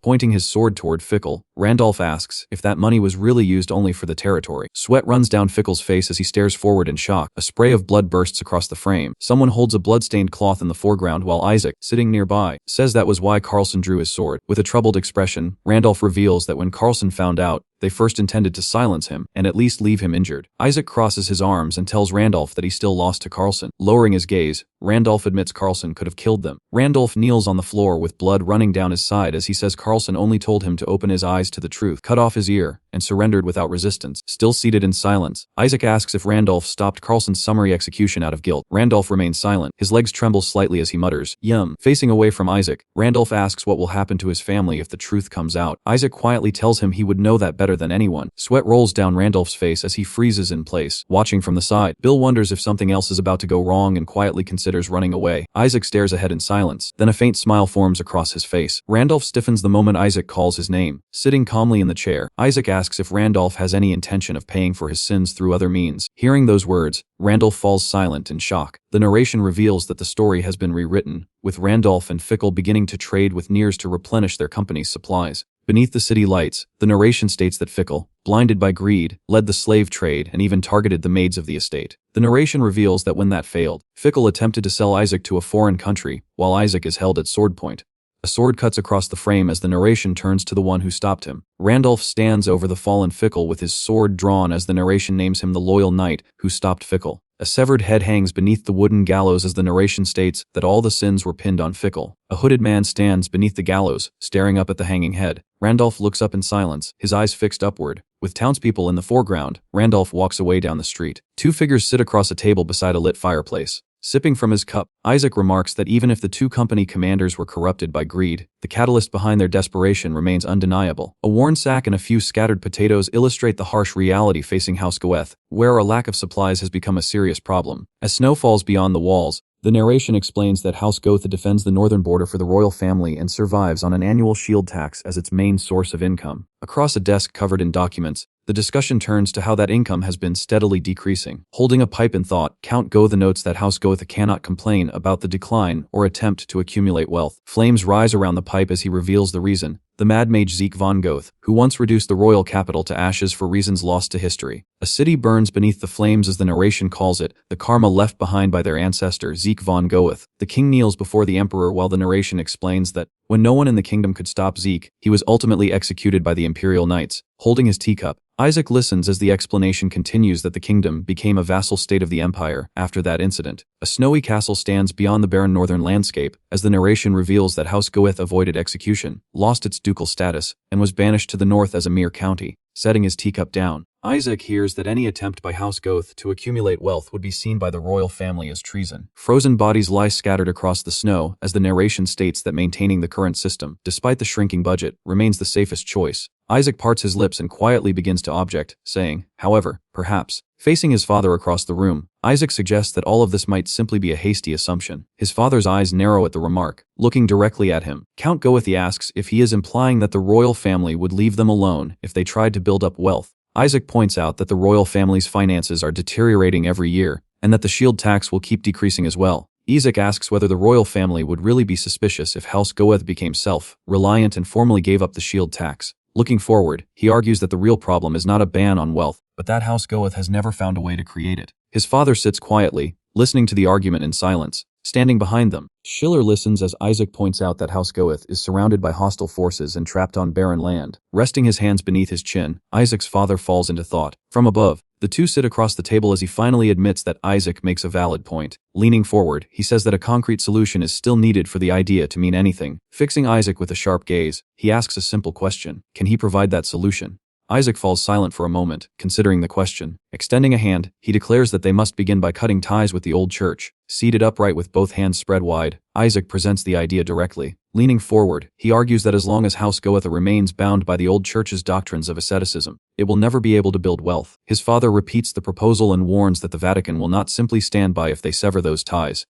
Speaker 2: Pointing his sword toward Fickle, Randolph asks if that money was really used only for the territory. Sweat runs down Fickle's face as he stares forward in shock. A spray of blood bursts across the frame. Someone holds a blood-stained cloth in the foreground while Isaac, sitting nearby, says that was why Carlson drew his sword. With a troubled expression, Randolph reveals that when Carlson found out, they first intended to silence him and at least leave him injured. Isaac crosses his arms and tells Randolph that he still lost to Carlson. Lowering his gaze, Randolph admits Carlson could have killed them. Randolph kneels on the floor with blood running down his side as he says Carlson only told him to open his eyes to the truth, cut off his ear, and surrendered without resistance. Still seated in silence, Isaac asks if Randolph stopped Carlson's summary execution out of guilt. Randolph remains silent. His legs tremble slightly as he mutters, "Yum." Facing away from Isaac, Randolph asks what will happen to his family if the truth comes out. Isaac quietly tells him he would know that better than anyone. Sweat rolls down Randolph's face as he freezes in place. Watching from the side, Bill wonders if something else is about to go wrong and quietly considers running away. Isaac stares ahead in silence. Then a faint smile forms across his face. Randolph stiffens the moment Isaac calls his name. Sitting calmly in the chair, Isaac asks if Randolph has any intention of paying for his sins through other means. Hearing those words, Randolph falls silent in shock. The narration reveals that the story has been rewritten, with Randolph and Fickle beginning to trade with Nears to replenish their company's supplies. Beneath the city lights, the narration states that Fickle, blinded by greed, led the slave trade and even targeted the maids of the estate. The narration reveals that when that failed, Fickle attempted to sell Isaac to a foreign country, while Isaac is held at sword point. A sword cuts across the frame as the narration turns to the one who stopped him. Randolph stands over the fallen Fickle with his sword drawn as the narration names him the loyal knight who stopped Fickle. A severed head hangs beneath the wooden gallows as the narration states that all the sins were pinned on Fickle. A hooded man stands beneath the gallows, staring up at the hanging head. Randolph looks up in silence, his eyes fixed upward. With townspeople in the foreground, Randolph walks away down the street. Two figures sit across a table beside a lit fireplace. Sipping from his cup, Isaac remarks that even if the two company commanders were corrupted by greed, the catalyst behind their desperation remains undeniable. A worn sack and a few scattered potatoes illustrate the harsh reality facing House Goeth, where a lack of supplies has become a serious problem. As snow falls beyond the walls, the narration explains that House Goethe defends the northern border for the royal family and survives on an annual shield tax as its main source of income. Across a desk covered in documents, the discussion turns to how that income has been steadily decreasing. Holding a pipe in thought, Count Goethe notes that House Goethe cannot complain about the decline or attempt to accumulate wealth. Flames rise around the pipe as he reveals the reason: the mad mage Zeke von Goethe, who once reduced the royal capital to ashes for reasons lost to history. A city burns beneath the flames as the narration calls it, the karma left behind by their ancestor Zeke von Goethe. The king kneels before the emperor while the narration explains that, when no one in the kingdom could stop Zeke, he was ultimately executed by the imperial knights. Holding his teacup, Isaac listens as the explanation continues that the kingdom became a vassal state of the empire after that incident. A snowy castle stands beyond the barren northern landscape as the narration reveals that House Goethe avoided execution, lost its ducal status, and was banished to the north as a mere county. Setting his teacup down, Isaac hears that any attempt by House Goethe to accumulate wealth would be seen by the royal family as treason. Frozen bodies lie scattered across the snow as the narration states that maintaining the current system, despite the shrinking budget, remains the safest choice. Isaac parts his lips and quietly begins to object, saying, however, perhaps. Facing his father across the room, Isaac suggests that all of this might simply be a hasty assumption. His father's eyes narrow at the remark. Looking directly at him, Count Goethe asks if he is implying that the royal family would leave them alone if they tried to build up wealth. Isaac points out that the royal family's finances are deteriorating every year, and that the shield tax will keep decreasing as well. Isaac asks whether the royal family would really be suspicious if House Goethe became self-reliant and formally gave up the shield tax. Looking forward, he argues that the real problem is not a ban on wealth, but that House Goethe has never found a way to create it. His father sits quietly, listening to the argument in silence. Standing behind them, Schiller listens as Isaac points out that House Goethe is surrounded by hostile forces and trapped on barren land. Resting his hands beneath his chin, Isaac's father falls into thought. From above, the two sit across the table as he finally admits that Isaac makes a valid point. Leaning forward, he says that a concrete solution is still needed for the idea to mean anything. Fixing Isaac with a sharp gaze, he asks a simple question: can he provide that solution? Isaac falls silent for a moment, considering the question. Extending a hand, he declares that they must begin by cutting ties with the old church. Seated upright with both hands spread wide, Isaac presents the idea directly. Leaning forward, he argues that as long as House Goethe remains bound by the old church's doctrines of asceticism, it will never be able to build wealth. His father repeats the proposal and warns that the Vatican will not simply stand by if they sever those ties.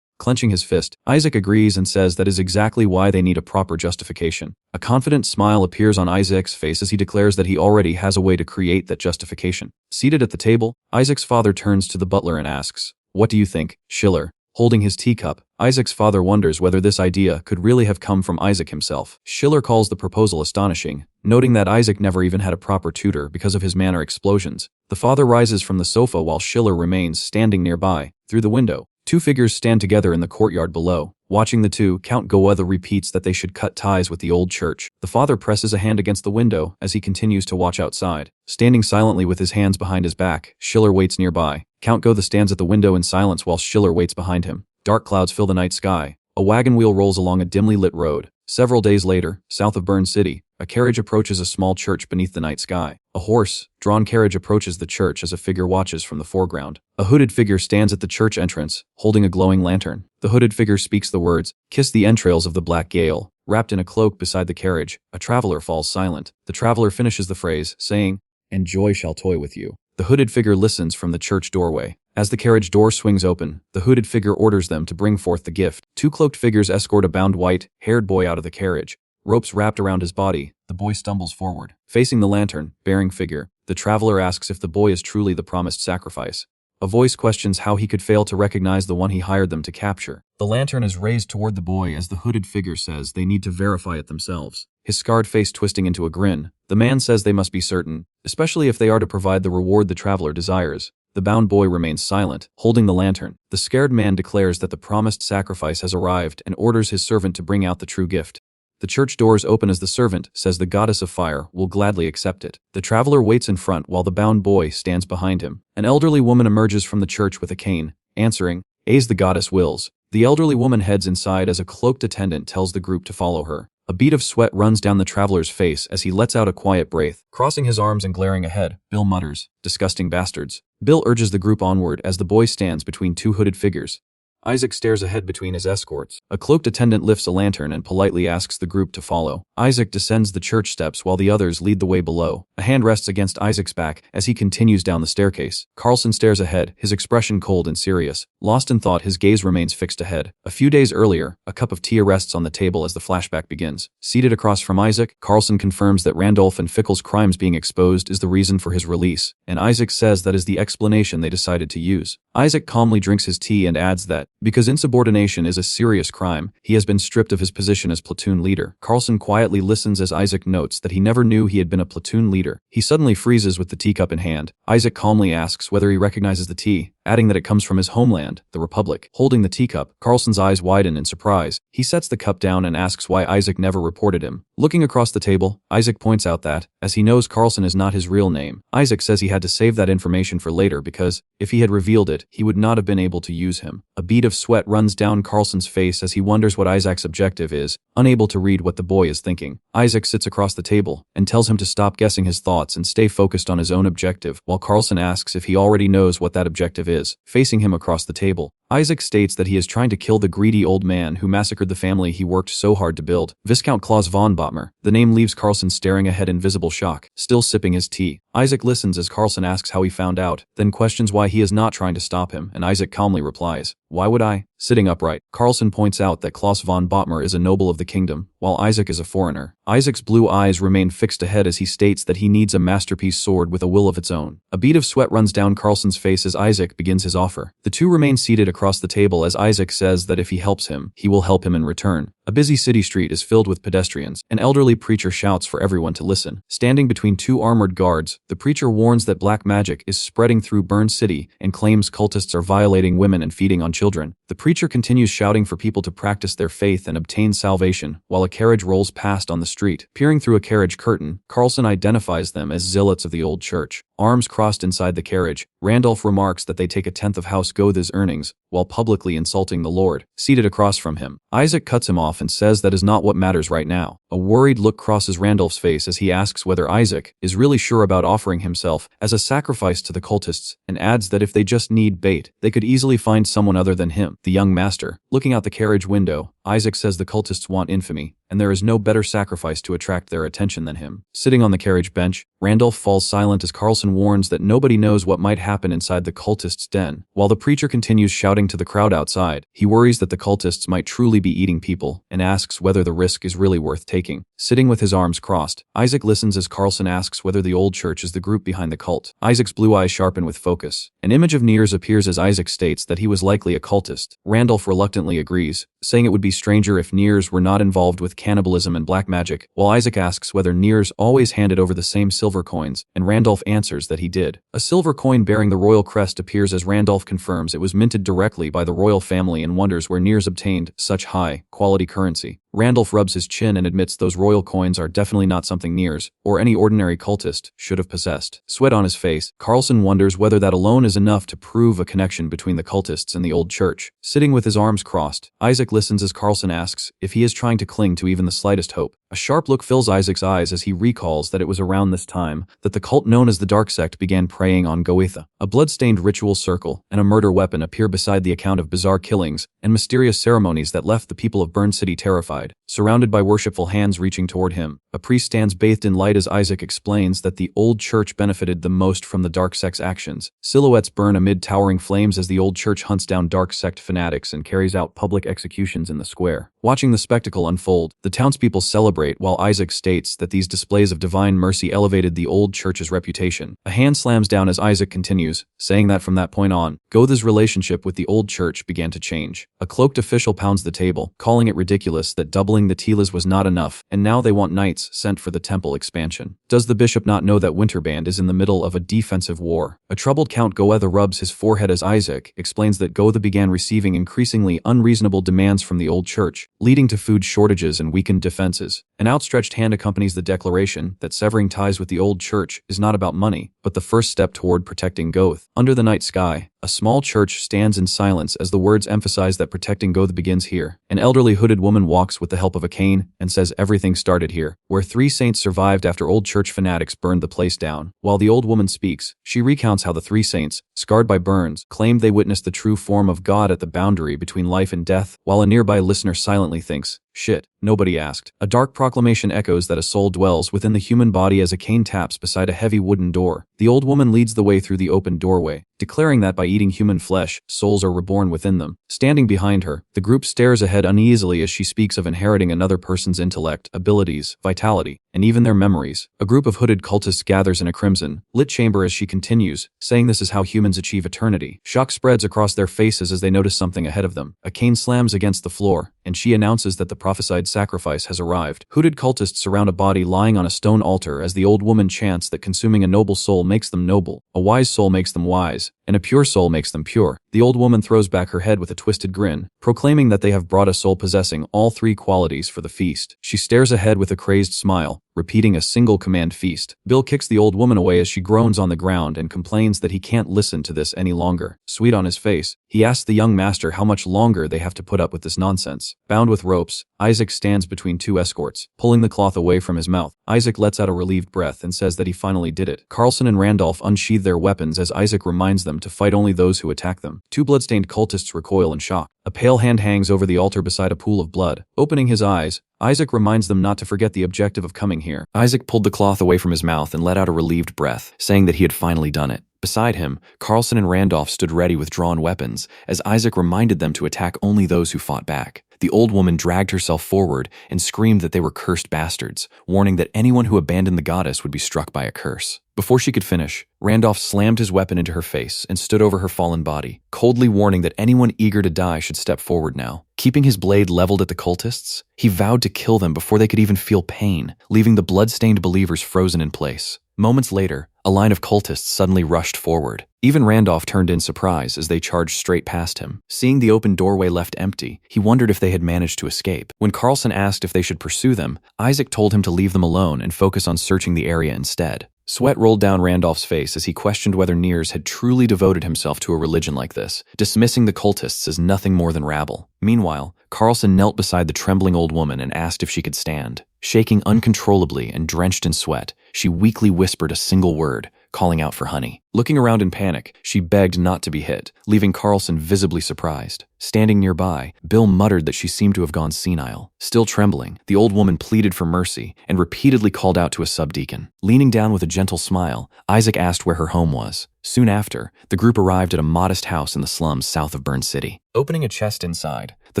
Speaker 2: Clenching his fist, Isaac agrees and says that is exactly why they need a proper justification. A confident smile appears on Isaac's face as he declares that he already has a way to create that justification. Seated at the table, Isaac's father turns to the butler and asks, "What do you think, Schiller?" Holding his teacup, Isaac's father wonders whether this idea could really have come from Isaac himself. Schiller calls the proposal astonishing, noting that Isaac never even had a proper tutor because of his manner explosions. The father rises from the sofa while Schiller remains standing nearby. Through the window, two figures stand together in the courtyard below. Watching the two, Count Goethe repeats that they should cut ties with the old church. The father presses a hand against the window as he continues to watch outside. Standing silently with his hands behind his back, Schiller waits nearby. Count Goethe stands at the window in silence while Schiller waits behind him. Dark clouds fill the night sky. A wagon wheel rolls along a dimly lit road. Several days later, south of Bern City, a carriage approaches a small church beneath the night sky. A horse-drawn carriage approaches the church as a figure watches from the foreground. A hooded figure stands at the church entrance, holding a glowing lantern. The hooded figure speaks the words, "Kiss the entrails of the black Gale." Wrapped in a cloak beside the carriage, a traveler falls silent. The traveler finishes the phrase, saying, "And joy shall toy with you." The hooded figure listens from the church doorway. As the carriage door swings open, the hooded figure orders them to bring forth the gift. Two cloaked figures escort a bound white-haired boy out of the carriage. Ropes wrapped around his body, the boy stumbles forward. Facing the lantern-bearing figure, the traveler asks if the boy is truly the promised sacrifice. A voice questions how he could fail to recognize the one he hired them to capture. The lantern is raised toward the boy as the hooded figure says they need to verify it themselves. His scarred face twisting into a grin, the man says they must be certain, especially if they are to provide the reward the traveler desires. The bound boy remains silent, holding the lantern. The scared man declares that the promised sacrifice has arrived and orders his servant to bring out the true gift. The church doors open as the servant says the goddess of fire will gladly accept it. The traveler waits in front while the bound boy stands behind him. An elderly woman emerges from the church with a cane, answering, "As the goddess wills." The elderly woman heads inside as a cloaked attendant tells the group to follow her. A bead of sweat runs down the traveler's face as he lets out a quiet breath. Crossing his arms and glaring ahead, Bill mutters, "Disgusting bastards." Bill urges the group onward as the boy stands between two hooded figures. Isaac stares ahead between his escorts. A cloaked attendant lifts a lantern and politely asks the group to follow. Isaac descends the church steps while the others lead the way below. A hand rests against Isaac's back as he continues down the staircase. Carlson stares ahead, his expression cold and serious. Lost in thought, his gaze remains fixed ahead. A few days earlier, a cup of tea rests on the table as the flashback begins. Seated across from Isaac, Carlson confirms that Randolph and Fickle's crimes being exposed is the reason for his release, and Isaac says that is the explanation they decided to use. Isaac calmly drinks his tea and adds that, because insubordination is a serious crime, he has been stripped of his position as platoon leader. Carlson quietly listens as Isaac notes that he never knew he had been a platoon leader. He suddenly freezes with the teacup in hand. Isaac calmly asks whether he recognizes the tea, adding that it comes from his homeland, the Republic. Holding the teacup, Carlson's eyes widen in surprise. He sets the cup down and asks why Isaac never reported him. Looking across the table, Isaac points out that, as he knows Carlson is not his real name, Isaac says he had to save that information for later because, if he had revealed it, he would not have been able to use him. A bead of sweat runs down Carlson's face as he wonders what Isaac's objective is, unable to read what the boy is thinking. Isaac sits across the table and tells him to stop guessing his thoughts and stay focused on his own objective, while Carlson asks if he already knows what that objective is. Facing him across the table, Isaac states that he is trying to kill the greedy old man who massacred the family he worked so hard to build. Viscount Klaus von Bottmer. The name leaves Carlson staring ahead in visible shock, still sipping his tea. Isaac listens as Carlson asks how he found out, then questions why he is not trying to stop him, and Isaac calmly replies, "Why would I?" Sitting upright, Carlson points out that Klaus von Bottmer is a noble of the kingdom, while Isaac is a foreigner. Isaac's blue eyes remain fixed ahead as he states that he needs a masterpiece sword with a will of its own. A bead of sweat runs down Carlson's face as Isaac begins his offer. The two remain seated across the table as Isaac says that if he helps him, he will help him in return. A busy city street is filled with pedestrians. An elderly preacher shouts for everyone to listen. Standing between two armored guards, the preacher warns that black magic is spreading through Bern City and claims cultists are violating women and feeding on children. The preacher continues shouting for people to practice their faith and obtain salvation, while a carriage rolls past on the street. Peering through a carriage curtain, Carlson identifies them as zealots of the old church. Arms crossed inside the carriage, Randolph remarks that they take a tenth of House Gothe's earnings, while publicly insulting the Lord. Seated across from him, Isaac cuts him off and says that is not what matters right now. A worried look crosses Randolph's face as he asks whether Isaac is really sure about offering himself as a sacrifice to the cultists, and adds that if they just need bait, they could easily find someone other than him, the young master. Looking out the carriage window, Isaac says the cultists want infamy, and there is no better sacrifice to attract their attention than him. Sitting on the carriage bench, Randolph falls silent as Carlson warns that nobody knows what might happen inside the cultists' den. While the preacher continues shouting to the crowd outside, he worries that the cultists might truly be eating people, and asks whether the risk is really worth taking. Sitting with his arms crossed, Isaac listens as Carlson asks whether the old church is the group behind the cult. Isaac's blue eyes sharpen with focus. An image of Niers appears as Isaac states that he was likely a cultist. Randolph reluctantly agrees, saying it would be stranger if Niers were not involved with cannibalism and black magic, while Isaac asks whether Niers always handed over the same silver coins, and Randolph answers that he did. A silver coin bearing the royal crest appears as Randolph confirms it was minted directly by the royal family and wonders where Niers obtained such high-quality currency. Randolph rubs his chin and admits those royal coins are definitely not something Niers, or any ordinary cultist, should have possessed. Sweat on his face, Carlson wonders whether that alone is enough to prove a connection between the cultists and the old church. Sitting with his arms crossed, Isaac listens as Carlson asks if he is trying to cling to even the slightest hope. A sharp look fills Isaac's eyes as he recalls that it was around this time that the cult known as the Dark Sect began preying on Goethe. A blood-stained ritual circle and a murder weapon appear beside the account of bizarre killings and mysterious ceremonies that left the people of Burn City terrified. Surrounded by worshipful hands reaching toward him, a priest stands bathed in light as Isaac explains that the old church benefited the most from the Dark Sect's actions. Silhouettes burn amid towering flames as the old church hunts down Dark Sect fanatics and carries out public executions in the square. Watching the spectacle unfold, the townspeople celebrate while Isaac states that these displays of divine mercy elevated the old church's reputation. A hand slams down as Isaac continues, saying that from that point on, Goethe's relationship with the old church began to change. A cloaked official pounds the table, calling it ridiculous that doubling the Tilas was not enough, and now they want knights sent for the temple expansion. Does the bishop not know that Winterband is in the middle of a defensive war? A troubled Count Goethe rubs his forehead as Isaac explains that Goethe began receiving increasingly unreasonable demands from the old church, leading to food shortages and weakened defenses. An outstretched hand accompanies the declaration that severing ties with the old church is not about money, but the first step toward protecting Goethe. Under the night sky, a small church stands in silence as the words emphasize that protecting Goethe begins here. An elderly hooded woman walks with the help of a cane and says everything started here, where 3 saints survived after old church fanatics burned the place down. While the old woman speaks, she recounts how the 3 saints, scarred by burns, claimed they witnessed the true form of God at the boundary between life and death, while a nearby listener silently thinks, "Shit, nobody asked." A dark proclamation echoes that a soul dwells within the human body as a cane taps beside a heavy wooden door. The old woman leads the way through the open doorway, declaring that by eating human flesh, souls are reborn within them. Standing behind her, the group stares ahead uneasily as she speaks of inheriting another person's intellect, abilities, vitality, and even their memories. A group of hooded cultists gathers in a crimson, lit chamber as she continues, saying this is how humans achieve eternity. Shock spreads across their faces as they notice something ahead of them. A cane slams against the floor, and she announces that the prophesied sacrifice has arrived. Hooded cultists surround a body lying on a stone altar as the old woman chants that consuming a noble soul makes them noble, a wise soul makes them wise, and a pure soul makes them pure. The old woman throws back her head with a twisted grin, proclaiming that they have brought a soul possessing all 3 qualities for the feast. She stares ahead with a crazed smile, repeating a single command: feast. Bill kicks the old woman away as she groans on the ground and complains that he can't listen to this any longer. Sweet on his face, he asks the young master how much longer they have to put up with this nonsense. Bound with ropes, Isaac stands between 2 escorts, pulling the cloth away from his mouth. Isaac lets out a relieved breath and says that he finally did it. Carlson and Randolph unsheathe their weapons as Isaac reminds them to fight only those who attack them. 2 bloodstained cultists recoil in shock. A pale hand hangs over the altar beside a pool of blood. Opening his eyes, Isaac reminds them not to forget the objective of coming here. Isaac pulled the cloth away from his mouth and let out a relieved breath, saying that he had finally done it. Beside him, Carlson and Randolph stood ready with drawn weapons, as Isaac reminded them to attack only those who fought back. The old woman dragged herself forward and screamed that they were cursed bastards, warning that anyone who abandoned the goddess would be struck by a curse. Before she could finish, Randolph slammed his weapon into her face and stood over her fallen body, coldly warning that anyone eager to die should step forward now. Keeping his blade leveled at the cultists, he vowed to kill them before they could even feel pain, leaving the blood-stained believers frozen in place. Moments later, a line of cultists suddenly rushed forward. Even Randolph turned in surprise as they charged straight past him. Seeing the open doorway left empty, he wondered if they had managed to escape. When Carlson asked if they should pursue them, Isaac told him to leave them alone and focus on searching the area instead. Sweat rolled down Randolph's face as he questioned whether Niers had truly devoted himself to a religion like this, dismissing the cultists as nothing more than rabble. Meanwhile, Carlson knelt beside the trembling old woman and asked if she could stand. Shaking uncontrollably and drenched in sweat, she weakly whispered a single word, calling out for honey. Looking around in panic, she begged not to be hit, leaving Carlson visibly surprised. Standing nearby, Bill muttered that she seemed to have gone senile. Still trembling, the old woman pleaded for mercy and repeatedly called out to a subdeacon. Leaning down with a gentle smile, Isaac asked where her home was. Soon after, the group arrived at a modest house in the slums south of Burn City. Opening a chest inside, the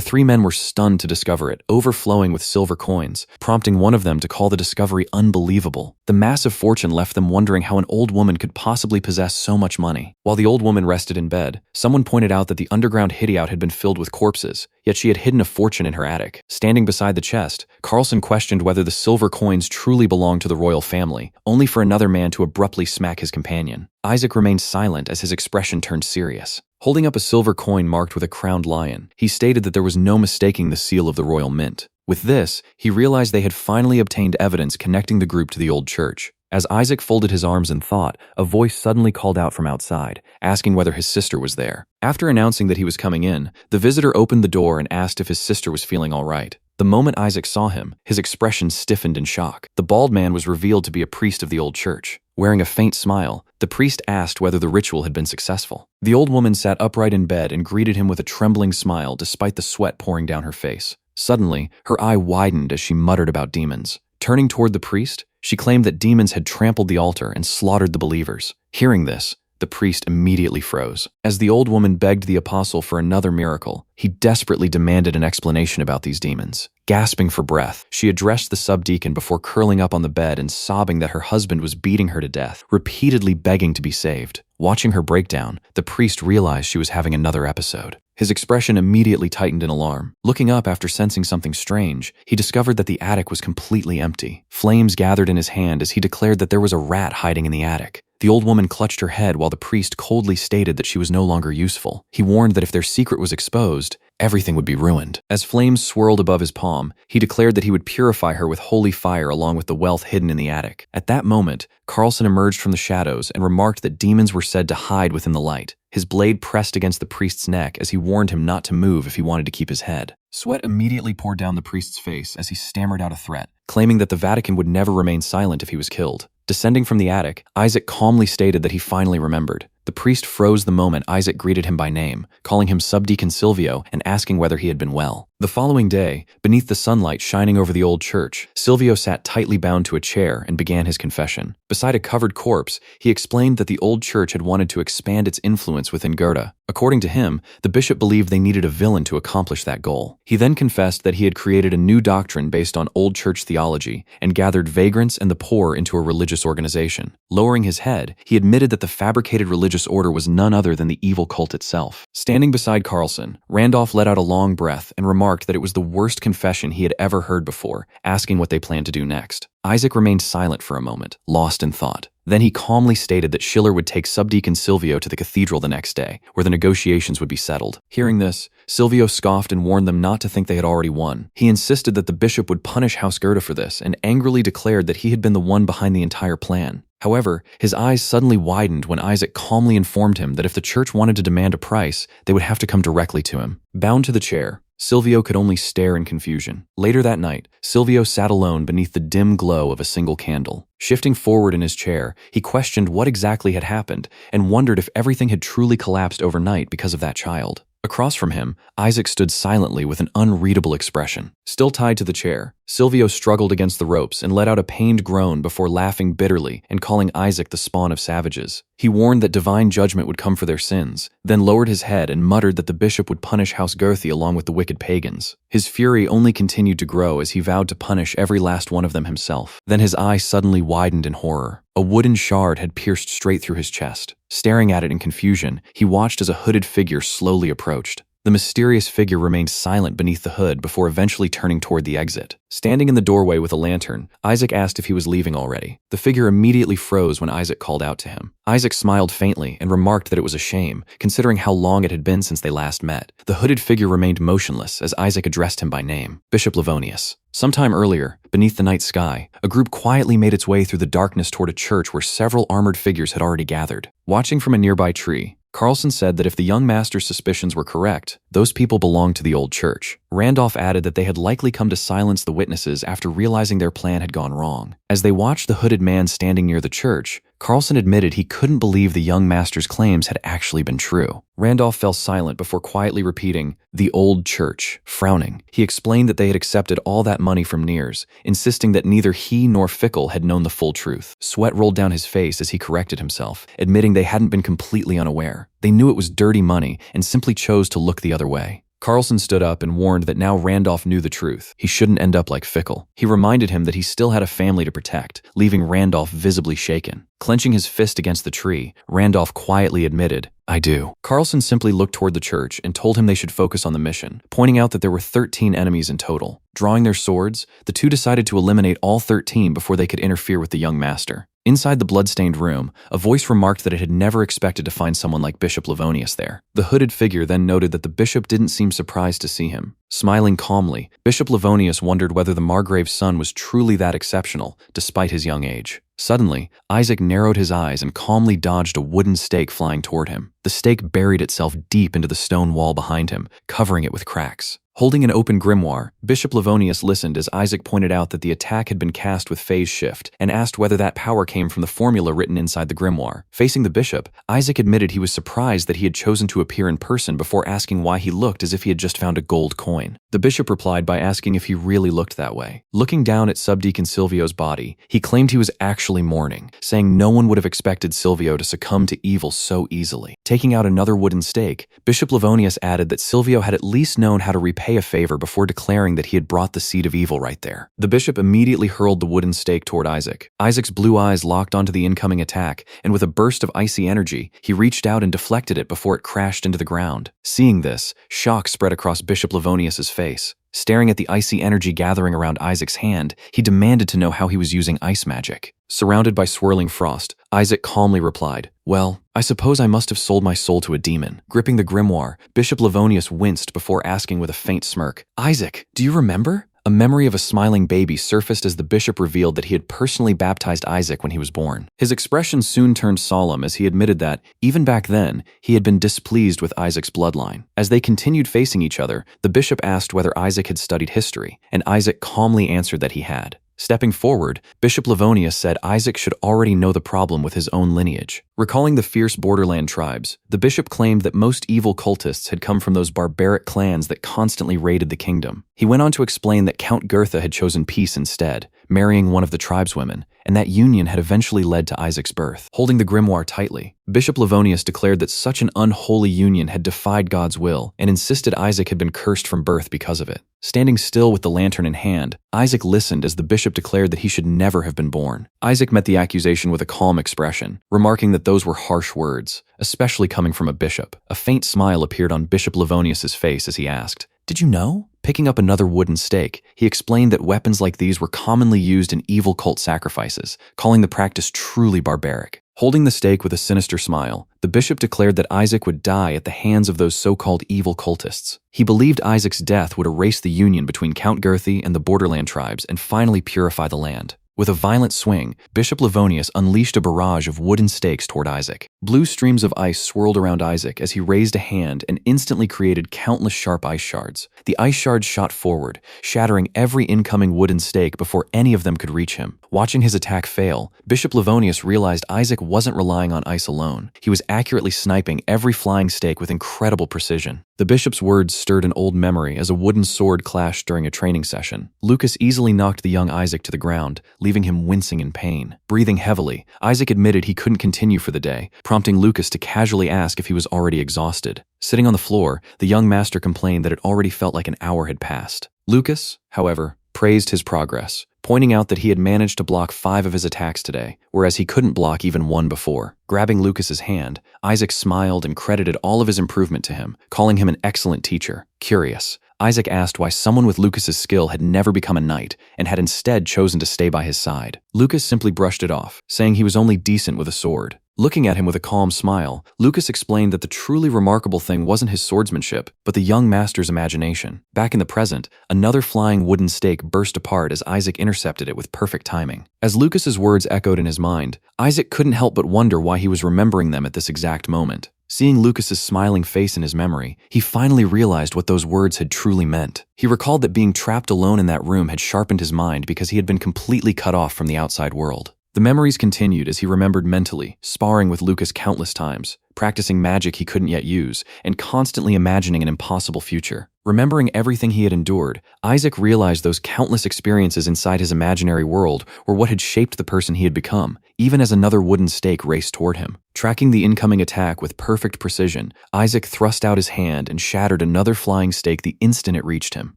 Speaker 2: 3 men were stunned to discover it overflowing with silver coins, prompting one of them to call the discovery unbelievable. The massive fortune left them wondering how an old woman could possibly possess so much money. While the old woman rested in bed, someone pointed out that the underground hideout had been filled with corpses, yet she had hidden a fortune in her attic. Standing beside the chest, Carlson questioned whether the silver coins truly belonged to the royal family, only for another man to abruptly smack his companion. Isaac remained silent as his expression turned serious. Holding up a silver coin marked with a crowned lion, he stated that there was no mistaking the seal of the royal mint. With this, he realized they had finally obtained evidence connecting the group to the old church. As Isaac folded his arms in thought, a voice suddenly called out from outside, asking whether his sister was there. After announcing that he was coming in, the visitor opened the door and asked if his sister was feeling all right. The moment Isaac saw him, his expression stiffened in shock. The bald man was revealed to be a priest of the old church. Wearing a faint smile, the priest asked whether the ritual had been successful. The old woman sat upright in bed and greeted him with a trembling smile despite the sweat pouring down her face. Suddenly, her eye widened as she muttered about demons. Turning toward the priest, she claimed that demons had trampled the altar and slaughtered the believers. Hearing this, the priest immediately froze. As the old woman begged the apostle for another miracle, he desperately demanded an explanation about these demons. Gasping for breath, she addressed the subdeacon before curling up on the bed and sobbing that her husband was beating her to death, repeatedly begging to be saved. Watching her breakdown, the priest realized she was having another episode. His expression immediately tightened in alarm. Looking up after sensing something strange, he discovered that the attic was completely empty. Flames gathered in his hand as he declared that there was a rat hiding in the attic. The old woman clutched her head while the priest coldly stated that she was no longer useful. He warned that if their secret was exposed, everything would be ruined. As flames swirled above his palm, he declared that he would purify her with holy fire along with the wealth hidden in the attic. At that moment, Carlson emerged from the shadows and remarked that demons were said to hide within the light. His blade pressed against the priest's neck as he warned him not to move if he wanted to keep his head. Sweat immediately poured down the priest's face as he stammered out a threat, claiming that the Vatican would never remain silent if he was killed. Descending from the attic, Isaac calmly stated that he finally remembered. The priest froze the moment Isaac greeted him by name, calling him Subdeacon Silvio and asking whether he had been well. The following day, beneath the sunlight shining over the old church, Silvio sat tightly bound to a chair and began his confession. Beside a covered corpse, he explained that the old church had wanted to expand its influence within Goethe. According to him, the bishop believed they needed a villain to accomplish that goal. He then confessed that he had created a new doctrine based on old church theology and gathered vagrants and the poor into a religious organization. Lowering his head, he admitted that the fabricated religious order was none other than the evil cult itself. Standing beside Carlson, Randolph let out a long breath and remarked that it was the worst confession he had ever heard before, asking what they planned to do next. Isaac remained silent for a moment, lost in thought. Then he calmly stated that Schiller would take Subdeacon Silvio to the cathedral the next day, where the negotiations would be settled. Hearing this, Silvio scoffed and warned them not to think they had already won. He insisted that the bishop would punish House Goethe for this and angrily declared that he had been the one behind the entire plan. However, his eyes suddenly widened when Isaac calmly informed him that if the church wanted to demand a price, they would have to come directly to him. Bound to the chair, Silvio could only stare in confusion. Later that night, Silvio sat alone beneath the dim glow of a single candle. Shifting forward in his chair, he questioned what exactly had happened and wondered if everything had truly collapsed overnight because of that child. Across from him, Isaac stood silently with an unreadable expression. Still tied to the chair, Silvio struggled against the ropes and let out a pained groan before laughing bitterly and calling Isaac the spawn of savages. He warned that divine judgment would come for their sins, then lowered his head and muttered that the bishop would punish House Goethe along with the wicked pagans. His fury only continued to grow as he vowed to punish every last one of them himself. Then his eye suddenly widened in horror. A wooden shard had pierced straight through his chest. Staring at it in confusion, he watched as a hooded figure slowly approached. The mysterious figure remained silent beneath the hood before eventually turning toward the exit. Standing in the doorway with a lantern, Isaac asked if he was leaving already. The figure immediately froze when Isaac called out to him. Isaac smiled faintly and remarked that it was a shame, considering how long it had been since they last met. The hooded figure remained motionless as Isaac addressed him by name, Bishop Livonius. Sometime earlier, beneath the night sky, a group quietly made its way through the darkness toward a church where several armored figures had already gathered. Watching from a nearby tree, Carlson said that if the young master's suspicions were correct, those people belonged to the old church. Randolph added that they had likely come to silence the witnesses after realizing their plan had gone wrong. As they watched the hooded man standing near the church, Carlson admitted he couldn't believe the young master's claims had actually been true. Randolph fell silent before quietly repeating, "The old church." Frowning, he explained that they had accepted all that money from Niers, insisting that neither he nor Fickle had known the full truth. Sweat rolled down his face as he corrected himself, admitting they hadn't been completely unaware. They knew it was dirty money and simply chose to look the other way. Carlson stood up and warned that now Randolph knew the truth. He shouldn't end up like Fickle. He reminded him that he still had a family to protect, leaving Randolph visibly shaken. Clenching his fist against the tree, Randolph quietly admitted, "I do." Carlson simply looked toward the church and told him they should focus on the mission, pointing out that there were 13 enemies in total. Drawing their swords, the two decided to eliminate all 13 before they could interfere with the young master. Inside the blood-stained room, a voice remarked that it had never expected to find someone like Bishop Livonius there. The hooded figure then noted that the bishop didn't seem surprised to see him. Smiling calmly, Bishop Livonius wondered whether the Margrave's son was truly that exceptional, despite his young age. Suddenly, Isaac narrowed his eyes and calmly dodged a wooden stake flying toward him. The stake buried itself deep into the stone wall behind him, covering it with cracks. Holding an open grimoire, Bishop Livonius listened as Isaac pointed out that the attack had been cast with phase shift and asked whether that power came from the formula written inside the grimoire. Facing the bishop, Isaac admitted he was surprised that he had chosen to appear in person before asking why he looked as if he had just found a gold coin. The bishop replied by asking if he really looked that way. Looking down at Subdeacon Silvio's body, he claimed he was actually mourning, saying no one would have expected Silvio to succumb to evil so easily. Taking out another wooden stake, Bishop Livonius added that Silvio had at least known how to repay a favor before declaring that he had brought the seed of evil right there. The bishop immediately hurled the wooden stake toward Isaac. Isaac's blue eyes locked onto the incoming attack, and with a burst of icy energy, he reached out and deflected it before it crashed into the ground. Seeing this, shock spread across Bishop Livonius's face. Staring at the icy energy gathering around Isaac's hand, he demanded to know how he was using ice magic. Surrounded by swirling frost, Isaac calmly replied, "Well, I suppose I must have sold my soul to a demon." Gripping the grimoire, Bishop Livonius winced before asking with a faint smirk, "Isaac, do you remember?" A memory of a smiling baby surfaced as the bishop revealed that he had personally baptized Isaac when he was born. His expression soon turned solemn as he admitted that, even back then, he had been displeased with Isaac's bloodline. As they continued facing each other, the bishop asked whether Isaac had studied history, and Isaac calmly answered that he had. Stepping forward, Bishop Livonius said Isaac should already know the problem with his own lineage. Recalling the fierce borderland tribes, the bishop claimed that most evil cultists had come from those barbaric clans that constantly raided the kingdom. He went on to explain that Count Goethe had chosen peace instead, marrying one of the tribeswomen, and that union had eventually led to Isaac's birth. Holding the grimoire tightly, Bishop Livonius declared that such an unholy union had defied God's will and insisted Isaac had been cursed from birth because of it. Standing still with the lantern in hand, Isaac listened as the bishop declared that he should never have been born. Isaac met the accusation with a calm expression, remarking that those were harsh words, especially coming from a bishop. A faint smile appeared on Bishop Livonius's face as he asked, "Did you know?" Picking up another wooden stake, he explained that weapons like these were commonly used in evil cult sacrifices, calling the practice truly barbaric. Holding the stake with a sinister smile, the bishop declared that Isaac would die at the hands of those so-called evil cultists. He believed Isaac's death would erase the union between Count Goethe and the borderland tribes and finally purify the land. With a violent swing, Bishop Livonius unleashed a barrage of wooden stakes toward Isaac. Blue streams of ice swirled around Isaac as he raised a hand and instantly created countless sharp ice shards. The ice shards shot forward, shattering every incoming wooden stake before any of them could reach him. Watching his attack fail, Bishop Livonius realized Isaac wasn't relying on ice alone. He was accurately sniping every flying stake with incredible precision. The bishop's words stirred an old memory as a wooden sword clashed during a training session. Lucas easily knocked the young Isaac to the ground, leaving him wincing in pain. Breathing heavily, Isaac admitted he couldn't continue for the day, prompting Lucas to casually ask if he was already exhausted. Sitting on the floor, the young master complained that it already felt like an hour had passed. Lucas, however, praised his progress, pointing out that he had managed to block 5 of his attacks today, whereas he couldn't block even 1 before. Grabbing Lucas's hand, Isaac smiled and credited all of his improvement to him, calling him an excellent teacher. Curious, Isaac asked why someone with Lucas's skill had never become a knight and had instead chosen to stay by his side. Lucas simply brushed it off, saying he was only decent with a sword. Looking at him with a calm smile, Lucas explained that the truly remarkable thing wasn't his swordsmanship, but the young master's imagination. Back in the present, another flying wooden stake burst apart as Isaac intercepted it with perfect timing. As Lucas's words echoed in his mind, Isaac couldn't help but wonder why he was remembering them at this exact moment. Seeing Lucas's smiling face in his memory, he finally realized what those words had truly meant. He recalled that being trapped alone in that room had sharpened his mind because he had been completely cut off from the outside world. The memories continued as he remembered mentally, sparring with Lucas countless times, practicing magic he couldn't yet use, and constantly imagining an impossible future. Remembering everything he had endured, Isaac realized those countless experiences inside his imaginary world were what had shaped the person he had become, even as another wooden stake raced toward him. Tracking the incoming attack with perfect precision, Isaac thrust out his hand and shattered another flying stake the instant it reached him.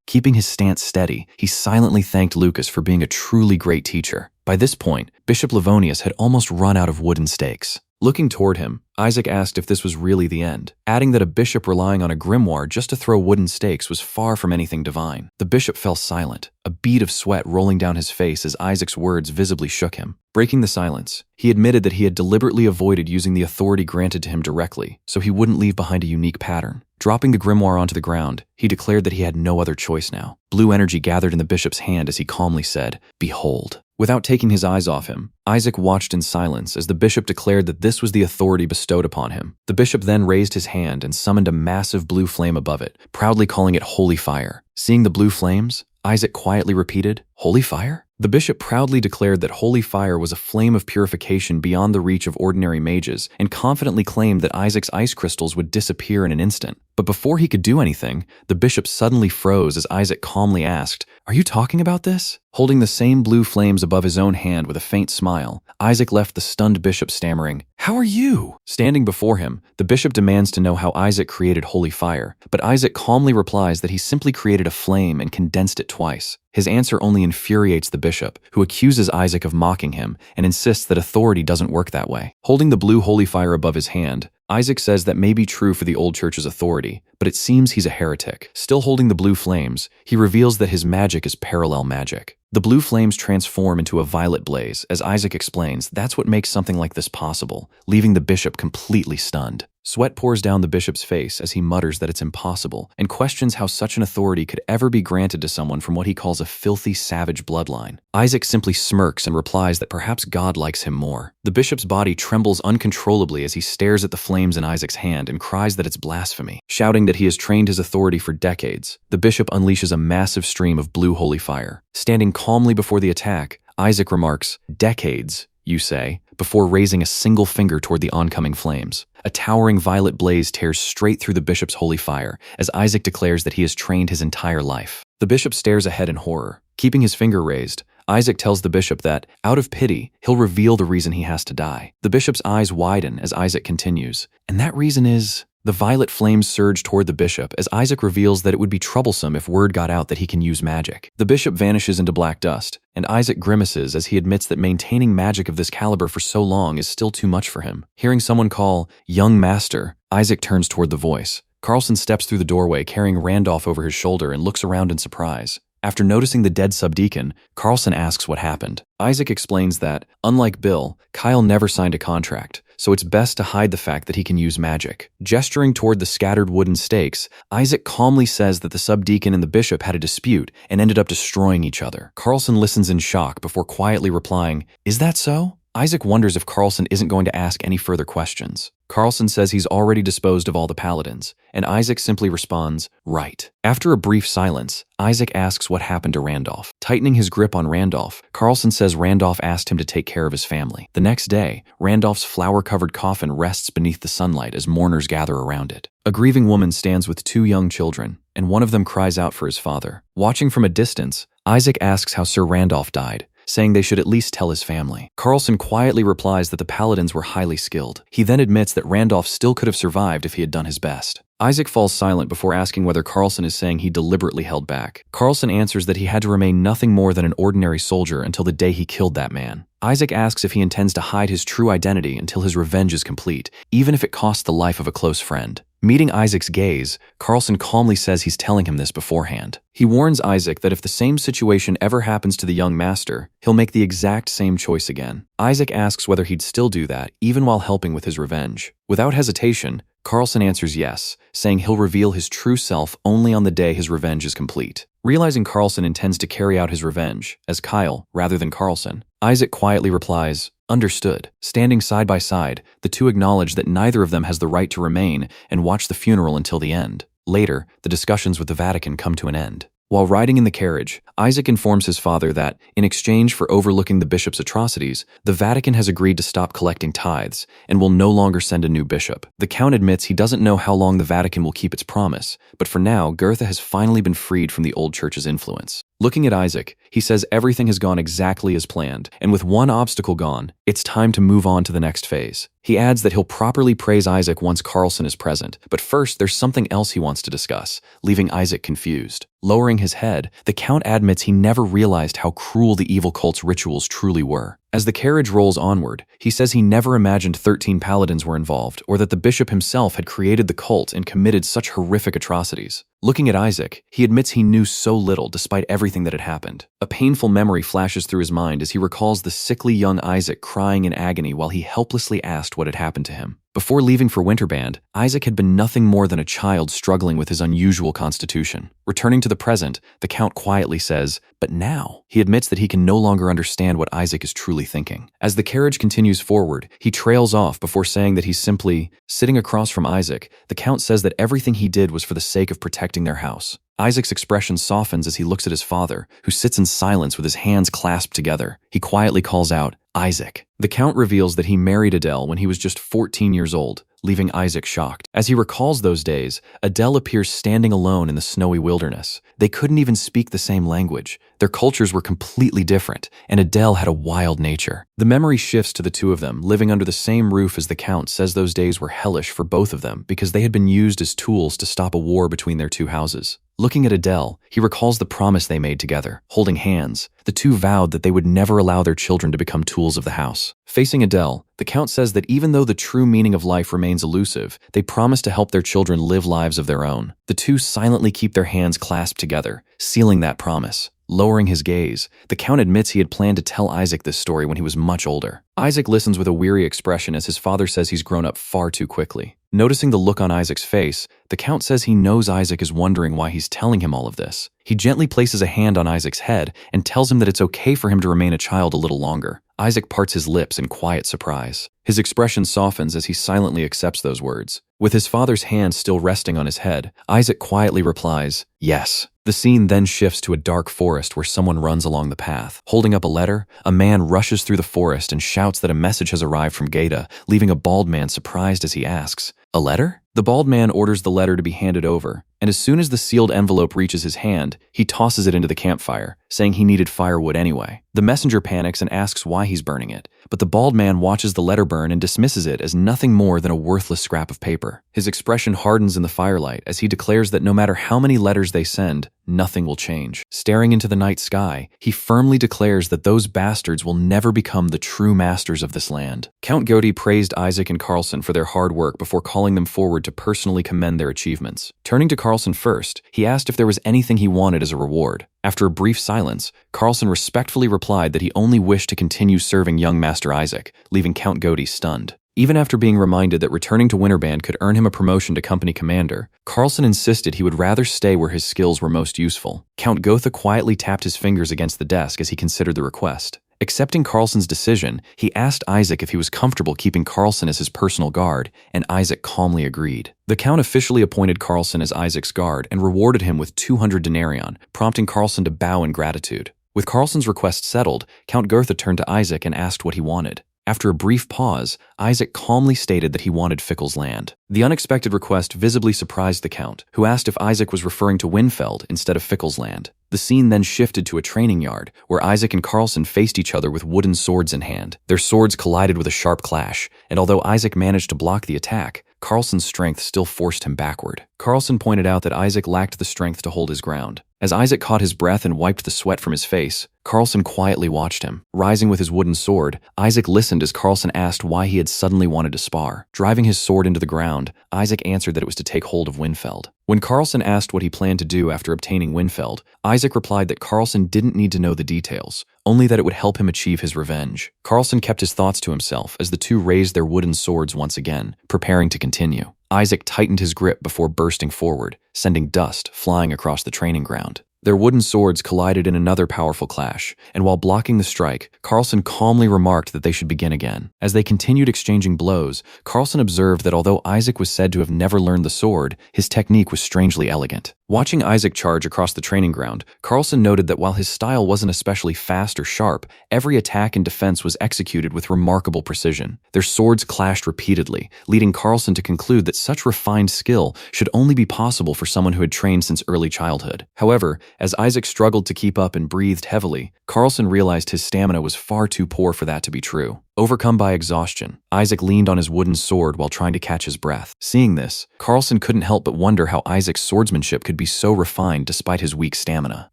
Speaker 2: Keeping his stance steady, he silently thanked Lucas for being a truly great teacher. By this point, Bishop Livonius had almost run out of wooden stakes. Looking toward him, Isaac asked if this was really the end, adding that a bishop relying on a grimoire just to throw wooden stakes was far from anything divine. The bishop fell silent, a bead of sweat rolling down his face as Isaac's words visibly shook him. Breaking the silence, he admitted that he had deliberately avoided using the authority granted to him directly, so he wouldn't leave behind a unique pattern. Dropping the grimoire onto the ground, he declared that he had no other choice now. Blue energy gathered in the bishop's hand as he calmly said, "Behold." Without taking his eyes off him, Isaac watched in silence as the bishop declared that this was the authority bestowed upon him. The bishop then raised his hand and summoned a massive blue flame above it, proudly calling it holy fire. Seeing the blue flames, Isaac quietly repeated, "Holy fire?" The bishop proudly declared that holy fire was a flame of purification beyond the reach of ordinary mages and confidently claimed that Isaac's ice crystals would disappear in an instant. But before he could do anything, the bishop suddenly froze as Isaac calmly asked, "Are you talking about this?" Holding the same blue flames above his own hand with a faint smile, Isaac left the stunned bishop stammering, "How are you?" Standing before him, the bishop demands to know how Isaac created holy fire, but Isaac calmly replies that he simply created a flame and condensed it twice. His answer only infuriates the bishop, who accuses Isaac of mocking him and insists that authority doesn't work that way. Holding the blue holy fire above his hand, Isaac says that may be true for the old church's authority, but it seems he's a heretic. Still holding the blue flames, he reveals that his magic is parallel magic. The blue flames transform into a violet blaze. As Isaac explains, that's what makes something like this possible, leaving the bishop completely stunned. Sweat pours down the bishop's face as he mutters that it's impossible and questions how such an authority could ever be granted to someone from what he calls a filthy, savage bloodline. Isaac simply smirks and replies that perhaps God likes him more. The bishop's body trembles uncontrollably as he stares at the flames in Isaac's hand and cries that it's blasphemy. Shouting that he has trained his authority for decades, the bishop unleashes a massive stream of blue holy fire. Standing calmly before the attack, Isaac remarks, "Decades, you say," before raising a single finger toward the oncoming flames. A towering violet blaze tears straight through the bishop's holy fire as Isaac declares that he has trained his entire life. The bishop stares ahead in horror. Keeping his finger raised, Isaac tells the bishop that, out of pity, he'll reveal the reason he has to die. The bishop's eyes widen as Isaac continues, and that reason is... The violet flames surge toward the bishop as Isaac reveals that it would be troublesome if word got out that he can use magic. The bishop vanishes into black dust, and Isaac grimaces as he admits that maintaining magic of this caliber for so long is still too much for him. Hearing someone call, "Young Master," Isaac turns toward the voice. Carlson steps through the doorway carrying Randolph over his shoulder and looks around in surprise. After noticing the dead subdeacon, Carlson asks what happened. Isaac explains that, unlike Bill, Kyle never signed a contract, so it's best to hide the fact that he can use magic. Gesturing toward the scattered wooden stakes, Isaac calmly says that the subdeacon and the bishop had a dispute and ended up destroying each other. Carlson listens in shock before quietly replying, "Is that so?" Isaac wonders if Carlson isn't going to ask any further questions. Carlson says he's already disposed of all the paladins, and Isaac simply responds, "Right." After a brief silence, Isaac asks what happened to Randolph. Tightening his grip on Randolph, Carlson says Randolph asked him to take care of his family. The next day, Randolph's flower-covered coffin rests beneath the sunlight as mourners gather around it. A grieving woman stands with two young children, and one of them cries out for his father. Watching from a distance, Isaac asks how Sir Randolph died, saying they should at least tell his family. Carlson quietly replies that the paladins were highly skilled. He then admits that Randolph still could have survived if he had done his best. Isaac falls silent before asking whether Carlson is saying he deliberately held back. Carlson answers that he had to remain nothing more than an ordinary soldier until the day he killed that man. Isaac asks if he intends to hide his true identity until his revenge is complete, even if it costs the life of a close friend. Meeting Isaac's gaze, Carlson calmly says he's telling him this beforehand. He warns Isaac that if the same situation ever happens to the young master, he'll make the exact same choice again. Isaac asks whether he'd still do that, even while helping with his revenge. Without hesitation, Carlson answers yes, saying he'll reveal his true self only on the day his revenge is complete. Realizing Carlson intends to carry out his revenge, as Kyle rather than Carlson, Isaac quietly replies, "Understood." Standing side by side, the two acknowledge that neither of them has the right to remain and watch the funeral until the end. Later, the discussions with the Vatican come to an end. While riding in the carriage, Isaac informs his father that, in exchange for overlooking the bishop's atrocities, the Vatican has agreed to stop collecting tithes and will no longer send a new bishop. The Count admits he doesn't know how long the Vatican will keep its promise, but for now, Goethe has finally been freed from the old church's influence. Looking at Isaac, he says everything has gone exactly as planned, and with one obstacle gone, it's time to move on to the next phase. He adds that he'll properly praise Isaac once Carlson is present, but first there's something else he wants to discuss, leaving Isaac confused. Lowering his head, the Count admits he never realized how cruel the evil cult's rituals truly were. As the carriage rolls onward, he says he never imagined 13 paladins were involved or that the bishop himself had created the cult and committed such horrific atrocities. Looking at Isaac, he admits he knew so little despite everything that had happened. A painful memory flashes through his mind as he recalls the sickly young Isaac crying in agony while he helplessly asked what had happened to him. Before leaving for Winterband, Isaac had been nothing more than a child struggling with his unusual constitution. Returning to the present, the Count quietly says, "But now," he admits that he can no longer understand what Isaac is truly thinking. As the carriage continues forward, he trails off before saying that he's simply sitting across from Isaac. The Count says that everything he did was for the sake of protecting their house. Isaac's expression softens as he looks at his father, who sits in silence with his hands clasped together. He quietly calls out, "Isaac." The Count reveals that he married Adele when he was just 14 years old, leaving Isaac shocked. As he recalls those days, Adele appears standing alone in the snowy wilderness. They couldn't even speak the same language. Their cultures were completely different, and Adele had a wild nature. The memory shifts to the two of them, living under the same roof as the Count says those days were hellish for both of them because they had been used as tools to stop a war between their two houses. Looking at Adele, he recalls the promise they made together, holding hands. The two vowed that they would never allow their children to become tools of the house. Facing Adele, the Count says that even though the true meaning of life remains elusive, they promise to help their children live lives of their own. The two silently keep their hands clasped together, sealing that promise. Lowering his gaze, the Count admits he had planned to tell Isaac this story when he was much older. Isaac listens with a weary expression as his father says he's grown up far too quickly. Noticing the look on Isaac's face, the Count says he knows Isaac is wondering why he's telling him all of this. He gently places a hand on Isaac's head and tells him that it's okay for him to remain a child a little longer. Isaac parts his lips in quiet surprise. His expression softens as he silently accepts those words. With his father's hand still resting on his head, Isaac quietly replies, "Yes." The scene then shifts to a dark forest where someone runs along the path. Holding up a letter, a man rushes through the forest and shouts that a message has arrived from Gaeta, leaving a bald man surprised as he asks, "A letter?" The bald man orders the letter to be handed over, and as soon as the sealed envelope reaches his hand, he tosses it into the campfire, saying he needed firewood anyway. The messenger panics and asks why he's burning it, but the bald man watches the letter burn and dismisses it as nothing more than a worthless scrap of paper. His expression hardens in the firelight as he declares that no matter how many letters they send, nothing will change. Staring into the night sky, he firmly declares that those bastards will never become the true masters of this land. Count Godi praised Isaac and Carlson for their hard work before calling them forward to personally commend their achievements. Turning to Carlson first, he asked if there was anything he wanted as a reward. After a brief silence, Carlson respectfully replied that he only wished to continue serving young Master Isaac, leaving Count Godi stunned. Even after being reminded that returning to Winterband could earn him a promotion to company commander, Carlson insisted he would rather stay where his skills were most useful. Count Gotha quietly tapped his fingers against the desk as he considered the request. Accepting Carlson's decision, he asked Isaac if he was comfortable keeping Carlson as his personal guard, and Isaac calmly agreed. The Count officially appointed Carlson as Isaac's guard and rewarded him with 200 denarion, prompting Carlson to bow in gratitude. With Carlson's request settled, Count Gotha turned to Isaac and asked what he wanted. After a brief pause, Isaac calmly stated that he wanted Fickle's land. The unexpected request visibly surprised the Count, who asked if Isaac was referring to Winfeld instead of Fickle's land. The scene then shifted to a training yard, where Isaac and Carlson faced each other with wooden swords in hand. Their swords collided with a sharp clash, and although Isaac managed to block the attack, Carlson's strength still forced him backward. Carlson pointed out that Isaac lacked the strength to hold his ground. As Isaac caught his breath and wiped the sweat from his face, Carlson quietly watched him. Rising with his wooden sword, Isaac listened as Carlson asked why he had suddenly wanted to spar. Driving his sword into the ground, Isaac answered that it was to take hold of Winfeld. When Carlson asked what he planned to do after obtaining Winfeld, Isaac replied that Carlson didn't need to know the details, only that it would help him achieve his revenge. Carlson kept his thoughts to himself as the two raised their wooden swords once again, preparing to continue. Isaac tightened his grip before bursting forward, sending dust flying across the training ground. Their wooden swords collided in another powerful clash, and while blocking the strike, Carlson calmly remarked that they should begin again. As they continued exchanging blows, Carlson observed that although Isaac was said to have never learned the sword, his technique was strangely elegant. Watching Isaac charge across the training ground, Carlson noted that while his style wasn't especially fast or sharp, every attack and defense was executed with remarkable precision. Their swords clashed repeatedly, leading Carlson to conclude that such refined skill should only be possible for someone who had trained since early childhood. However, as Isaac struggled to keep up and breathed heavily, Carlson realized his stamina was far too poor for that to be true. Overcome by exhaustion, Isaac leaned on his wooden sword while trying to catch his breath. Seeing this, Carlson couldn't help but wonder how Isaac's swordsmanship could be so refined despite his weak stamina.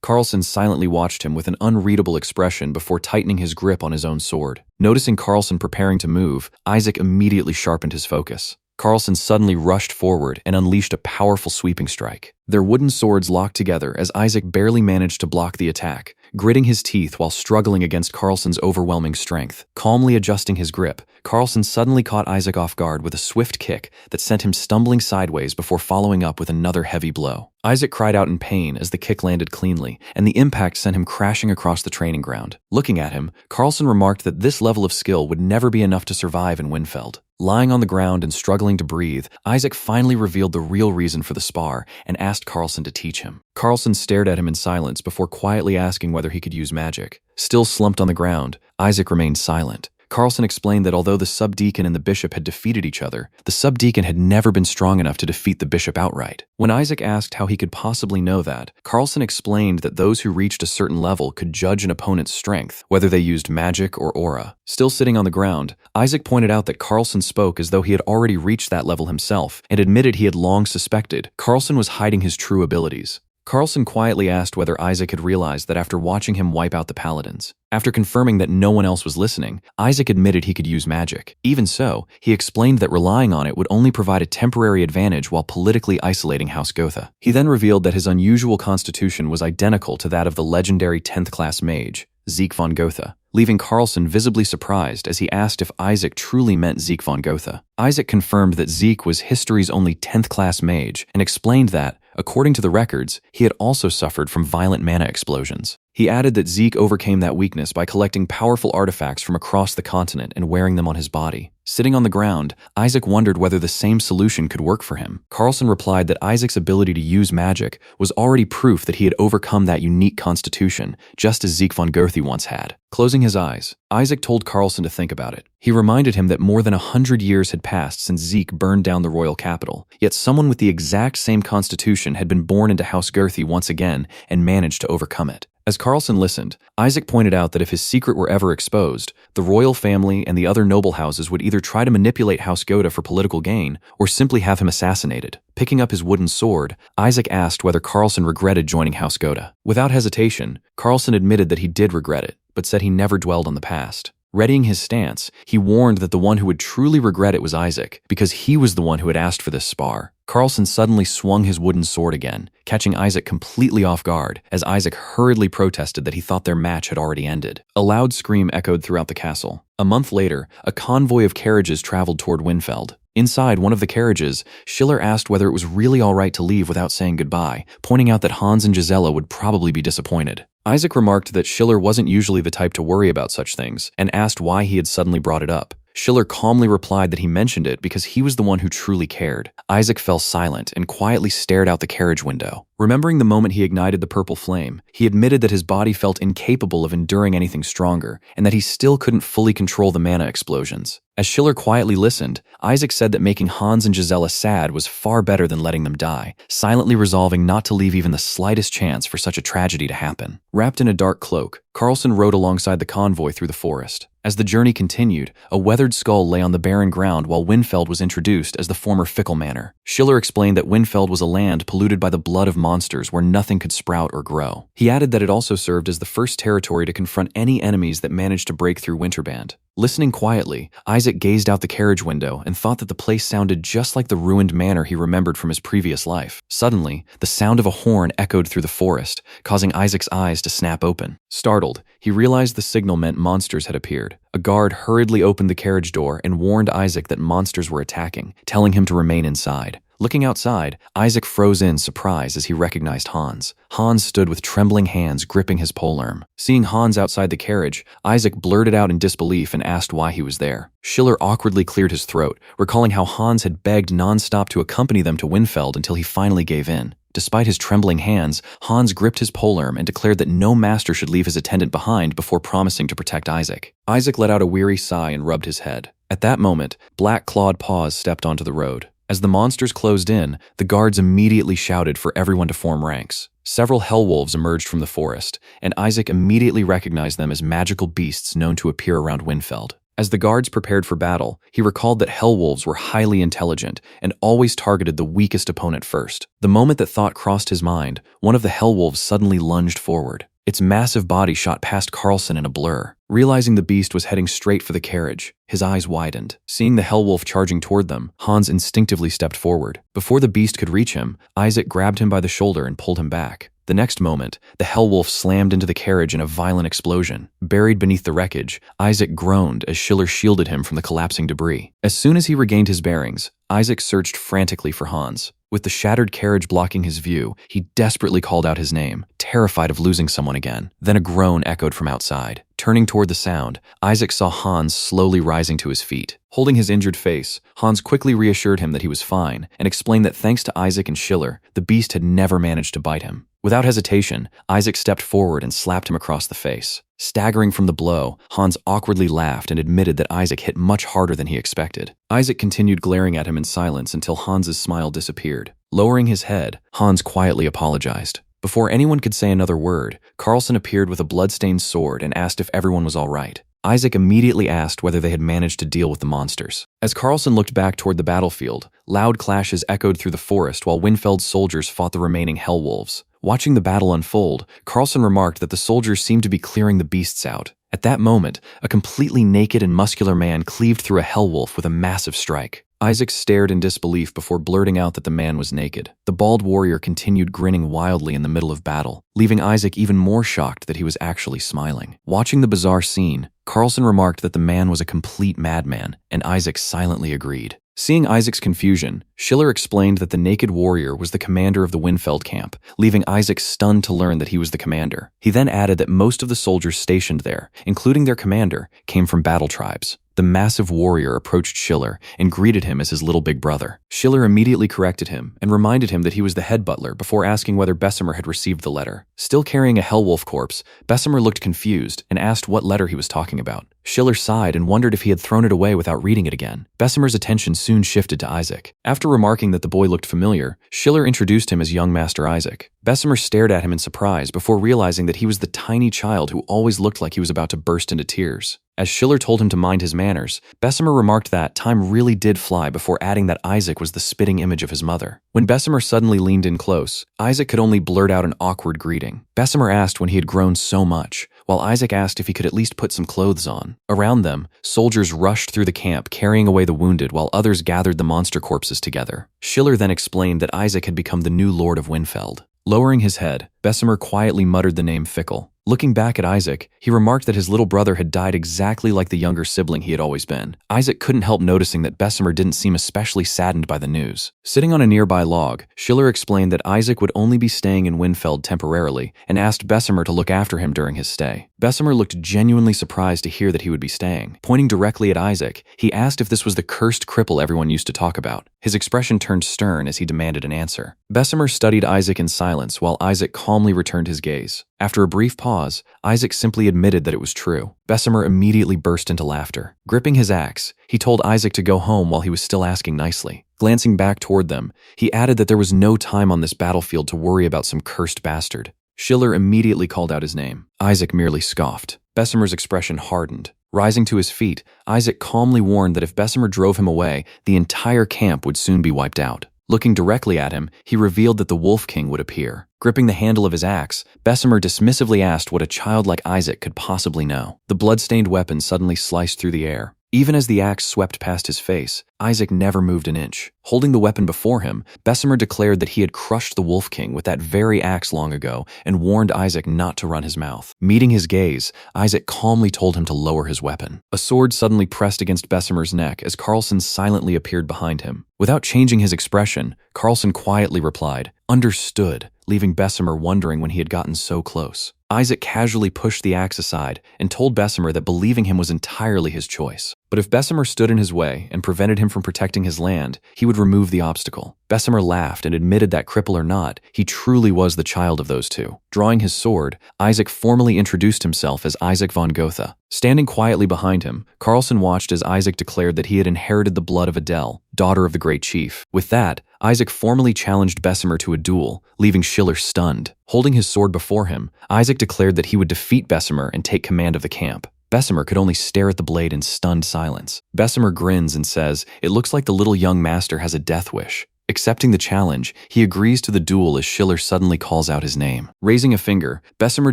Speaker 2: Carlson silently watched him with an unreadable expression before tightening his grip on his own sword. Noticing Carlson preparing to move, Isaac immediately sharpened his focus. Carlson suddenly rushed forward and unleashed a powerful sweeping strike. Their wooden swords locked together as Isaac barely managed to block the attack, gritting his teeth while struggling against Carlson's overwhelming strength. Calmly adjusting his grip, Carlson suddenly caught Isaac off guard with a swift kick that sent him stumbling sideways before following up with another heavy blow. Isaac cried out in pain as the kick landed cleanly, and the impact sent him crashing across the training ground. Looking at him, Carlson remarked that this level of skill would never be enough to survive in Winfeld. Lying on the ground and struggling to breathe, Isaac finally revealed the real reason for the spar and asked Carlson to teach him. Carlson stared at him in silence before quietly asking whether he could use magic. Still slumped on the ground, Isaac remained silent. Carlson explained that although the subdeacon and the bishop had defeated each other, the subdeacon had never been strong enough to defeat the bishop outright. When Isaac asked how he could possibly know that, Carlson explained that those who reached a certain level could judge an opponent's strength, whether they used magic or aura. Still sitting on the ground, Isaac pointed out that Carlson spoke as though he had already reached that level himself and admitted he had long suspected Carlson was hiding his true abilities. Carlson quietly asked whether Isaac had realized that after watching him wipe out the paladins. After confirming that no one else was listening, Isaac admitted he could use magic. Even so, he explained that relying on it would only provide a temporary advantage while politically isolating House Gotha. He then revealed that his unusual constitution was identical to that of the legendary 10th class mage, Zeke von Gotha, leaving Carlson visibly surprised as he asked if Isaac truly meant Zeke von Gotha. Isaac confirmed that Zeke was history's only 10th class mage and explained that, according to the records, he had also suffered from violent mana explosions. He added that Zeke overcame that weakness by collecting powerful artifacts from across the continent and wearing them on his body. Sitting on the ground, Isaac wondered whether the same solution could work for him. Carlson replied that Isaac's ability to use magic was already proof that he had overcome that unique constitution, just as Zeke von Gotha once had. Closing his eyes, Isaac told Carlson to think about it. He reminded him that more than 100 years had passed since Zeke burned down the royal capital, yet someone with the exact same constitution had been born into House Gotha once again and managed to overcome it. As Carlson listened, Isaac pointed out that if his secret were ever exposed, the royal family and the other noble houses would either try to manipulate House Gotha for political gain or simply have him assassinated. Picking up his wooden sword, Isaac asked whether Carlson regretted joining House Gotha. Without hesitation, Carlson admitted that he did regret it, but said he never dwelled on the past. Readying his stance, he warned that the one who would truly regret it was Isaac, because he was the one who had asked for this spar. Carlson suddenly swung his wooden sword again, catching Isaac completely off guard, as Isaac hurriedly protested that he thought their match had already ended. A loud scream echoed throughout the castle. A month later, a convoy of carriages traveled toward Winfeld. Inside one of the carriages, Schiller asked whether it was really all right to leave without saying goodbye, pointing out that Hans and Gisela would probably be disappointed. Isaac remarked that Schiller wasn't usually the type to worry about such things, and asked why he had suddenly brought it up. Schiller calmly replied that he mentioned it because he was the one who truly cared. Isaac fell silent and quietly stared out the carriage window. Remembering the moment he ignited the purple flame, he admitted that his body felt incapable of enduring anything stronger, and that he still couldn't fully control the mana explosions. As Schiller quietly listened, Isaac said that making Hans and Gisela sad was far better than letting them die, silently resolving not to leave even the slightest chance for such a tragedy to happen. Wrapped in a dark cloak, Carlson rode alongside the convoy through the forest. As the journey continued, a weathered skull lay on the barren ground while Winfeld was introduced as the former Fickle Manor. Schiller explained that Winfeld was a land polluted by the blood of monsters where nothing could sprout or grow. He added that it also served as the first territory to confront any enemies that managed to break through Winterband. Listening quietly, Isaac gazed out the carriage window and thought that the place sounded just like the ruined manor he remembered from his previous life. Suddenly, the sound of a horn echoed through the forest, causing Isaac's eyes to snap open. Startled, he realized the signal meant monsters had appeared. A guard hurriedly opened the carriage door and warned Isaac that monsters were attacking, telling him to remain inside. Looking outside, Isaac froze in surprise as he recognized Hans. Hans stood with trembling hands gripping his polearm. Seeing Hans outside the carriage, Isaac blurted out in disbelief and asked why he was there. Schiller awkwardly cleared his throat, recalling how Hans had begged nonstop to accompany them to Winfeld until he finally gave in. Despite his trembling hands, Hans gripped his polearm and declared that no master should leave his attendant behind before promising to protect Isaac. Isaac let out a weary sigh and rubbed his head. At that moment, black clawed paws stepped onto the road. As the monsters closed in, the guards immediately shouted for everyone to form ranks. Several hellwolves emerged from the forest, and Isaac immediately recognized them as magical beasts known to appear around Winfeld. As the guards prepared for battle, he recalled that hellwolves were highly intelligent and always targeted the weakest opponent first. The moment that thought crossed his mind, one of the hellwolves suddenly lunged forward. Its massive body shot past Carlson in a blur. Realizing the beast was heading straight for the carriage, his eyes widened. Seeing the hellwolf charging toward them, Hans instinctively stepped forward. Before the beast could reach him, Isaac grabbed him by the shoulder and pulled him back. The next moment, the hellwolf slammed into the carriage in a violent explosion. Buried beneath the wreckage, Isaac groaned as Schiller shielded him from the collapsing debris. As soon as he regained his bearings, Isaac searched frantically for Hans. With the shattered carriage blocking his view, he desperately called out his name, terrified of losing someone again. Then a groan echoed from outside. Turning toward the sound, Isaac saw Hans slowly rising to his feet. Holding his injured face, Hans quickly reassured him that he was fine and explained that thanks to Isaac and Schiller, the beast had never managed to bite him. Without hesitation, Isaac stepped forward and slapped him across the face. Staggering from the blow, Hans awkwardly laughed and admitted that Isaac hit much harder than he expected. Isaac continued glaring at him in silence until Hans's smile disappeared. Lowering his head, Hans quietly apologized. Before anyone could say another word, Carlson appeared with a blood-stained sword and asked if everyone was all right. Isaac immediately asked whether they had managed to deal with the monsters. As Carlson looked back toward the battlefield, loud clashes echoed through the forest while Winfeld's soldiers fought the remaining hellwolves. Watching the battle unfold, Carlson remarked that the soldiers seemed to be clearing the beasts out. At that moment, a completely naked and muscular man cleaved through a hellwolf with a massive strike. Isaac stared in disbelief before blurting out that the man was naked. The bald warrior continued grinning wildly in the middle of battle, leaving Isaac even more shocked that he was actually smiling. Watching the bizarre scene, Carlson remarked that the man was a complete madman, and Isaac silently agreed. Seeing Isaac's confusion, Schiller explained that the naked warrior was the commander of the Winfeld camp, leaving Isaac stunned to learn that he was the commander. He then added that most of the soldiers stationed there, including their commander, came from battle tribes. The massive warrior approached Schiller and greeted him as his little big brother. Schiller immediately corrected him and reminded him that he was the head butler before asking whether Bessemer had received the letter. Still carrying a hellwolf corpse, Bessemer looked confused and asked what letter he was talking about. Schiller sighed and wondered if he had thrown it away without reading it again. Bessemer's attention soon shifted to Isaac. After remarking that the boy looked familiar, Schiller introduced him as young Master Isaac. Bessemer stared at him in surprise before realizing that he was the tiny child who always looked like he was about to burst into tears. As Schiller told him to mind his manners, Bessemer remarked that time really did fly before adding that Isaac was the spitting image of his mother. When Bessemer suddenly leaned in close, Isaac could only blurt out an awkward greeting. Bessemer asked when he had grown so much, while Isaac asked if he could at least put some clothes on. Around them, soldiers rushed through the camp carrying away the wounded while others gathered the monster corpses together. Schiller then explained that Isaac had become the new Lord of Winfeld. Lowering his head, Bessemer quietly muttered the name Fickle. Looking back at Isaac, he remarked that his little brother had died exactly like the younger sibling he had always been. Isaac couldn't help noticing that Bessemer didn't seem especially saddened by the news. Sitting on a nearby log, Schiller explained that Isaac would only be staying in Winfeld temporarily and asked Bessemer to look after him during his stay. Bessemer looked genuinely surprised to hear that he would be staying. Pointing directly at Isaac, he asked if this was the cursed cripple everyone used to talk about. His expression turned stern as he demanded an answer. Bessemer studied Isaac in silence while Isaac calmly returned his gaze. After a brief pause, Isaac simply admitted that it was true. Bessemer immediately burst into laughter. Gripping his axe, he told Isaac to go home while he was still asking nicely. Glancing back toward them, he added that there was no time on this battlefield to worry about some cursed bastard. Schiller immediately called out his name. Isaac merely scoffed. Bessemer's expression hardened. Rising to his feet, Isaac calmly warned that if Bessemer drove him away, the entire camp would soon be wiped out. Looking directly at him, he revealed that the Wolf King would appear. Gripping the handle of his axe, Bessemer dismissively asked what a child like Isaac could possibly know. The blood-stained weapon suddenly sliced through the air. Even as the axe swept past his face, Isaac never moved an inch. Holding the weapon before him, Bessemer declared that he had crushed the Wolf King with that very axe long ago and warned Isaac not to run his mouth. Meeting his gaze, Isaac calmly told him to lower his weapon. A sword suddenly pressed against Bessemer's neck as Carlson silently appeared behind him. Without changing his expression, Carlson quietly replied, "Understood," leaving Bessemer wondering when he had gotten so close. Isaac casually pushed the axe aside and told Bessemer that believing him was entirely his choice. But if Bessemer stood in his way and prevented him from protecting his land, he would remove the obstacle. Bessemer laughed and admitted that cripple or not, he truly was the child of those two. Drawing his sword, Isaac formally introduced himself as Isaac von Gotha. Standing quietly behind him, Carlson watched as Isaac declared that he had inherited the blood of Adele, daughter of the great chief. With that, Isaac formally challenged Bessemer to a duel, leaving Schiller stunned. Holding his sword before him, Isaac declared that he would defeat Bessemer and take command of the camp. Bessemer could only stare at the blade in stunned silence. Bessemer grins and says, "It looks like the little young master has a death wish." Accepting the challenge, he agrees to the duel as Schiller suddenly calls out his name. Raising a finger, Bessemer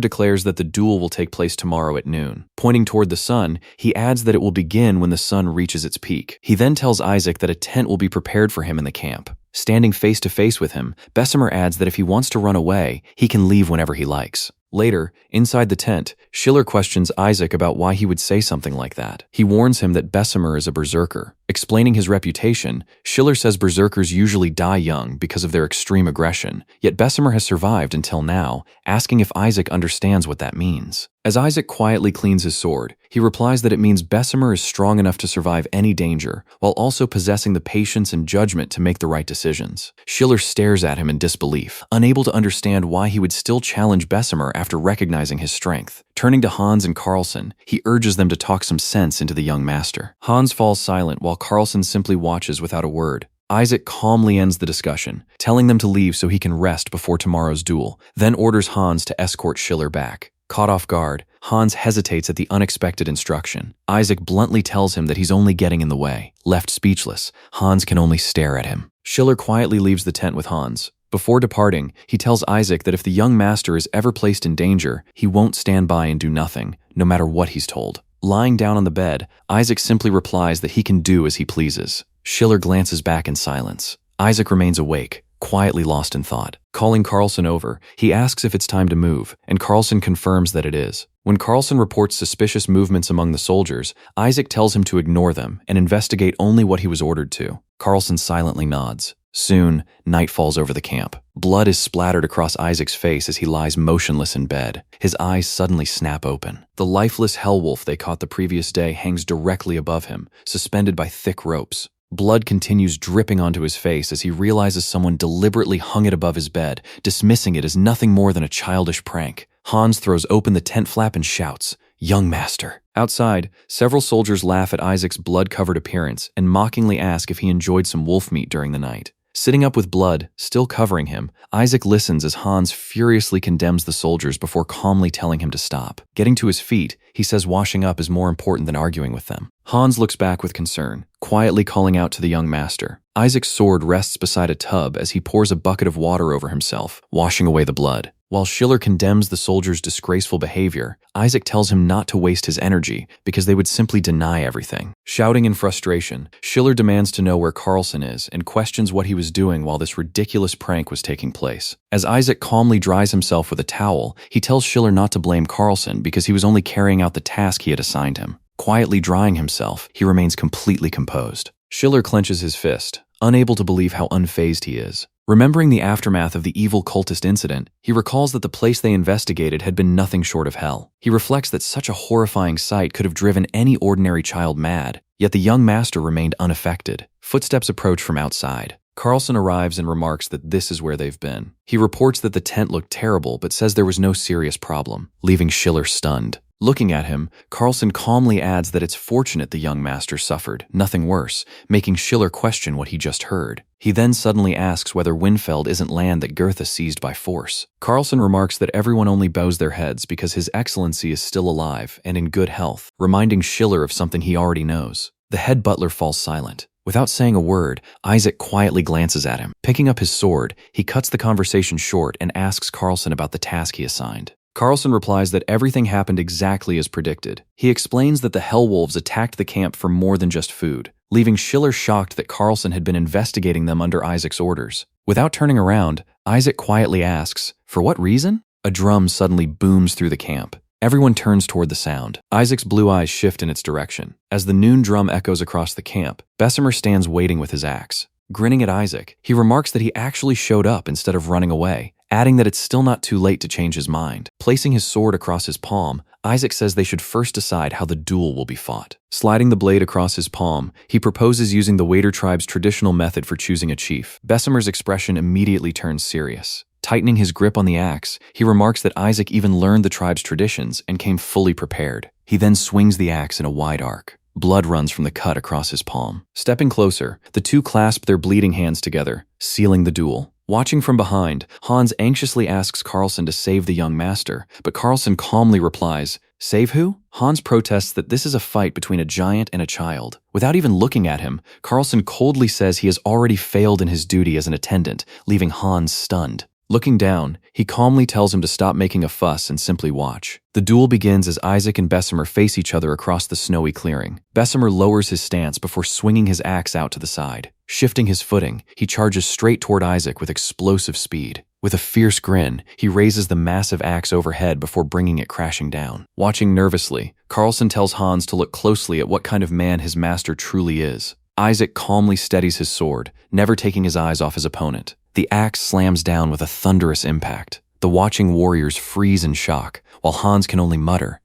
Speaker 2: declares that the duel will take place tomorrow at noon. Pointing toward the sun, he adds that it will begin when the sun reaches its peak. He then tells Isaac that a tent will be prepared for him in the camp. Standing face to face with him, Bessemer adds that if he wants to run away, he can leave whenever he likes. Later, inside the tent, Schiller questions Isaac about why he would say something like that. He warns him that Bessemer is a berserker. Explaining his reputation, Schiller says berserkers usually die young because of their extreme aggression, yet Bessemer has survived until now, asking if Isaac understands what that means. As Isaac quietly cleans his sword, he replies that it means Bessemer is strong enough to survive any danger, while also possessing the patience and judgment to make the right decisions. Schiller stares at him in disbelief, unable to understand why he would still challenge Bessemer after recognizing his strength. Turning to Hans and Carlson, he urges them to talk some sense into the young master. Hans falls silent while Carlson simply watches without a word. Isaac calmly ends the discussion, telling them to leave so he can rest before tomorrow's duel, then orders Hans to escort Schiller back. Caught off guard, Hans hesitates at the unexpected instruction. Isaac bluntly tells him that he's only getting in the way. Left speechless, Hans can only stare at him. Schiller quietly leaves the tent with Hans. Before departing, he tells Isaac that if the young master is ever placed in danger, he won't stand by and do nothing, no matter what he's told. Lying down on the bed, Isaac simply replies that he can do as he pleases. Schiller glances back in silence. Isaac remains awake, quietly lost in thought. Calling Carlson over, he asks if it's time to move, and Carlson confirms that it is. When Carlson reports suspicious movements among the soldiers, Isaac tells him to ignore them and investigate only what he was ordered to. Carlson silently nods. Soon, night falls over the camp. Blood is splattered across Isaac's face as he lies motionless in bed. His eyes suddenly snap open. The lifeless hellwolf they caught the previous day hangs directly above him, suspended by thick ropes. Blood continues dripping onto his face as he realizes someone deliberately hung it above his bed, dismissing it as nothing more than a childish prank. Hans throws open the tent flap and shouts, "Young master." Outside, several soldiers laugh at Isaac's blood-covered appearance and mockingly ask if he enjoyed some wolf meat during the night. Sitting up with blood still covering him, Isaac listens as Hans furiously condemns the soldiers before calmly telling him to stop. Getting to his feet, he says washing up is more important than arguing with them. Hans looks back with concern, quietly calling out to the young master. Isaac's sword rests beside a tub as he pours a bucket of water over himself, washing away the blood. While Schiller condemns the soldiers' disgraceful behavior, Isaac tells him not to waste his energy because they would simply deny everything. Shouting in frustration, Schiller demands to know where Carlson is and questions what he was doing while this ridiculous prank was taking place. As Isaac calmly dries himself with a towel, he tells Schiller not to blame Carlson because he was only carrying out the task he had assigned him. Quietly drying himself, he remains completely composed. Schiller clenches his fist, unable to believe how unfazed he is. Remembering the aftermath of the evil cultist incident, he recalls that the place they investigated had been nothing short of hell. He reflects that such a horrifying sight could have driven any ordinary child mad, yet the young master remained unaffected. Footsteps approach from outside. Carlson arrives and remarks that this is where they've been. He reports that the tent looked terrible but says there was no serious problem, leaving Schiller stunned. Looking at him, Carlson calmly adds that it's fortunate the young master suffered, nothing worse, making Schiller question what he just heard. He then suddenly asks whether Winfeld isn't land that Goethe seized by force. Carlson remarks that everyone only bows their heads because His Excellency is still alive and in good health, reminding Schiller of something he already knows. The head butler falls silent. Without saying a word, Isaac quietly glances at him. Picking up his sword, he cuts the conversation short and asks Carlson about the task he assigned. Carlson replies that everything happened exactly as predicted. He explains that the Hellwolves attacked the camp for more than just food, leaving Schiller shocked that Carlson had been investigating them under Isaac's orders. Without turning around, Isaac quietly asks, "For what reason?" A drum suddenly booms through the camp. Everyone turns toward the sound. Isaac's blue eyes shift in its direction. As the noon drum echoes across the camp, Bessemer stands waiting with his axe. Grinning at Isaac, he remarks that he actually showed up instead of running away, adding that it's still not too late to change his mind. Placing his sword across his palm, Isaac says they should first decide how the duel will be fought. Sliding the blade across his palm, he proposes using the Wader tribe's traditional method for choosing a chief. Bessemer's expression immediately turns serious. Tightening his grip on the axe, he remarks that Isaac even learned the tribe's traditions and came fully prepared. He then swings the axe in a wide arc. Blood runs from the cut across his palm. Stepping closer, the two clasp their bleeding hands together, sealing the duel. Watching from behind, Hans anxiously asks Carlson to save the young master, but Carlson calmly replies, Save who? Hans protests that this is a fight between a giant and a child. Without even looking at him, Carlson coldly says he has already failed in his duty as an attendant, leaving Hans stunned. Looking down, he calmly tells him to stop making a fuss and simply watch. The duel begins as Isaac and Bessemer face each other across the snowy clearing. Bessemer lowers his stance before swinging his axe out to the side. Shifting his footing, he charges straight toward Isaac with explosive speed. With a fierce grin, he raises the massive axe overhead before bringing it crashing down. Watching nervously, Carlson tells Hans to look closely at what kind of man his master truly is. Isaac calmly steadies his sword, never taking his eyes off his opponent. The axe slams down with a thunderous impact. The watching warriors freeze in shock, while Hans can only mutter.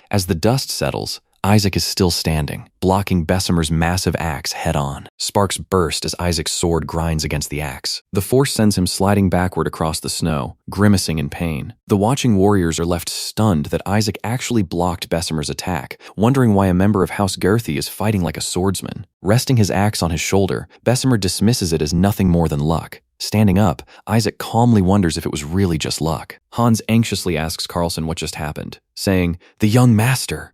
Speaker 2: As the dust settles, Isaac is still standing, blocking Bessemer's massive axe head-on. Sparks burst as Isaac's sword grinds against the axe. The force sends him sliding backward across the snow, grimacing in pain. The watching warriors are left stunned that Isaac actually blocked Bessemer's attack, wondering why a member of House Gerthi is fighting like a swordsman. Resting his axe on his shoulder, Bessemer dismisses it as nothing more than luck. Standing up, Isaac calmly wonders if it was really just luck. Hans anxiously asks Carlson what just happened, saying, "The young master,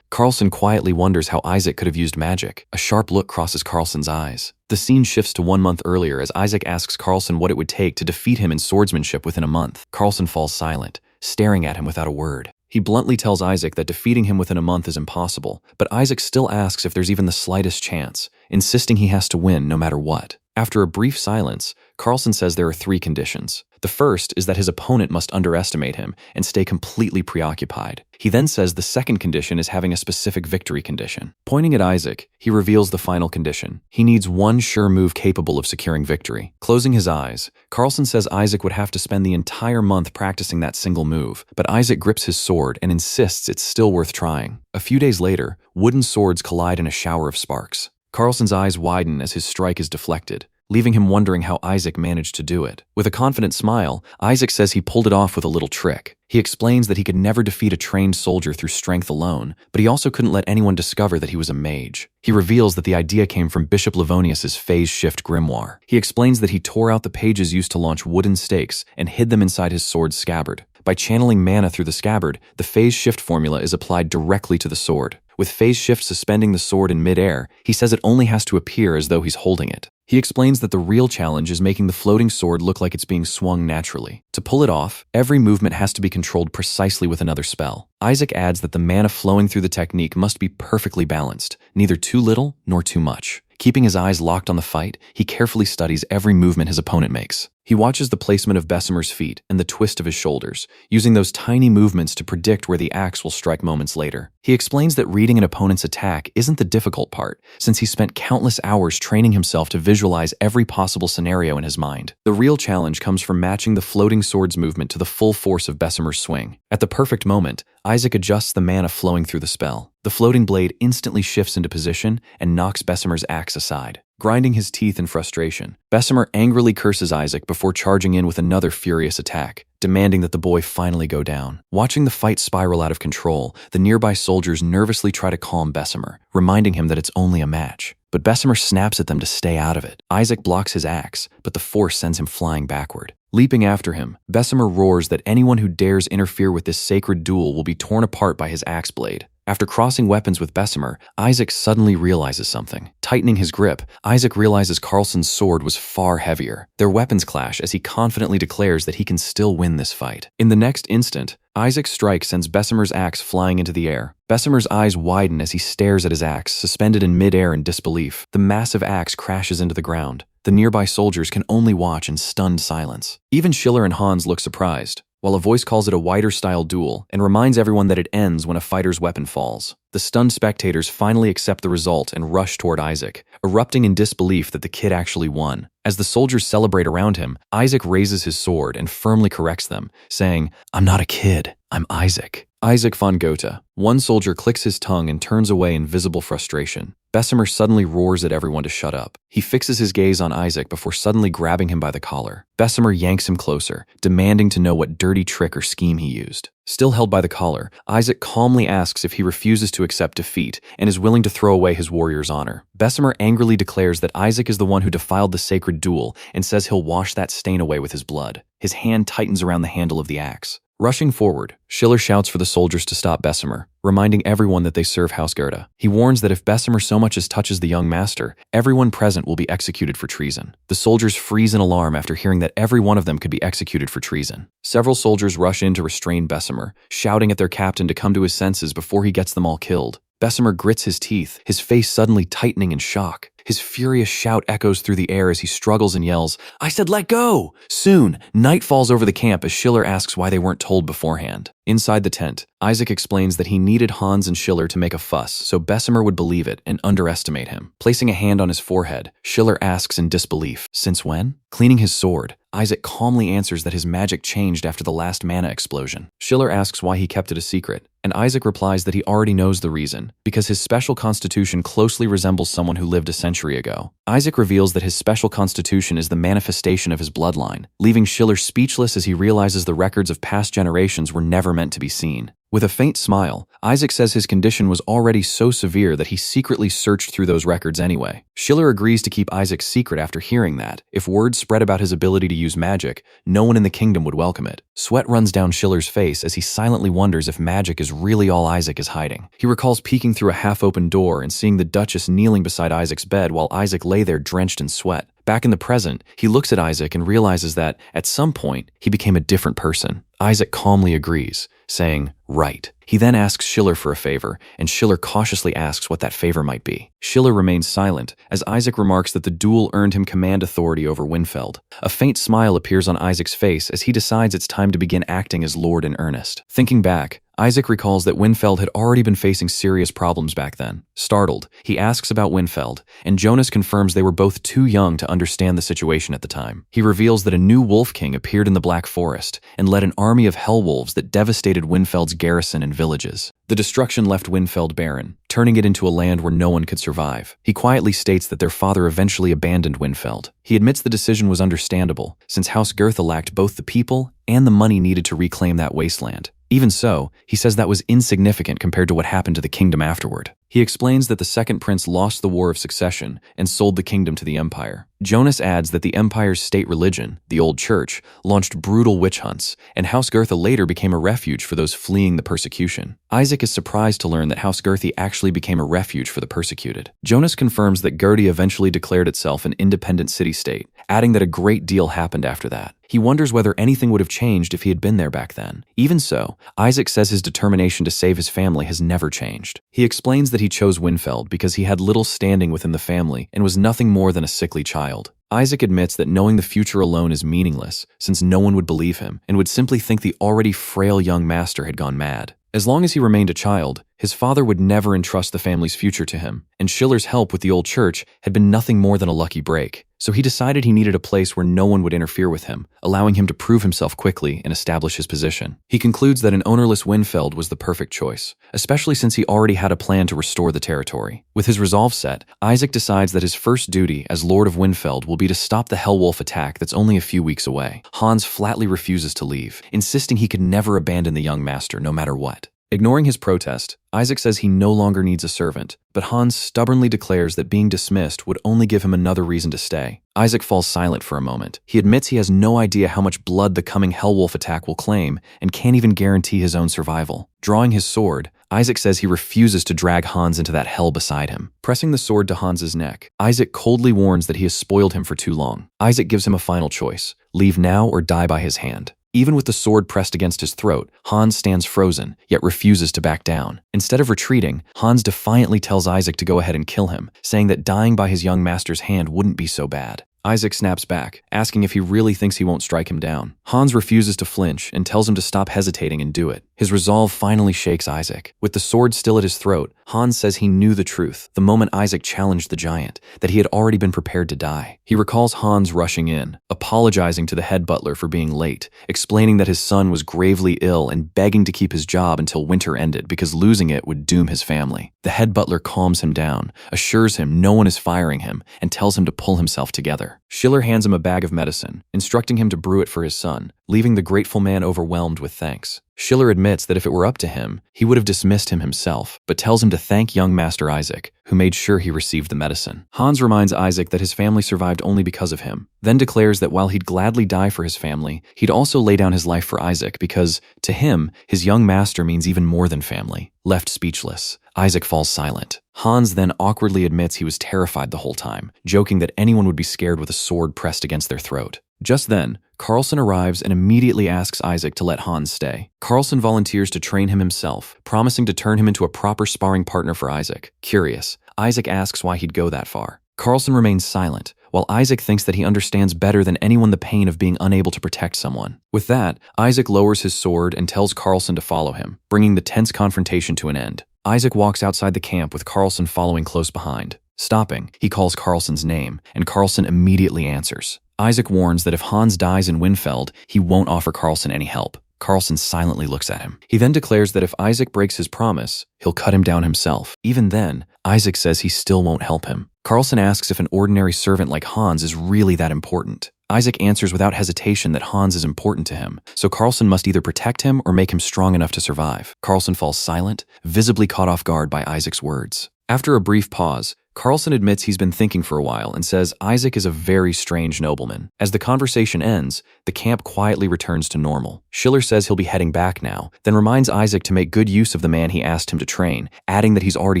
Speaker 2: Carlson quietly wonders how Isaac could have used magic. A sharp look crosses Carlson's eyes. The scene shifts to 1 month earlier as Isaac asks Carlson what it would take to defeat him in swordsmanship within a month. Carlson falls silent, staring at him without a word. He bluntly tells Isaac that defeating him within a month is impossible, but Isaac still asks if there's even the slightest chance, insisting he has to win no matter what. After a brief silence, Carlson says there are 3 conditions. The first is that his opponent must underestimate him and stay completely preoccupied. He then says the second condition is having a specific victory condition. Pointing at Isaac, he reveals the final condition. He needs one sure move capable of securing victory. Closing his eyes, Carlson says Isaac would have to spend the entire month practicing that single move, but Isaac grips his sword and insists it's still worth trying. A few days later, wooden swords collide in a shower of sparks. Carlson's eyes widen as his strike is deflected, leaving him wondering how Isaac managed to do it. With a confident smile, Isaac says he pulled it off with a little trick. He explains that he could never defeat a trained soldier through strength alone, but he also couldn't let anyone discover that he was a mage. He reveals that the idea came from Bishop Livonius's phase shift grimoire. He explains that he tore out the pages used to launch wooden stakes and hid them inside his sword's scabbard. By channeling mana through the scabbard, the phase shift formula is applied directly to the sword. With phase shift suspending the sword in midair, he says it only has to appear as though he's holding it. He explains that the real challenge is making the floating sword look like it's being swung naturally. To pull it off, every movement has to be controlled precisely with another spell. Isaac adds that the mana flowing through the technique must be perfectly balanced, neither too little nor too much. Keeping his eyes locked on the fight, he carefully studies every movement his opponent makes. He watches the placement of Bessemer's feet and the twist of his shoulders, using those tiny movements to predict where the axe will strike moments later. He explains that reading an opponent's attack isn't the difficult part, since he spent countless hours training himself to visualize every possible scenario in his mind. The real challenge comes from matching the floating sword's movement to the full force of Bessemer's swing. At the perfect moment, Isaac adjusts the mana flowing through the spell. The floating blade instantly shifts into position and knocks Bessemer's axe aside. Grinding his teeth in frustration, Bessemer angrily curses Isaac before charging in with another furious attack, demanding that the boy finally go down. Watching the fight spiral out of control, the nearby soldiers nervously try to calm Bessemer, reminding him that it's only a match. But Bessemer snaps at them to stay out of it. Isaac blocks his axe, but the force sends him flying backward. Leaping after him, Bessemer roars that anyone who dares interfere with this sacred duel will be torn apart by his axe blade. After crossing weapons with Bessemer, Isaac suddenly realizes something. Tightening his grip, Isaac realizes Carlson's sword was far heavier. Their weapons clash as he confidently declares that he can still win this fight. In the next instant, Isaac's strike sends Bessemer's axe flying into the air. Bessemer's eyes widen as he stares at his axe, suspended in midair in disbelief. The massive axe crashes into the ground. The nearby soldiers can only watch in stunned silence. Even Schiller and Hans look surprised, while a voice calls it a wider-style duel and reminds everyone that it ends when a fighter's weapon falls. The stunned spectators finally accept the result and rush toward Isaac, erupting in disbelief that the kid actually won. As the soldiers celebrate around him, Isaac raises his sword and firmly corrects them, saying, "I'm not a kid, I'm Isaac." Isaac von Gotha. One soldier clicks his tongue and turns away in visible frustration. Bessemer suddenly roars at everyone to shut up. He fixes his gaze on Isaac before suddenly grabbing him by the collar. Bessemer yanks him closer, demanding to know what dirty trick or scheme he used. Still held by the collar, Isaac calmly asks if he refuses to accept defeat and is willing to throw away his warrior's honor. Bessemer angrily declares that Isaac is the one who defiled the sacred duel and says he'll wash that stain away with his blood. His hand tightens around the handle of the axe. Rushing forward, Schiller shouts for the soldiers to stop Bessemer, reminding everyone that they serve House Goethe. He warns that if Bessemer so much as touches the young master, everyone present will be executed for treason. The soldiers freeze in alarm after hearing that every one of them could be executed for treason. Several soldiers rush in to restrain Bessemer, shouting at their captain to come to his senses before he gets them all killed. Bessemer grits his teeth, his face suddenly tightening in shock. His furious shout echoes through the air as he struggles and yells, "I said let go!" Soon, night falls over the camp as Schiller asks why they weren't told beforehand. Inside the tent, Isaac explains that he needed Hans and Schiller to make a fuss so Bessemer would believe it and underestimate him. Placing a hand on his forehead, Schiller asks in disbelief, "Since when?" Cleaning his sword, Isaac calmly answers that his magic changed after the last mana explosion. Schiller asks why he kept it a secret, and Isaac replies that he already knows the reason, because his special constitution closely resembles someone who lived a century ago. Isaac reveals that his special constitution is the manifestation of his bloodline, leaving Schiller speechless as he realizes the records of past generations were never meant to be seen. With a faint smile, Isaac says his condition was already so severe that he secretly searched through those records anyway. Schiller agrees to keep Isaac's secret after hearing that, if word spread about his ability to use magic, no one in the kingdom would welcome it. Sweat runs down Schiller's face as he silently wonders if magic is really all Isaac is hiding. He recalls peeking through a half-open door and seeing the Duchess kneeling beside Isaac's bed while Isaac lay there drenched in sweat. Back in the present, he looks at Isaac and realizes that, at some point, he became a different person. Isaac calmly agrees, saying, "Right." He then asks Schiller for a favor, and Schiller cautiously asks what that favor might be. Schiller remains silent, as Isaac remarks that the duel earned him command authority over Winfeld. A faint smile appears on Isaac's face as he decides it's time to begin acting as Lord in earnest. Thinking back, Isaac recalls that Winfeld had already been facing serious problems back then. Startled, he asks about Winfeld, and Jonas confirms they were both too young to understand the situation at the time. He reveals that a new Wolf King appeared in the Black Forest and led an army of Hellwolves that devastated Winfeld's garrison and villages. The destruction left Winfeld barren, turning it into a land where no one could survive. He quietly states that their father eventually abandoned Winfeld. He admits the decision was understandable, since House Goethe lacked both the people and the money needed to reclaim that wasteland. Even so, he says that was insignificant compared to what happened to the kingdom afterward. He explains that the second prince lost the War of Succession and sold the kingdom to the empire. Jonas adds that the empire's state religion, the Old Church, launched brutal witch hunts, and House Goethe later became a refuge for those fleeing the persecution. Isaac is surprised to learn that House Goethe actually became a refuge for the persecuted. Jonas confirms that Goethe eventually declared itself an independent city-state, adding that a great deal happened after that. He wonders whether anything would have changed if he had been there back then. Even so, Isaac says his determination to save his family has never changed. He explains that he chose Winfeld because he had little standing within the family and was nothing more than a sickly child. Isaac admits that knowing the future alone is meaningless, since no one would believe him and would simply think the already frail young master had gone mad. As long as he remained a child, his father would never entrust the family's future to him, and Schiller's help with the Old Church had been nothing more than a lucky break. So he decided he needed a place where no one would interfere with him, allowing him to prove himself quickly and establish his position. He concludes that an ownerless Winfeld was the perfect choice, especially since he already had a plan to restore the territory. With his resolve set, Isaac decides that his first duty as Lord of Winfeld will be to stop the Hellwolf attack that's only a few weeks away. Hans flatly refuses to leave, insisting he could never abandon the young master no matter what. Ignoring his protest, Isaac says he no longer needs a servant, but Hans stubbornly declares that being dismissed would only give him another reason to stay. Isaac falls silent for a moment. He admits he has no idea how much blood the coming Hellwolf attack will claim and can't even guarantee his own survival. Drawing his sword, Isaac says he refuses to drag Hans into that hell beside him. Pressing the sword to Hans's neck, Isaac coldly warns that he has spoiled him for too long. Isaac gives him a final choice: leave now or die by his hand. Even with the sword pressed against his throat, Hans stands frozen, yet refuses to back down. Instead of retreating, Hans defiantly tells Isaac to go ahead and kill him, saying that dying by his young master's hand wouldn't be so bad. Isaac snaps back, asking if he really thinks he won't strike him down. Hans refuses to flinch and tells him to stop hesitating and do it. His resolve finally shakes Isaac. With the sword still at his throat, Hans says he knew the truth the moment Isaac challenged the giant, that he had already been prepared to die. He recalls Hans rushing in, apologizing to the head butler for being late, explaining that his son was gravely ill and begging to keep his job until winter ended because losing it would doom his family. The head butler calms him down, assures him no one is firing him, and tells him to pull himself together. Schiller. Schiller hands him a bag of medicine, instructing him to brew it for his son, leaving the grateful man overwhelmed with thanks. Schiller admits that if it were up to him, he would have dismissed him himself, but tells him to thank young Master Isaac, who made sure he received the medicine. Hans reminds Isaac that his family survived only because of him, then declares that while he'd gladly die for his family, he'd also lay down his life for Isaac because, to him, his young master means even more than family. Left speechless, Isaac falls silent. Hans then awkwardly admits he was terrified the whole time, joking that anyone would be scared with a sword pressed against their throat. Just then, Carlson arrives and immediately asks Isaac to let Hans stay. Carlson volunteers to train him himself, promising to turn him into a proper sparring partner for Isaac. Curious, Isaac asks why he'd go that far. Carlson remains silent, while Isaac thinks that he understands better than anyone the pain of being unable to protect someone. With that, Isaac lowers his sword and tells Carlson to follow him, bringing the tense confrontation to an end. Isaac walks outside the camp with Carlson following close behind. Stopping, he calls Carlson's name, and Carlson immediately answers. Isaac warns that if Hans dies in Winfeld, he won't offer Carlson any help. Carlson silently looks at him. He then declares that if Isaac breaks his promise, he'll cut him down himself. Even then, Isaac says he still won't help him. Carlson asks if an ordinary servant like Hans is really that important. Isaac answers without hesitation that Hans is important to him, so Carlson must either protect him or make him strong enough to survive. Carlson falls silent, visibly caught off guard by Isaac's words. After a brief pause, Carlson admits he's been thinking for a while and says Isaac is a very strange nobleman. As the conversation ends, the camp quietly returns to normal. Schiller says he'll be heading back now, then reminds Isaac to make good use of the man he asked him to train, adding that he's already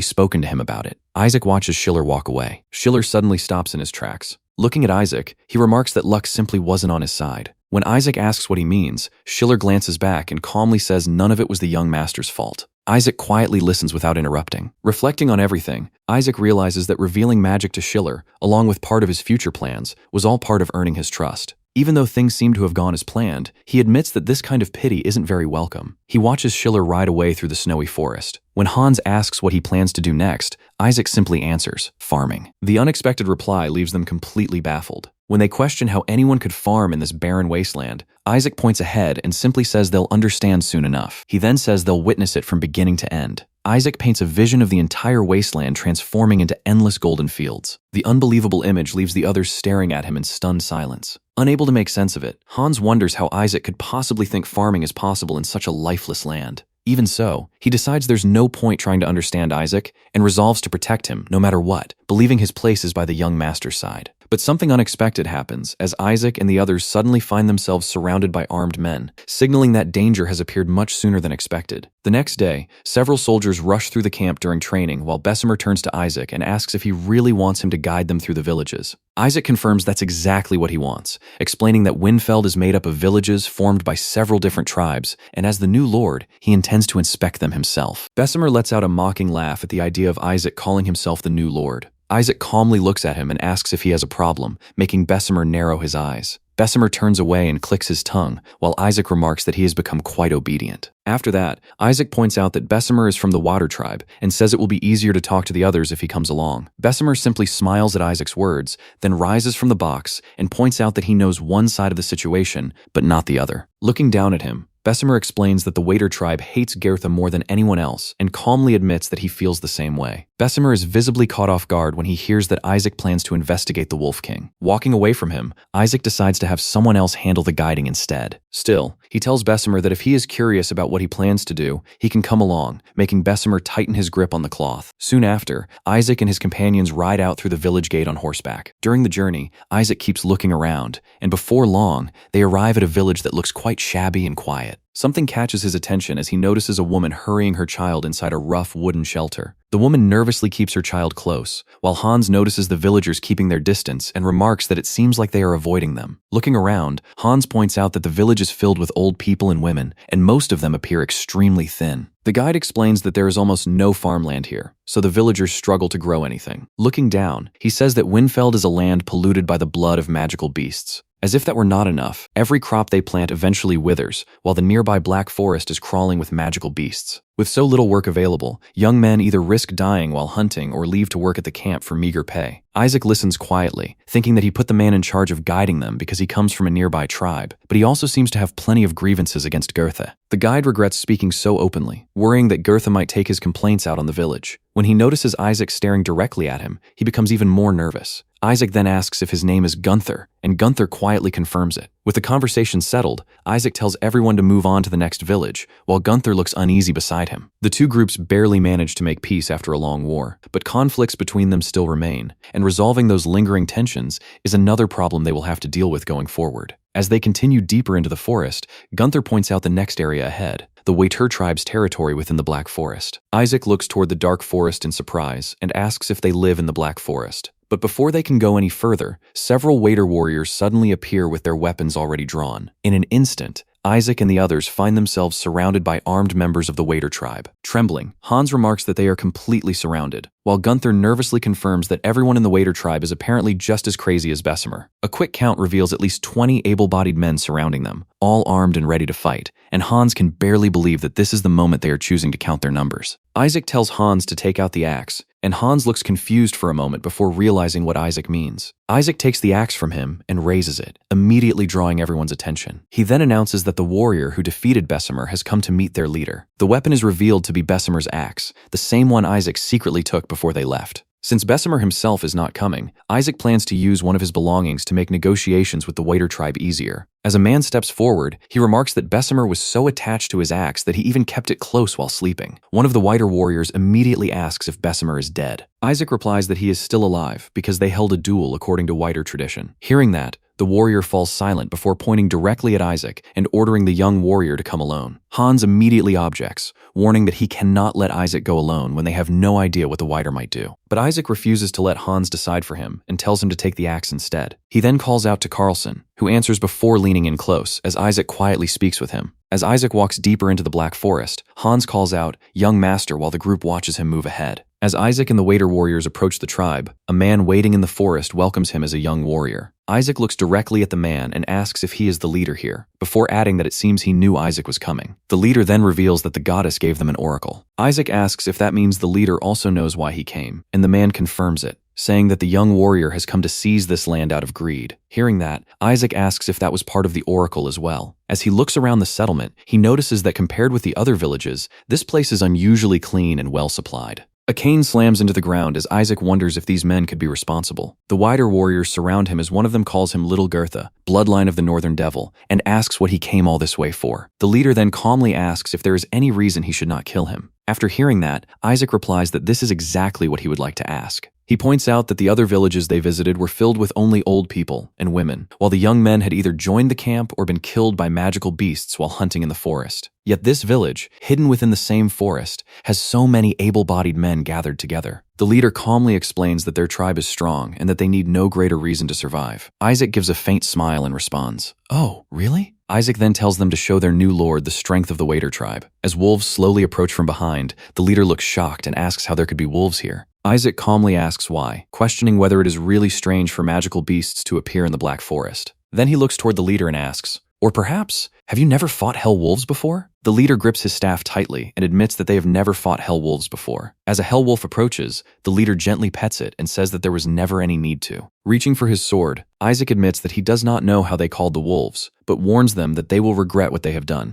Speaker 2: spoken to him about it. Isaac watches Schiller walk away. Schiller suddenly stops in his tracks. Looking at Isaac, he remarks that luck simply wasn't on his side. When Isaac asks what he means, Schiller glances back and calmly says none of it was the young master's fault. Isaac quietly listens without interrupting. Reflecting on everything, Isaac realizes that revealing magic to Schiller, along with part of his future plans, was all part of earning his trust. Even though things seem to have gone as planned, he admits that this kind of pity isn't very welcome. He watches Schiller ride away through the snowy forest. When Hans asks what he plans to do next, Isaac simply answers, farming. The unexpected reply leaves them completely baffled. When they question how anyone could farm in this barren wasteland, Isaac points ahead and simply says they'll understand soon enough. He then says they'll witness it from beginning to end. Isaac paints a vision of the entire wasteland transforming into endless golden fields. The unbelievable image leaves the others staring at him in stunned silence. Unable to make sense of it, Hans wonders how Isaac could possibly think farming is possible in such a lifeless land. Even so, he decides there's no point trying to understand Isaac and resolves to protect him no matter what, believing his place is by the young master's side. But something unexpected happens as Isaac and the others suddenly find themselves surrounded by armed men, signaling that danger has appeared much sooner than expected. The next day, several soldiers rush through the camp during training while Bessemer turns to Isaac and asks if he really wants him to guide them through the villages. Isaac confirms that's exactly what he wants, explaining that Winfeld is made up of villages formed by several different tribes, and as the new lord, he intends to inspect them himself. Bessemer lets out a mocking laugh at the idea of Isaac calling himself the new lord. Isaac calmly looks at him and asks if he has a problem, making Bessemer narrow his eyes. Bessemer turns away and clicks his tongue, while Isaac remarks that he has become quite obedient. After that, Isaac points out that Bessemer is from the Water Tribe and says it will be easier to talk to the others if he comes along. Bessemer simply smiles at Isaac's words, then rises from the box and points out that he knows one side of the situation, but not the other. Looking down at him, Bessemer explains that the Waiter tribe hates Gertha more than anyone else and calmly admits that he feels the same way. Bessemer is visibly caught off guard when he hears that Isaac plans to investigate the Wolf King. Walking away from him, Isaac decides to have someone else handle the guiding instead. Still, he tells Bessemer that if he is curious about what he plans to do, he can come along, making Bessemer tighten his grip on the cloth. Soon after, Isaac and his companions ride out through the village gate on horseback. During the journey, Isaac keeps looking around, and before long, they arrive at a village that looks quite shabby and quiet. Something catches his attention as he notices a woman hurrying her child inside a rough wooden shelter. The woman nervously keeps her child close, while Hans notices the villagers keeping their distance and remarks that it seems like they are avoiding them. Looking around, Hans points out that the village is filled with old people and women, and most of them appear extremely thin. The guide explains that there is almost no farmland here, so the villagers struggle to grow anything. Looking down, he says that Winfeld is a land polluted by the blood of magical beasts. As if that were not enough, every crop they plant eventually withers, while the nearby black forest is crawling with magical beasts. With so little work available, young men either risk dying while hunting or leave to work at the camp for meager pay. Isaac listens quietly, thinking that he put the man in charge of guiding them because he comes from a nearby tribe, but he also seems to have plenty of grievances against Gertha. The guide regrets speaking so openly, worrying that Gertha might take his complaints out on the village. When he notices Isaac staring directly at him, he becomes even more nervous. Isaac then asks if his name is Gunther, and Gunther quietly confirms it. With the conversation settled, Isaac tells everyone to move on to the next village, while Gunther looks uneasy beside him. The two groups barely manage to make peace after a long war, but conflicts between them still remain, and resolving those lingering tensions is another problem they will have to deal with going forward. As they continue deeper into the forest, Gunther points out the next area ahead, the Waiter tribe's territory within the Black Forest. Isaac looks toward the dark forest in surprise and asks if they live in the Black Forest. But before they can go any further, several Waiter warriors suddenly appear with their weapons already drawn. In an instant, Isaac and the others find themselves surrounded by armed members of the Waiter tribe. Trembling, Hans remarks that they are completely surrounded, while Gunther nervously confirms that everyone in the Waiter tribe is apparently just as crazy as Bessemer. A quick count reveals at least 20 able-bodied men surrounding them, all armed and ready to fight, and Hans can barely believe that this is the moment they are choosing to count their numbers. Isaac tells Hans to take out the axe, and Hans looks confused for a moment before realizing what Isaac means. Isaac takes the axe from him and raises it, immediately drawing everyone's attention. He then announces that the warrior who defeated Bessemer has come to meet their leader. The weapon is revealed to be Bessemer's axe, the same one Isaac secretly took before they left. Since Bessemer himself is not coming, Isaac plans to use one of his belongings to make negotiations with the Waiter tribe easier. As a man steps forward, he remarks that Bessemer was so attached to his axe that he even kept it close while sleeping. One of the Waiter warriors immediately asks if Bessemer is dead. Isaac replies that he is still alive because they held a duel according to Waiter tradition. Hearing that, the warrior falls silent before pointing directly at Isaac and ordering the young warrior to come alone. Hans immediately objects, warning that he cannot let Isaac go alone when they have no idea what the Waiter might do. But Isaac refuses to let Hans decide for him and tells him to take the axe instead. He then calls out to Carlson, who answers before leaning in close as Isaac quietly speaks with him. As Isaac walks deeper into the Black Forest, Hans calls out, "Young master," while the group watches him move ahead. As Isaac and the Waiter warriors approach the tribe, a man waiting in the forest welcomes him as a young warrior. Isaac looks directly at the man and asks if he is the leader here, before adding that it seems he knew Isaac was coming. The leader then reveals that the goddess gave them an oracle. Isaac asks if that means the leader also knows why he came, and the man confirms it, saying that the young warrior has come to seize this land out of greed. Hearing that, Isaac asks if that was part of the oracle as well. As he looks around the settlement, he notices that compared with the other villages, this place is unusually clean and well supplied. A cane slams into the ground as Isaac wonders if these men could be responsible. The Waiter warriors surround him as one of them calls him Little Gertha, bloodline of the Northern Devil, and asks what he came all this way for. The leader then calmly asks if there is any reason he should not kill him. After hearing that, Isaac replies that this is exactly what he would like to ask. He points out that the other villages they visited were filled with only old people and women, while the young men had either joined the camp or been killed by magical beasts while hunting in the forest. Yet this village, hidden within the same forest, has so many able-bodied men gathered together. The leader calmly explains that their tribe is strong and that they need no greater reason to survive. Isaac gives a faint smile and responds, "Oh, really?" Isaac then tells them to show their new lord the strength of the Waiter tribe. As wolves slowly approach from behind, the leader looks shocked and asks how there could be wolves here. Isaac calmly asks why, questioning whether it is really strange for magical beasts to appear in the Black Forest. Then he looks toward the leader and asks, "Or perhaps, have you never fought hell wolves before?" The leader grips his staff tightly and admits that they have never fought hell wolves before. As a hell wolf approaches, the leader gently pets it and says that there was never any need to. Reaching for his sword, Isaac admits that he does not know how they called the wolves, but warns them that they will regret what they have done.